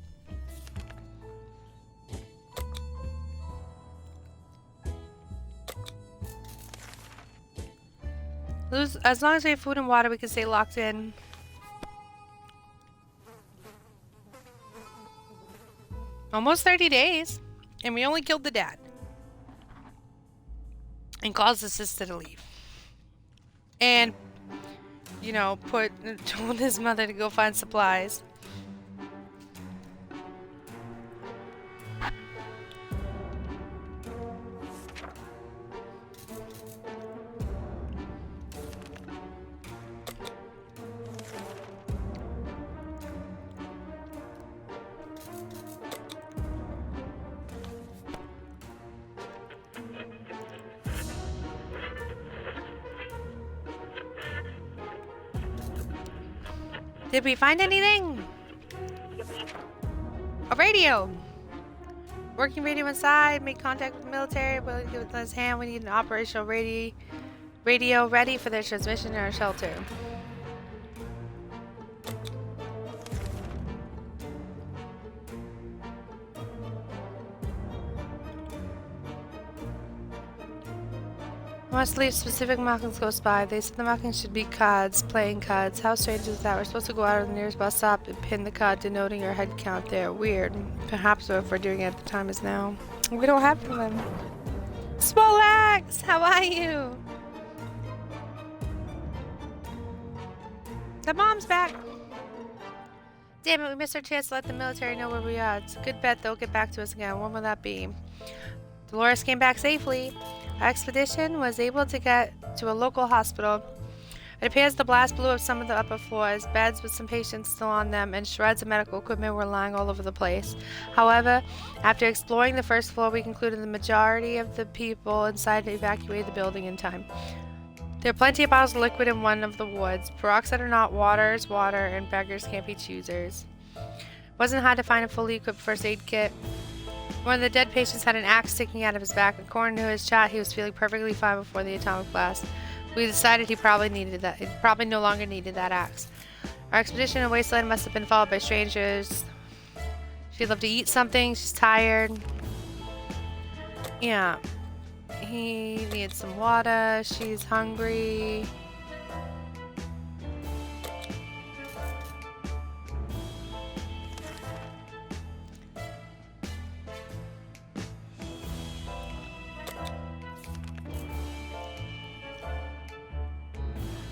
As long as we have food and water, we can stay locked in. Almost 30 days. And we only killed the dad. And caused the sister to leave. And, you know, told his mother to go find supplies. Did we find anything? A radio! Working radio inside. Make contact with the military. Willing to give it his hand. We need an operational radio ready for their transmission in our shelter. I must leave specific markings close by. They said the markings should be cards, playing cards. How strange is that? We're supposed to go out of the nearest bus stop and pin the card denoting our head count there. Weird. Perhaps if we're doing it at the time is now. We don't have them. Smolax! How are you? The mom's back! Damn it, we missed our chance to let the military know where we are. It's a good bet they'll get back to us again. When will that be? Dolores came back safely. Our expedition was able to get to a local hospital. It appears the blast blew up some of the upper floors, beds with some patients still on them, and shreds of medical equipment were lying all over the place. However, after exploring the first floor, we concluded the majority of the people inside evacuated the building in time. There are plenty of bottles of liquid in one of the wards. Peroxide or not, water is water, and beggars can't be choosers. It wasn't hard to find a fully equipped first aid kit. One of the dead patients had an axe sticking out of his back. According to his chat, he was feeling perfectly fine before the atomic blast. We decided he probably no longer needed that axe. Our expedition in Wasteland must have been followed by strangers. She'd love to eat something. She's tired. Yeah. He needs some water. She's hungry.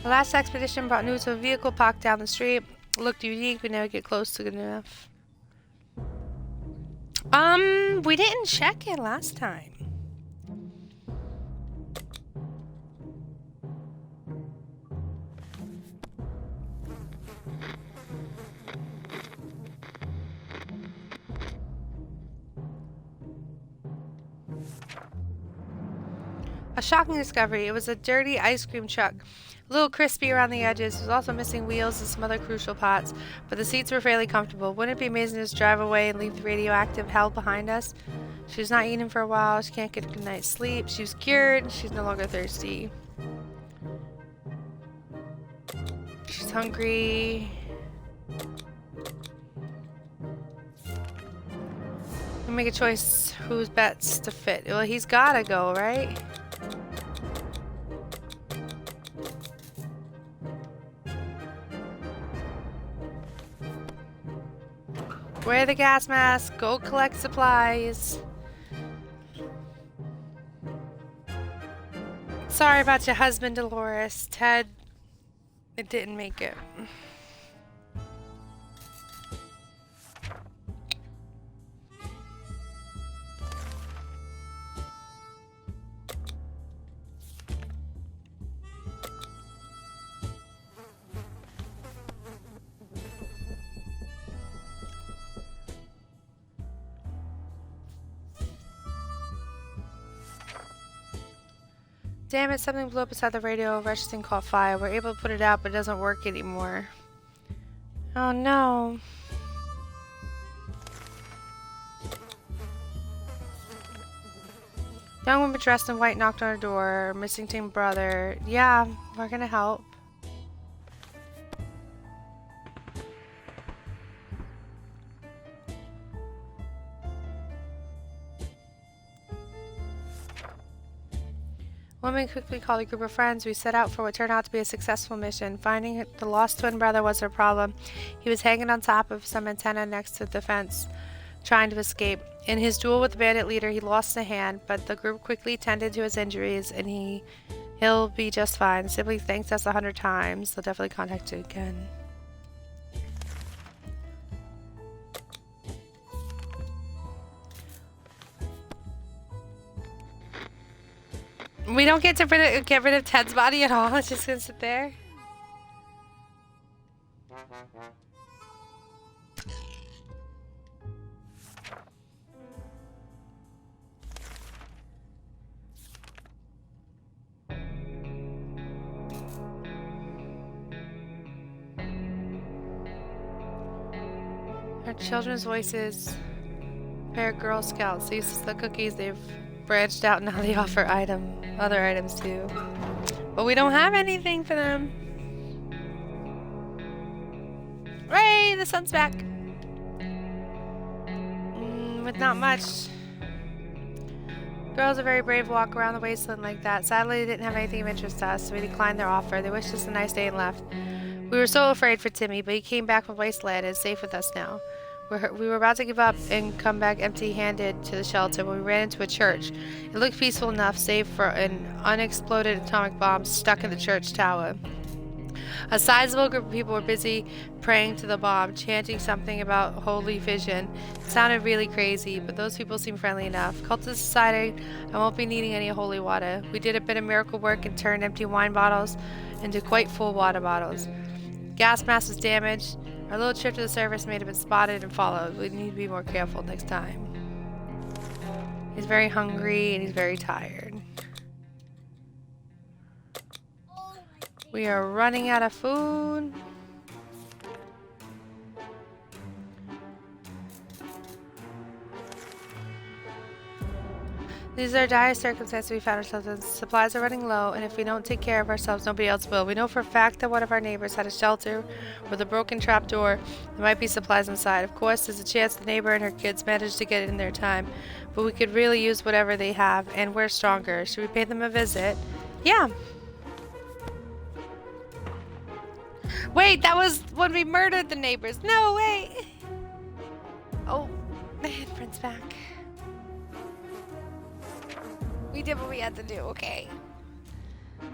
The last expedition brought news of a vehicle parked down the street. It looked unique. We never get close to it enough. We didn't check it last time. A shocking discovery. It was a dirty ice cream truck. A little crispy around the edges. It was also missing wheels and some other crucial parts, but the seats were fairly comfortable. Wouldn't it be amazing to just drive away and leave the radioactive hell behind us? She was not eating for a while. She can't get a good night's sleep. She was cured. She's no longer thirsty. She's hungry. We make a choice whose bets to fit. Well, he's gotta go, right? Wear the gas mask. Go collect supplies. Sorry about your husband, Dolores. Ted, it didn't make it. Damn it, something blew up beside the radio. Rush thing caught fire. We're able to put it out, but it doesn't work anymore. Oh no. Young woman dressed in white knocked on her door. Missing teen brother. Yeah, we're gonna help. Woman quickly called a group of friends. We set out for what turned out to be a successful mission. Finding the lost twin brother was her problem. He was hanging on top of some antenna next to the fence, trying to escape. In his duel with the bandit leader, he lost a hand, but the group quickly tended to his injuries, and he'll be just fine. Sibling thanked us 100 times. They'll definitely contact you again. We don't get to get rid of Ted's body at all. It's just gonna sit there. Our children's voices. Pair of Girl Scouts. These are the cookies. They've branched out and now they offer other items too. But we don't have anything for them. Hooray! The sun's back. With not much. Girls are very brave to walk around the wasteland like that. Sadly, they didn't have anything of interest to us, so we declined their offer. They wished us a nice day and left. We were so afraid for Timmy, but he came back from Wasteland and is safe with us now. We were about to give up and come back empty-handed to the shelter when we ran into a church. It looked peaceful enough, save for an unexploded atomic bomb stuck in the church tower. A sizable group of people were busy praying to the bomb, chanting something about holy vision. It sounded really crazy, but those people seemed friendly enough. Cultists decided I won't be needing any holy water. We did a bit of miracle work and turned empty wine bottles into quite full water bottles. Gas mask was damaged. Our little trip to the surface may have been spotted and followed. We need to be more careful next time. He's very hungry and he's very tired. We are running out of food. These are dire circumstances we found ourselves in. Supplies are running low, and if we don't take care of ourselves, nobody else will. We know for a fact that one of our neighbors had a shelter with a broken trapdoor. There might be supplies inside. Of course, there's a chance the neighbor and her kids managed to get in their time, but we could really use whatever they have, and we're stronger. Should we pay them a visit? Yeah. Wait, that was when we murdered the neighbors. No, wait. Oh, the handprint's back. We did what we had to do, okay.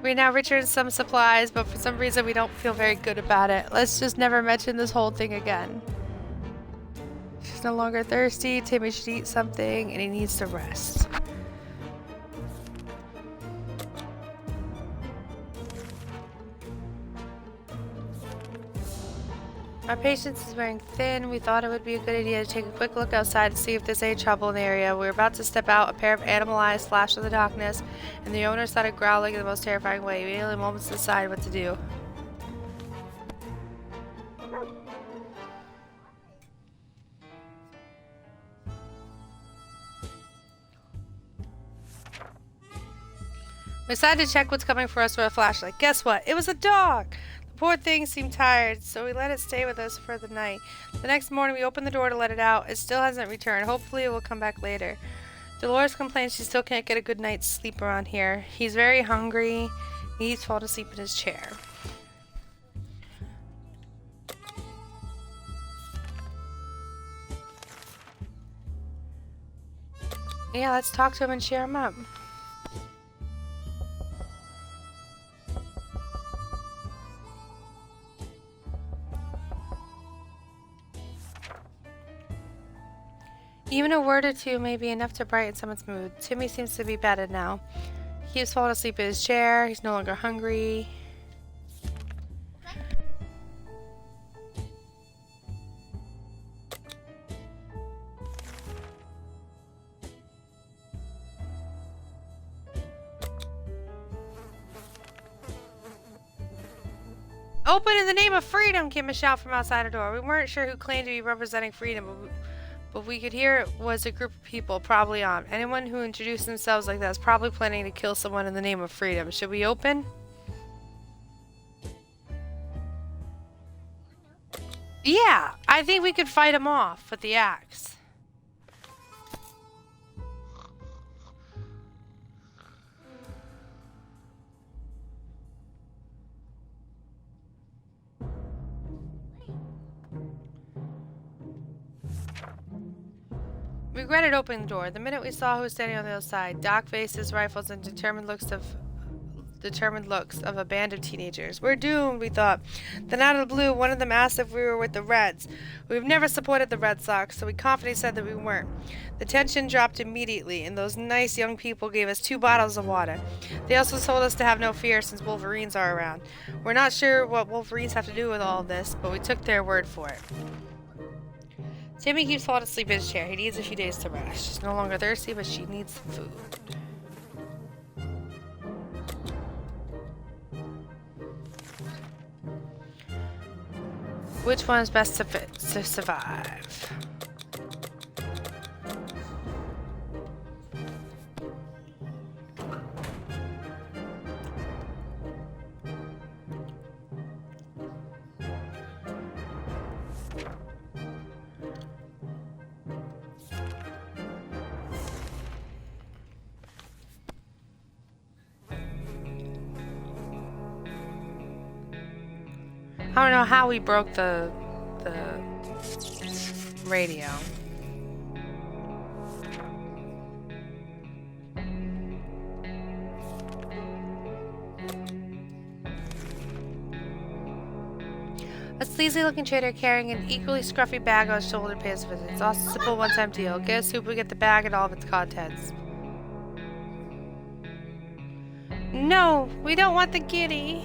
We're now richer in some supplies, but for some reason we don't feel very good about it. Let's just never mention this whole thing again. She's no longer thirsty. Timmy should eat something, and he needs to rest. Our patience is wearing thin. We thought it would be a good idea to take a quick look outside to see if there's any trouble in the area. We were about to step out. A pair of animal eyes flashed in the darkness, and the owner started growling in the most terrifying way. We only moments to decide what to do. We decided to check what's coming for us with a flashlight. Guess what? It was a dog! The poor thing seemed tired, so we let it stay with us for the night. The next morning, we opened the door to let it out. It still hasn't returned. Hopefully, it will come back later. Dolores complains she still can't get a good night's sleep around here. He's very hungry. He's fallen asleep in his chair. Yeah, let's talk to him and cheer him up. Even a word or two may be enough to brighten someone's mood. Timmy seems to be better now. He keeps falling asleep in his chair. He's no longer hungry. Open in the name of freedom, came a shout from outside the door. We weren't sure who claimed to be representing freedom, but we could hear it was a group of people, probably armed. Anyone who introduced themselves like that is probably planning to kill someone in the name of freedom. Should we open? Yeah, I think we could fight him off with the axe. We regretted opening the door. The minute we saw who was standing on the other side, dark faces, rifles, and determined looks of a band of teenagers. We're doomed, we thought. Then out of the blue, one of them asked if we were with the Reds. We've never supported the Red Sox, so we confidently said that we weren't. The tension dropped immediately, and those nice young people gave us 2 bottles of water. They also told us to have no fear since Wolverines are around. We're not sure what Wolverines have to do with all of this, but we took their word for it. Timmy keeps falling asleep in his chair. He needs a few days to rest. She's no longer thirsty, but she needs some food. Which one is best to survive? I don't know how we broke the radio. A sleazy looking trader carrying an equally scruffy bag on his shoulder pays for it. It's also a simple one-time deal. Get a soup, we get the bag and all of its contents. No, we don't want the kitty.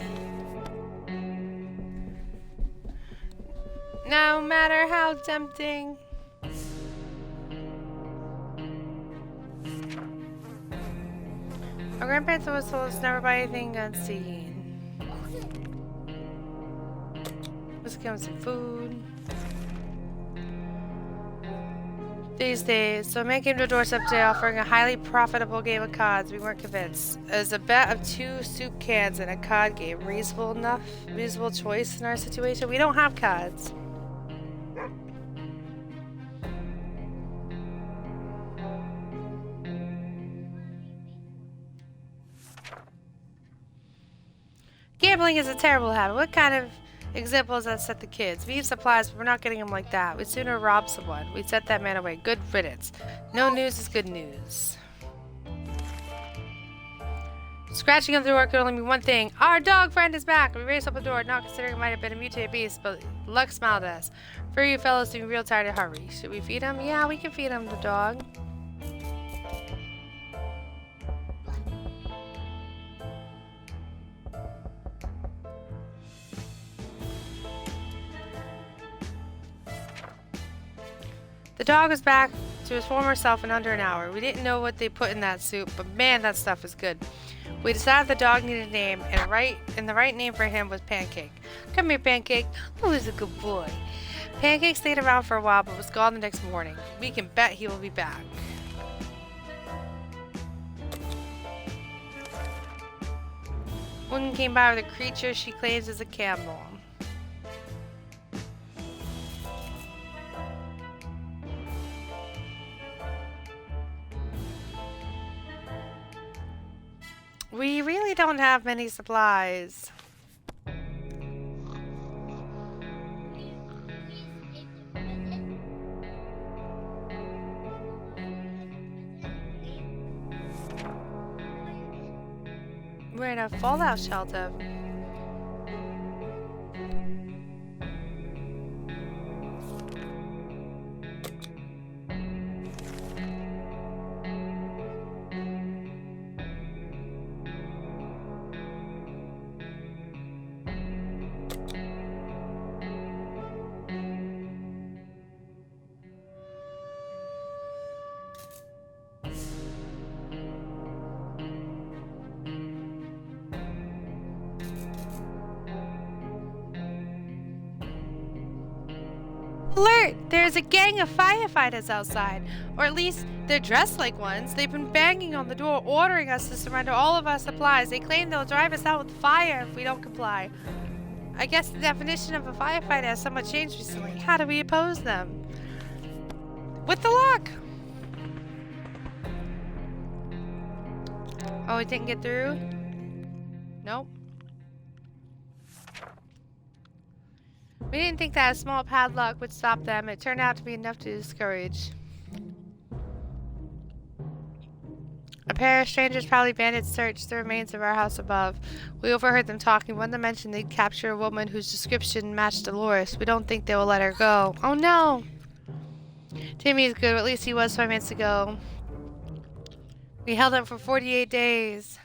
No matter how tempting. Our grandparents always told us never buy anything unseen. Let's give them some food. These days, so a man came to the doorstep today offering a highly profitable game of cards. We weren't convinced. As a bet of 2 soup cans and a card game, reasonable choice in our situation. We don't have cards. Gambling is a terrible habit. What kind of example does that set the kids? We have supplies, but we're not getting them like that. We'd sooner rob someone. We'd set that man away. Good riddance. No news is good news. Scratching on the door could only mean one thing. Our dog friend is back. We raised up the door, not considering it might have been a mutated beast, but luck smiled at us. For you fellows seem real tired and hungry. Should we feed him? Yeah, we can feed him, the dog. The dog was back to his former self in under an hour. We didn't know what they put in that soup, but man, that stuff was good. We decided the dog needed a name, and the right name for him was Pancake. Come here, Pancake. Who's a good boy? Pancake stayed around for a while, but was gone the next morning. We can bet he will be back. One came by with a creature she claims is a camel. We really don't have many supplies. We're in a fallout shelter. Alert! There's a gang of firefighters outside. Or at least, they're dressed like ones. They've been banging on the door, ordering us to surrender all of our supplies. They claim they'll drive us out with fire if we don't comply. I guess the definition of a firefighter has somewhat changed recently. How do we oppose them? With the lock! Oh, it didn't get through? Nope. We didn't think that a small padlock would stop them. It turned out to be enough to discourage. A pair of strangers, probably bandits, searched the remains of our house above. We overheard them talking. One of them mentioned they'd capture a woman whose description matched Dolores. We don't think they will let her go. Oh no! Timmy is good, or at least he was 5 minutes ago. We held him for 48 days.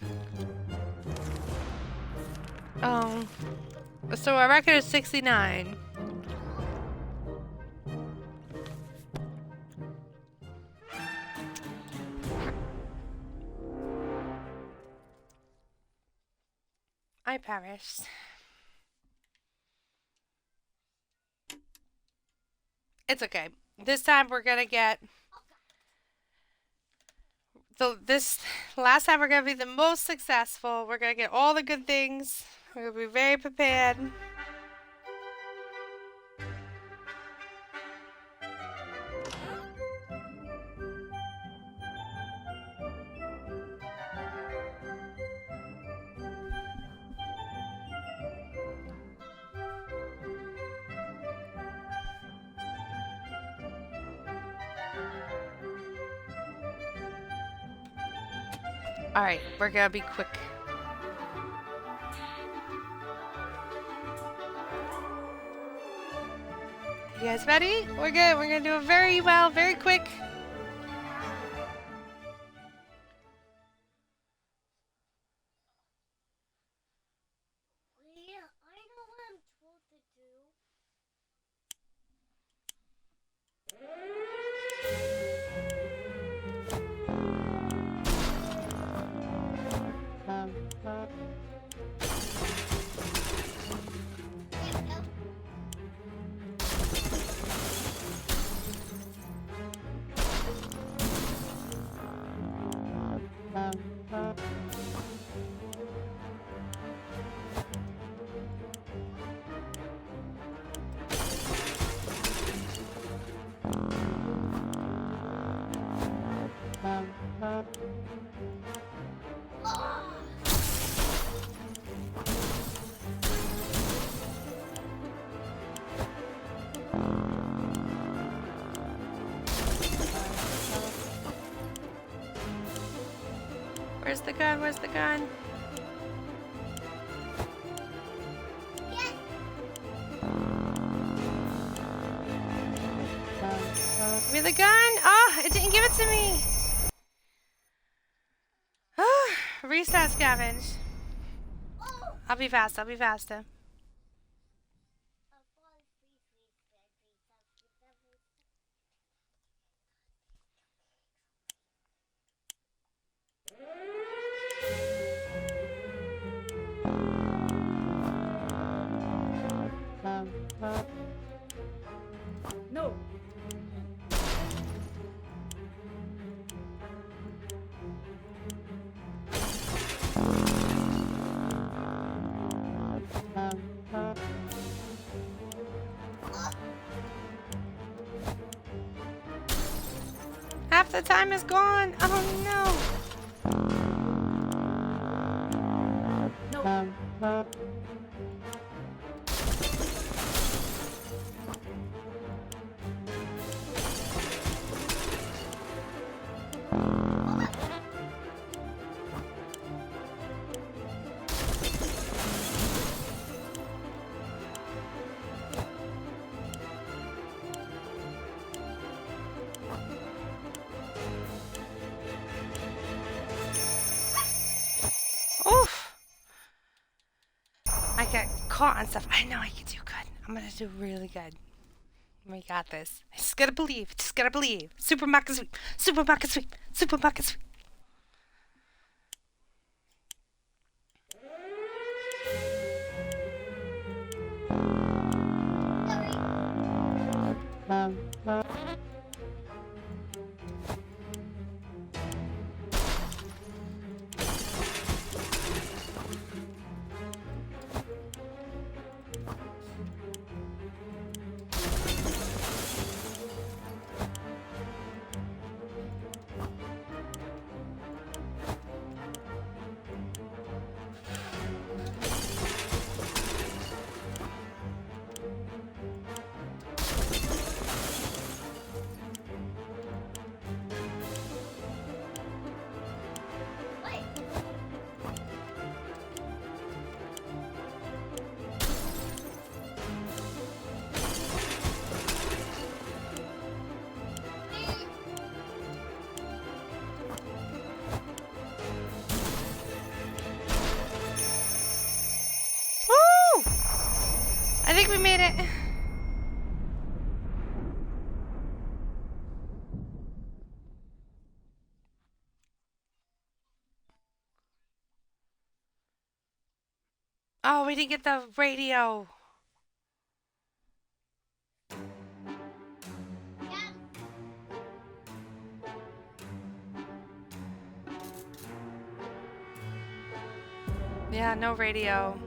Oh. So our record is 69. I perished. It's okay. This time we're gonna get... this last time we're gonna be the most successful. We're gonna get all the good things. We're gonna be very prepared. Alright, we're gonna be quick. You guys ready? We're good. We're gonna do it very well, very quick. Yeah, I know what I'm told to do. Where's the gun? Where's the gun? Give me the gun! Oh, it didn't give it to me! Reset scavenge. I'll be fast, I'll be faster. No. Half the time is gone. Oh No. no. Oof. I got caught on stuff. I know I can do good. I'm gonna do really good. We got this. I just gotta believe. Just gotta believe. Super Maka Sweep. Super Maka Sweep. Super Maka Sweep. Woo! I think we made it. Oh, we didn't get the radio. Yeah, no radio.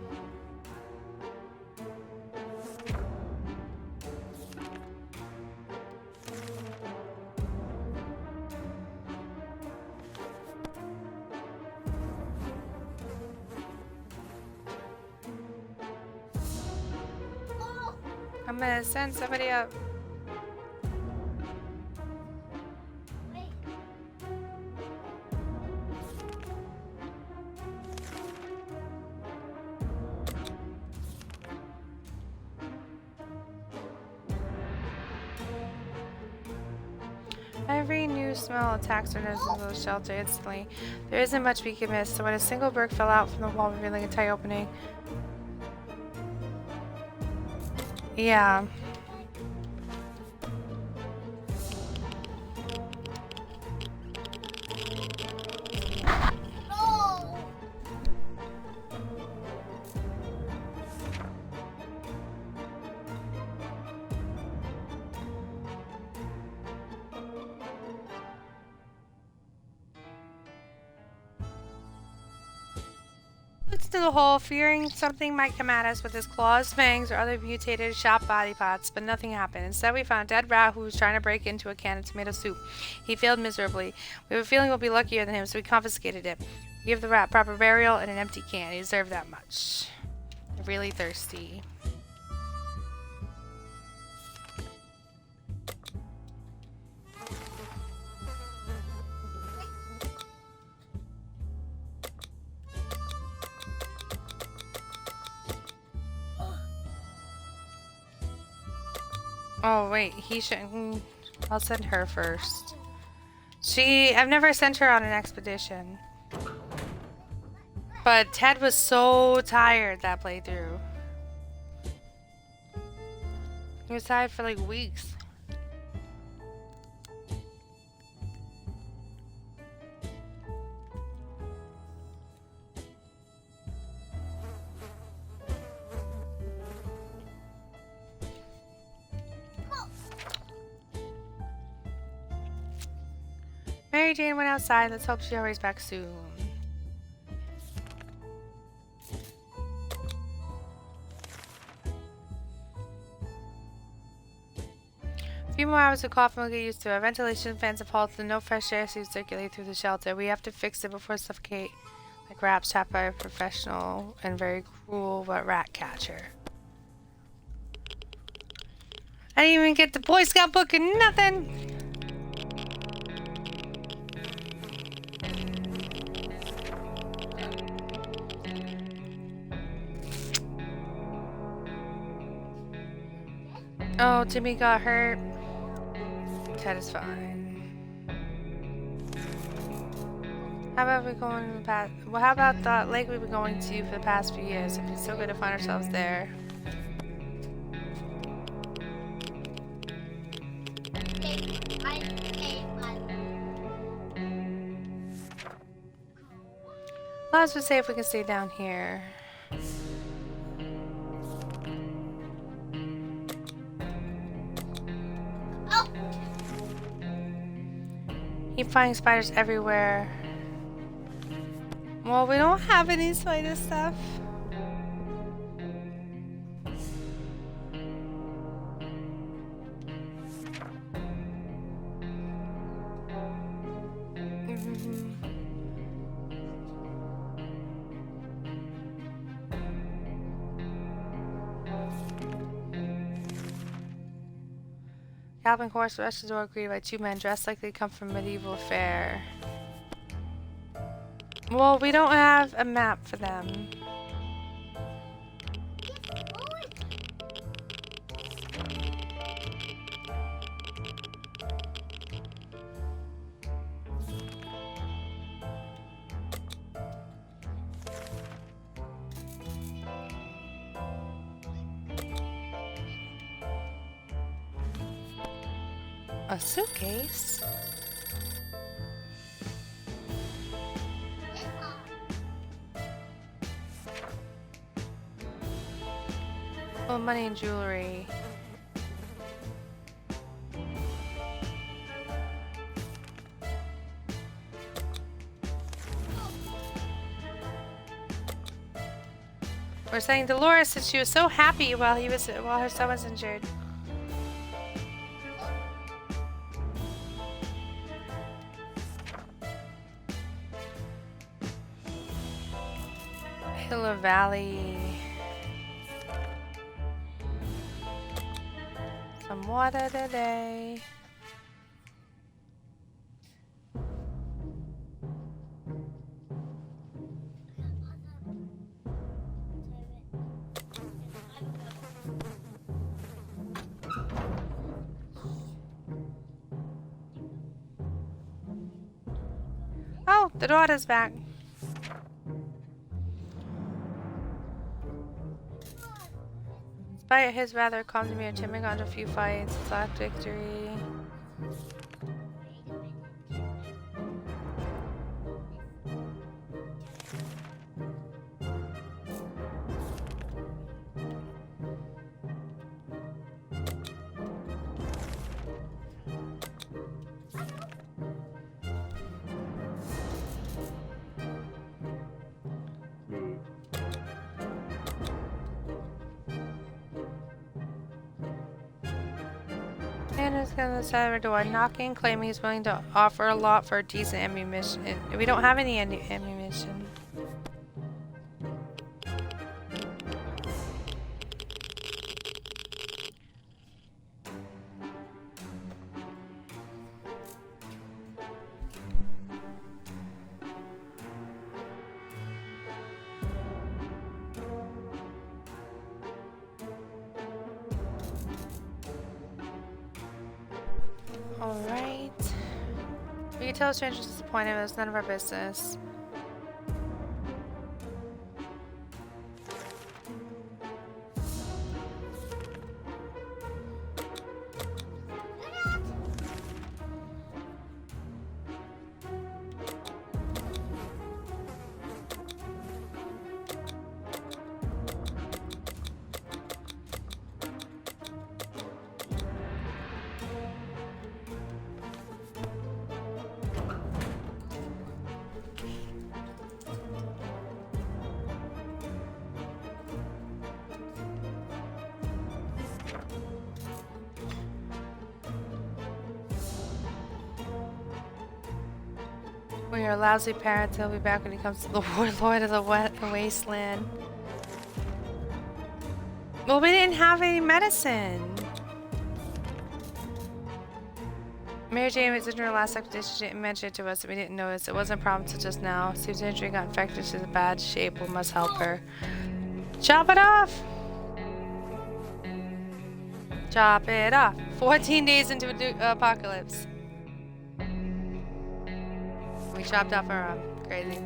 I'm gonna send somebody up. Every new smell attacks or noticeable the shelter instantly. There isn't much we can miss, so when a single brick fell out from the wall, revealing a tight opening. Yeah. Looks to the hole, fearing something might come at us with his claws, fangs, or other mutated shop body parts, but nothing happened. Instead, we found a dead rat who was trying to break into a can of tomato soup. He failed miserably. We have a feeling we'll be luckier than him, so we confiscated it. We give the rat proper burial and an empty can. He deserved that much. Really thirsty. Oh, wait, he shouldn't. I'll send her first. I've never sent her on an expedition. But Ted was so tired that playthrough. He was tired for like weeks. Mary Jane went outside. Let's hope she hurries back soon. A few more hours of coffin will get used to. Our ventilation fans have halted and no fresh air seems to circulate through the shelter. We have to fix it before suffocate like rats trapped by a professional and very cruel rat catcher. I didn't even get the Boy Scout book and nothing! Oh, Jimmy got hurt. Ted is fine. How about we go in the past? Well, how about the lake we've been going to for the past few years? It'd be so good to find ourselves there. Let's just say if we can stay down here. Keep finding spiders everywhere. Well, we don't have any spider stuff. Galloping horse rushed the door greeted by two men dressed like they come from medieval fair. Well, we don't have a map for them. A suitcase? Oh, money and jewelry. We're saying Dolores that she was so happy while her son was injured. Hilla Valley. Some water today. Oh, the daughter's back. Despite his rather calm demeanor, Timmy got into a few fights, slapped victory. Anna's gonna side of her door, knocking, claiming he's willing to offer a lot for a decent ammunition. We don't have any ammunition. Alright. We can tell a stranger's disappointed, but it's none of our business. We are lousy parents. He'll be back when he comes to the warlord of the wasteland. Well, we didn't have any medicine. Mary Jane was in her last expedition. She didn't mention it to us, and we didn't notice. It wasn't a problem until just now. Seems the injury got infected. She's in bad shape. We must help her. Chop it off! Chop it off. 14 days into an apocalypse. We chopped off her arm. Crazy.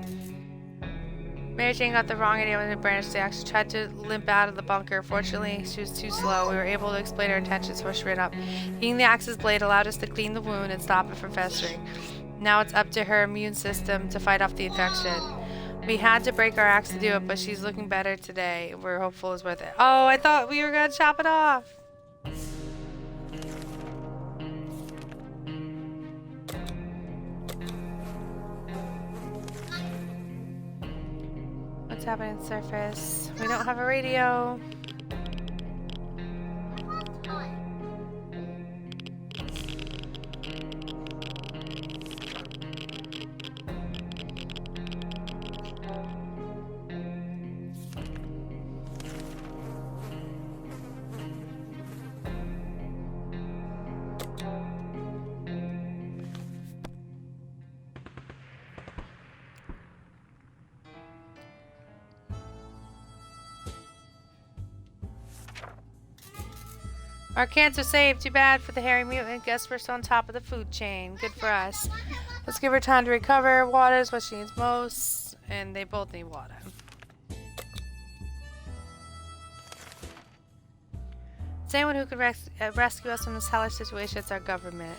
Mary Jane got the wrong idea when it branched. They actually tried to limp out of the bunker. Fortunately, she was too slow. We were able to explain her intentions before she ran up. Heating the axe's blade allowed us to clean the wound and stop it from festering. Now it's up to her immune system to fight off the infection. We had to break our axe to do it, but she's looking better today. We're hopeful it's worth it. Oh, I thought we were going to chop it off. What's happening on the surface? We don't have a radio. Our cans are saved. Too bad for the hairy mutant. Guess we're still on top of the food chain. Good for us. Let's give her time to recover. Water is what she needs most. And they both need water. Is anyone who could rescue us from this hellish situation? It's our government.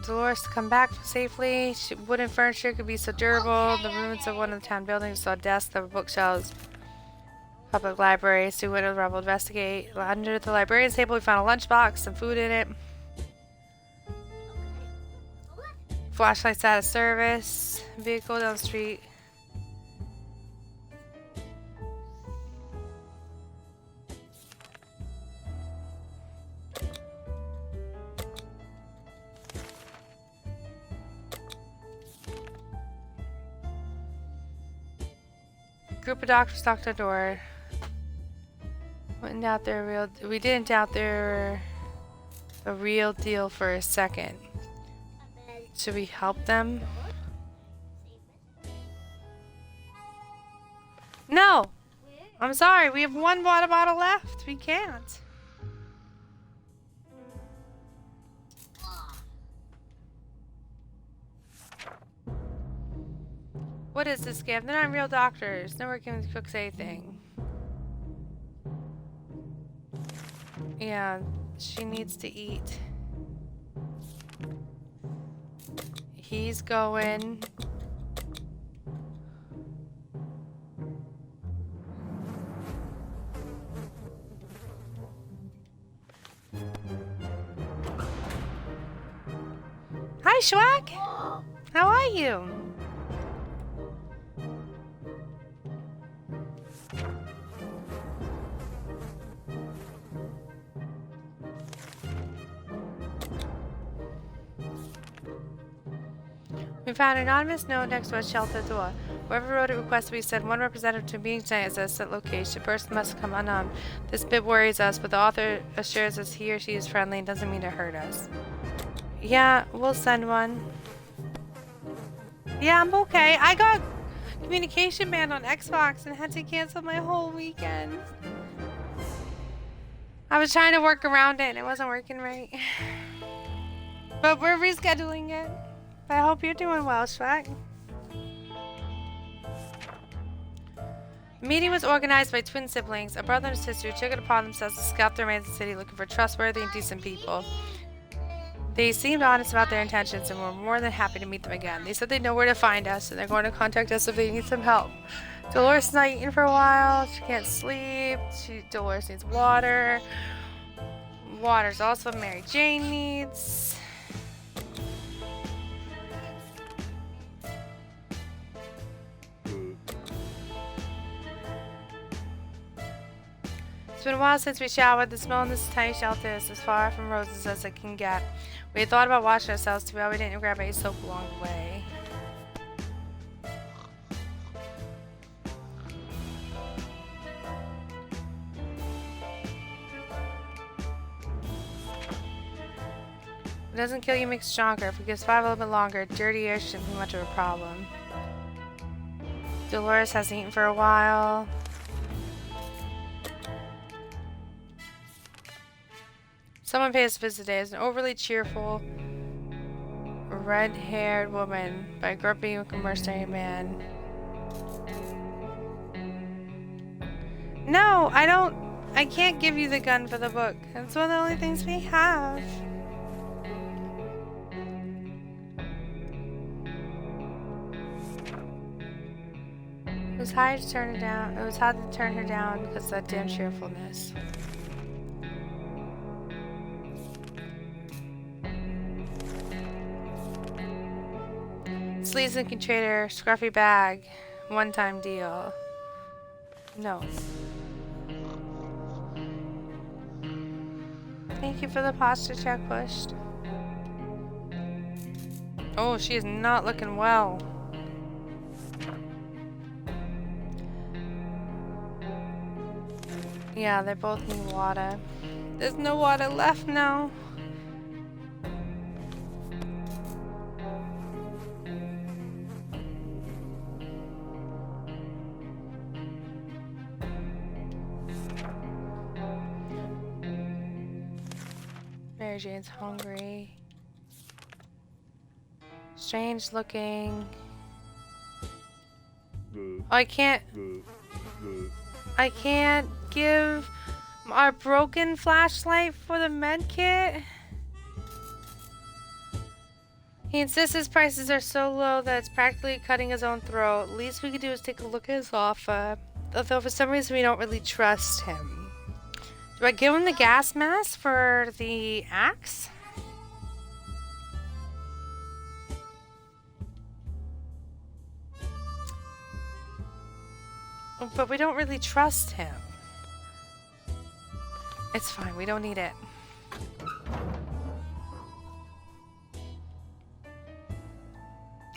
Dolores to come back safely. Wooden furniture could be so durable. The ruins of one of the town buildings saw desks, there were bookshelves. Public library. Sue went to the rebel investigate. Under the librarian's table, we found a lunchbox, some food in it. Flashlights out of service. Vehicle down the street. Group of doctors knocked on the door. Wouldn't doubt they're real. We didn't doubt they're a real deal for a second. Should we help them? No! I'm sorry, we have one water bottle left. We can't. What is this scam? They're not real doctors. Nowhere can fix anything. Yeah, she needs to eat. He's going. Hi, Schwack. How are you? We found an anonymous note next to a shelter door. Whoever wrote it requests we send one representative to a meeting tonight at a set location. The person must come unarmed. This bit worries us, but the author assures us he or she is friendly and doesn't mean to hurt us. Yeah, we'll send one. Yeah, I'm okay. I got communication banned on Xbox and had to cancel my whole weekend. I was trying to work around it and it wasn't working right. But we're rescheduling it. I hope you're doing well, Schwack. The meeting was organized by twin siblings, a brother and a sister who took it upon themselves to scout the remains of the city looking for trustworthy and decent people. They seemed honest about their intentions and were more than happy to meet them again. They said they know where to find us and they're going to contact us if they need some help. Dolores is not eating for a while. She can't sleep. Dolores needs water. Water's also what Mary Jane needs. It's been a while since we showered. The smell in this tiny shelter is as far from roses as it can get. We had thought about washing ourselves too bad we didn't grab any soap along the way. It doesn't kill you, makes you stronger. If we could survive a little bit longer, dirty air shouldn't be much of a problem. Dolores hasn't eaten for a while. Someone pays us a visit today. It's an overly cheerful, red-haired woman by a grumpy mercenary man. No, I can't give you the gun for the book. It's one of the only things we have. It was hard to turn her down. It was hard to turn her down because of that damn cheerfulness. Sleeves and trader, scruffy bag, one-time deal. No. Thank you for the posture check pushed. Oh, she is not looking well. Yeah, they both need water. There's no water left now. Mary Jane's hungry. Strange looking. I can't give our broken flashlight for the med kit. He insists his prices are so low that it's practically cutting his own throat. Least we could do is take a look at his offer. Although for some reason we don't really trust him. Do I give him the gas mask for the axe? But we don't really trust him. It's fine, we don't need it.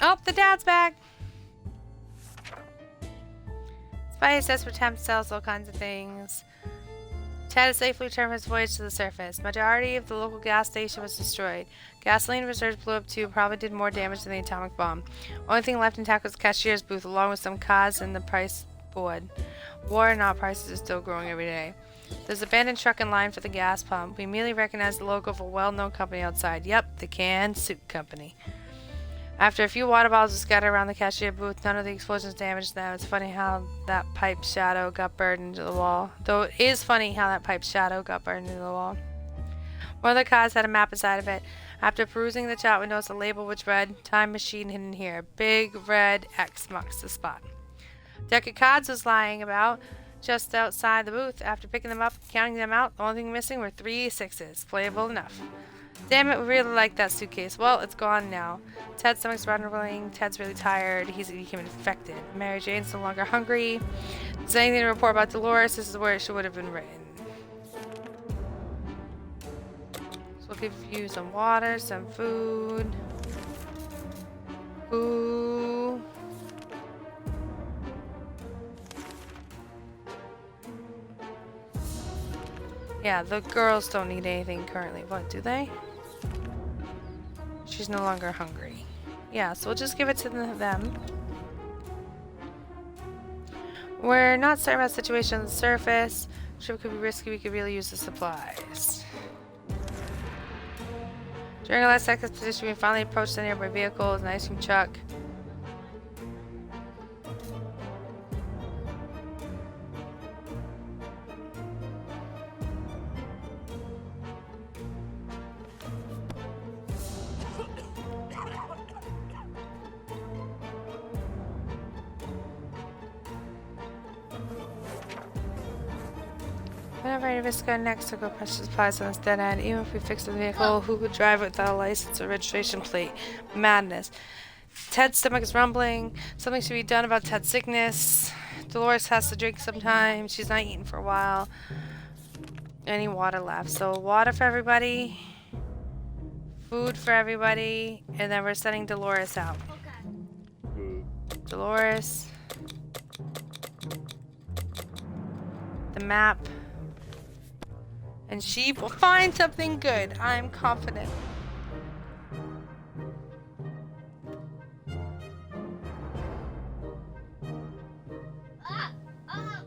Oh, the dad's back! Despite his desperate attempt to sell all kinds of things, Ted has safely returned from his voyage to the surface. Majority of the local gas station was destroyed. Gasoline reserves blew up too, probably did more damage than the atomic bomb. Only thing left intact was the cashier's booth, along with some cars and the price board. War or not, prices are still growing every day. There's an abandoned truck in line for the gas pump. We immediately recognize the logo of a well-known company outside. Yep, the Canned Soup Company. After a few water bottles were scattered around the cashier booth, none of the explosions damaged them. It's funny how that pipe shadow got burned into the wall. Though it is funny how that pipe shadow got burned into the wall. One of the cars had a map inside of it. After perusing the chart, we noticed a label which read, "Time Machine hidden here. Big red X marks the spot." A deck of cards was lying about just outside the booth. After picking them up and counting them out, the only thing missing were 3 6s. Playable enough. Damn it, we really like that suitcase. Well, it's gone now. Ted's stomach's rumbling. Ted's really tired. He became infected. Mary Jane's no longer hungry. Is there anything to report about Dolores? This is where it would have been written. So we'll give you some water, some food. Ooh. Yeah, the girls don't need anything currently. What, do they? She's no longer hungry. Yeah, so we'll just give it to them. We're not certain about the situation on the surface. Trip could be risky. We could really use the supplies. During our last expedition, we finally approached the nearby vehicle. It was an ice cream truck. Whenever I risk our necks to go precious supplies on this dead end, even if we fix the vehicle, who would drive it without a license or registration plate? Madness. Ted's stomach is rumbling. Something should be done about Ted's sickness. Dolores has to drink sometimes. She's not eaten for a while. any water left. So water for everybody, food for everybody, and then we're sending Dolores out. Okay. Dolores. The map. And she will find something good. I'm confident. Ah! Ah!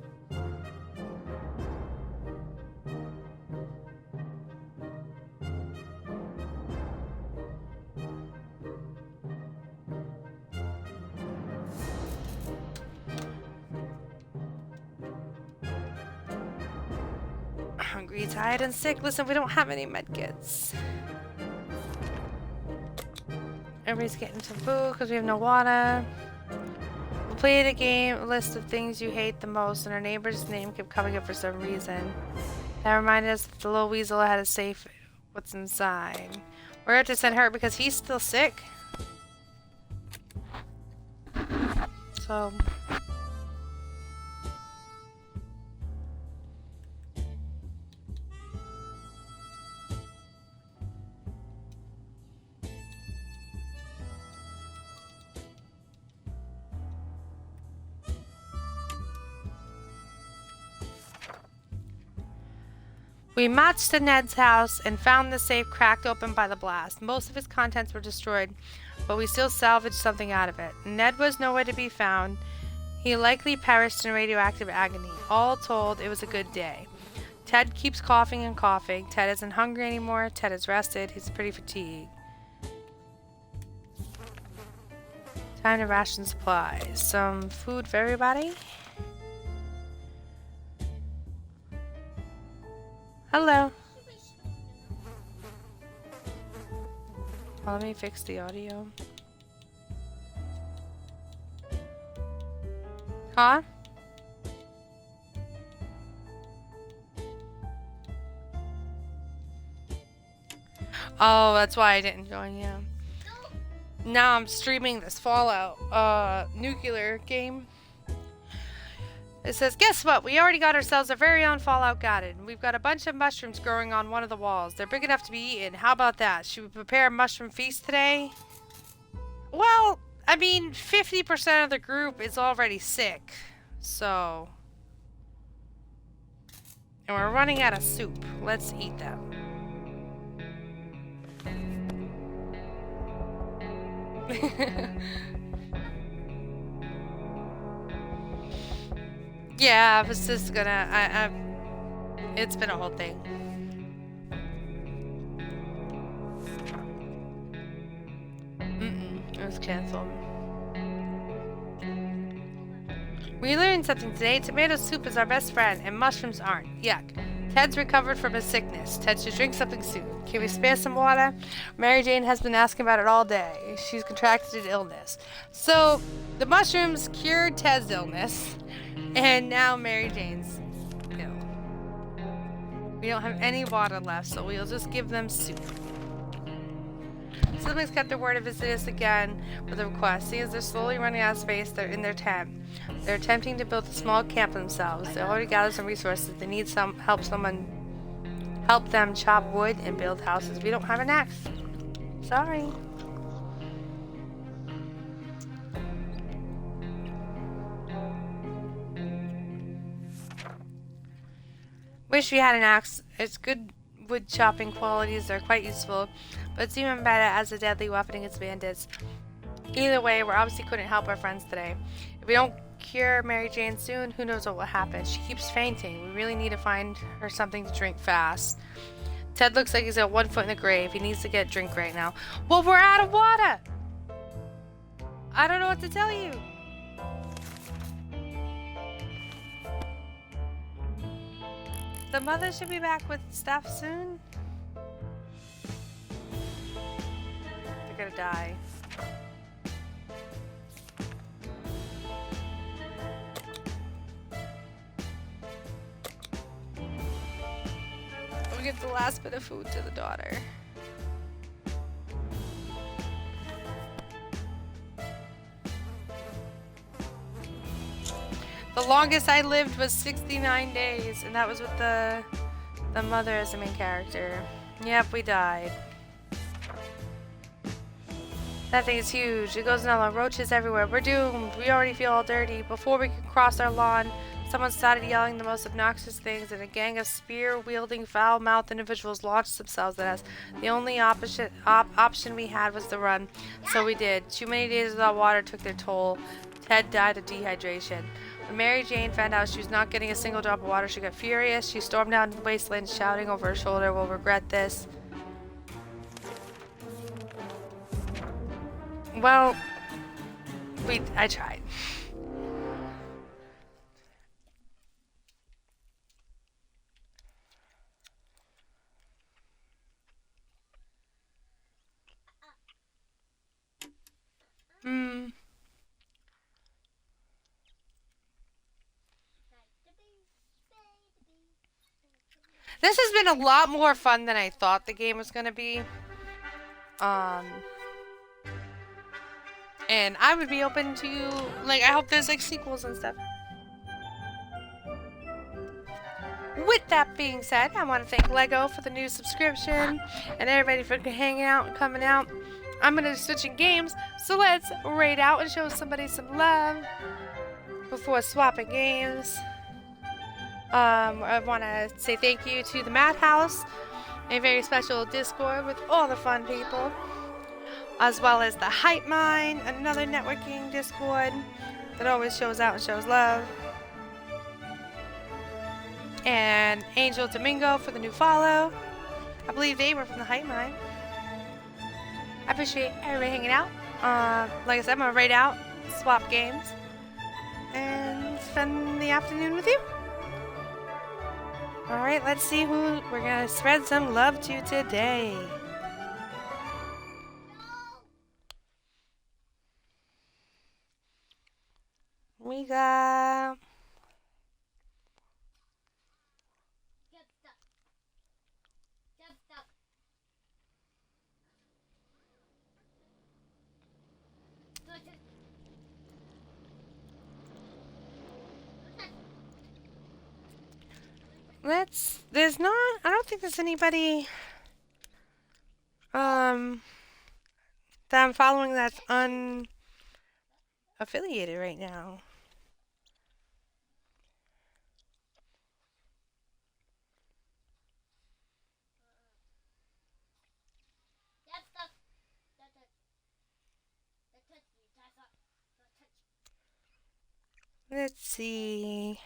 Hungry, tired, and sick. Listen, we don't have any medkits. Everybody's getting some food because we have no water. We played a game, a list of things you hate the most, and our neighbor's name kept coming up for some reason. That reminded us that the little weasel had a safe what's inside. We're going to send her because he's still sick. So... We marched to Ned's house and found the safe cracked open by the blast. Most of its contents were destroyed, but we still salvaged something out of it. Ned was nowhere to be found. He likely perished in radioactive agony. All told, it was a good day. Ted keeps coughing and coughing. Ted isn't hungry anymore. Ted is rested. He's pretty fatigued. Time to ration supplies. Some food for everybody. Hello. Let me fix the audio. Huh? Oh, that's why I didn't join you. Now I'm streaming this Fallout nuclear game. It says, guess what? We already got ourselves our very own Fallout garden. We've got a bunch of mushrooms growing on one of the walls. They're big enough to be eaten. How about that? Should we prepare a mushroom feast today? Well, I mean, 50% of the group is already sick. So... And we're running out of soup. Let's eat them. Yeah, I was just gonna... It's been a whole thing. It was canceled. We learned something today. Tomato soup is our best friend, and mushrooms aren't. Yuck. Ted's recovered from his sickness. Ted should drink something soon. Can we spare some water? Mary Jane has been asking about it all day. She's contracted an illness. So, the mushrooms cured Ted's illness, and now Mary Jane's ill. We don't have any water left, so we'll just give them soup. Siblings kept their word to visit us again with a request. Seeing as they're slowly running out of space, they're in their tent. They're attempting to build a small camp for themselves. They already gathered some resources. They need some help. Help them chop wood and build houses. We don't have an axe. Sorry. Wish we had an axe. It's good wood chopping qualities. They're quite useful, but it's even better as a deadly weapon against bandits. Either way, we obviously couldn't help our friends today. If we don't cure Mary Jane soon, who knows what will happen. She keeps fainting. We really need to find her something to drink fast. Ted looks like he's got 1 foot in the grave. He needs to get a drink right now. Well, we're out of water! I don't know what to tell you. The mother should be back with stuff soon. They're gonna die. We'll give the last bit of food to the daughter. The longest I lived was 69 days, and that was with the The mother is the main character. Yep, we died. That thing is huge. It goes down, roaches everywhere. We're doomed. We already feel all dirty. Before we could cross our lawn, someone started yelling the most obnoxious things, and a gang of spear-wielding, foul-mouthed individuals launched themselves at us. The only option we had was to run, so we did. Too many days without water took their toll. Ted died of dehydration. When Mary Jane found out she was not getting a single drop of water, she got furious. She stormed down the wasteland, shouting over her shoulder, "We'll regret this." Well, I tried. This has been a lot more fun than I thought the game was gonna be. And I would be open to, like, I hope there's like sequels and stuff. With that being said, I want to thank Lego for the new subscription and everybody for hanging out and coming out. I'm gonna be switching games, so let's raid out and show somebody some love before swapping games. I want to say thank you to the Madhouse, a very special Discord with all the fun people, as well as the Hype Mine, another networking Discord that always shows out and shows love, and Angel Domingo for the new follow. I believe they were from the Hype Mine. I appreciate everybody hanging out. Like I said, I'm gonna raid out, swap games, and spend the afternoon with you. Alright, let's see who we're gonna spread some love to today. We got... there's not, I don't think there's anybody, that I'm following that's unaffiliated right now. Let's see.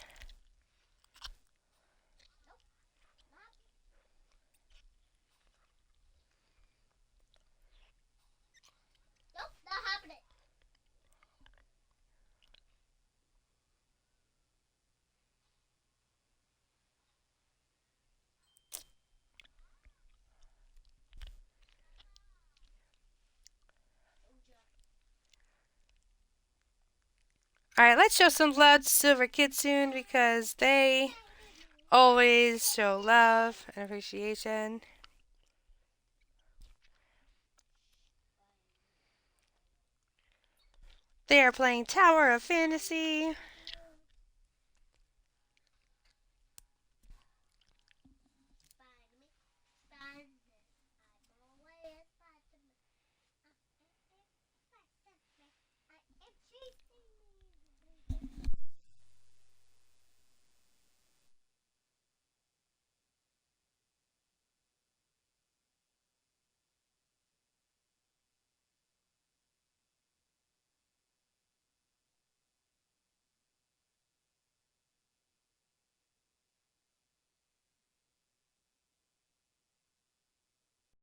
Alright, let's show some love to Silver Kitsune because they always show love and appreciation. They are playing Tower of Fantasy.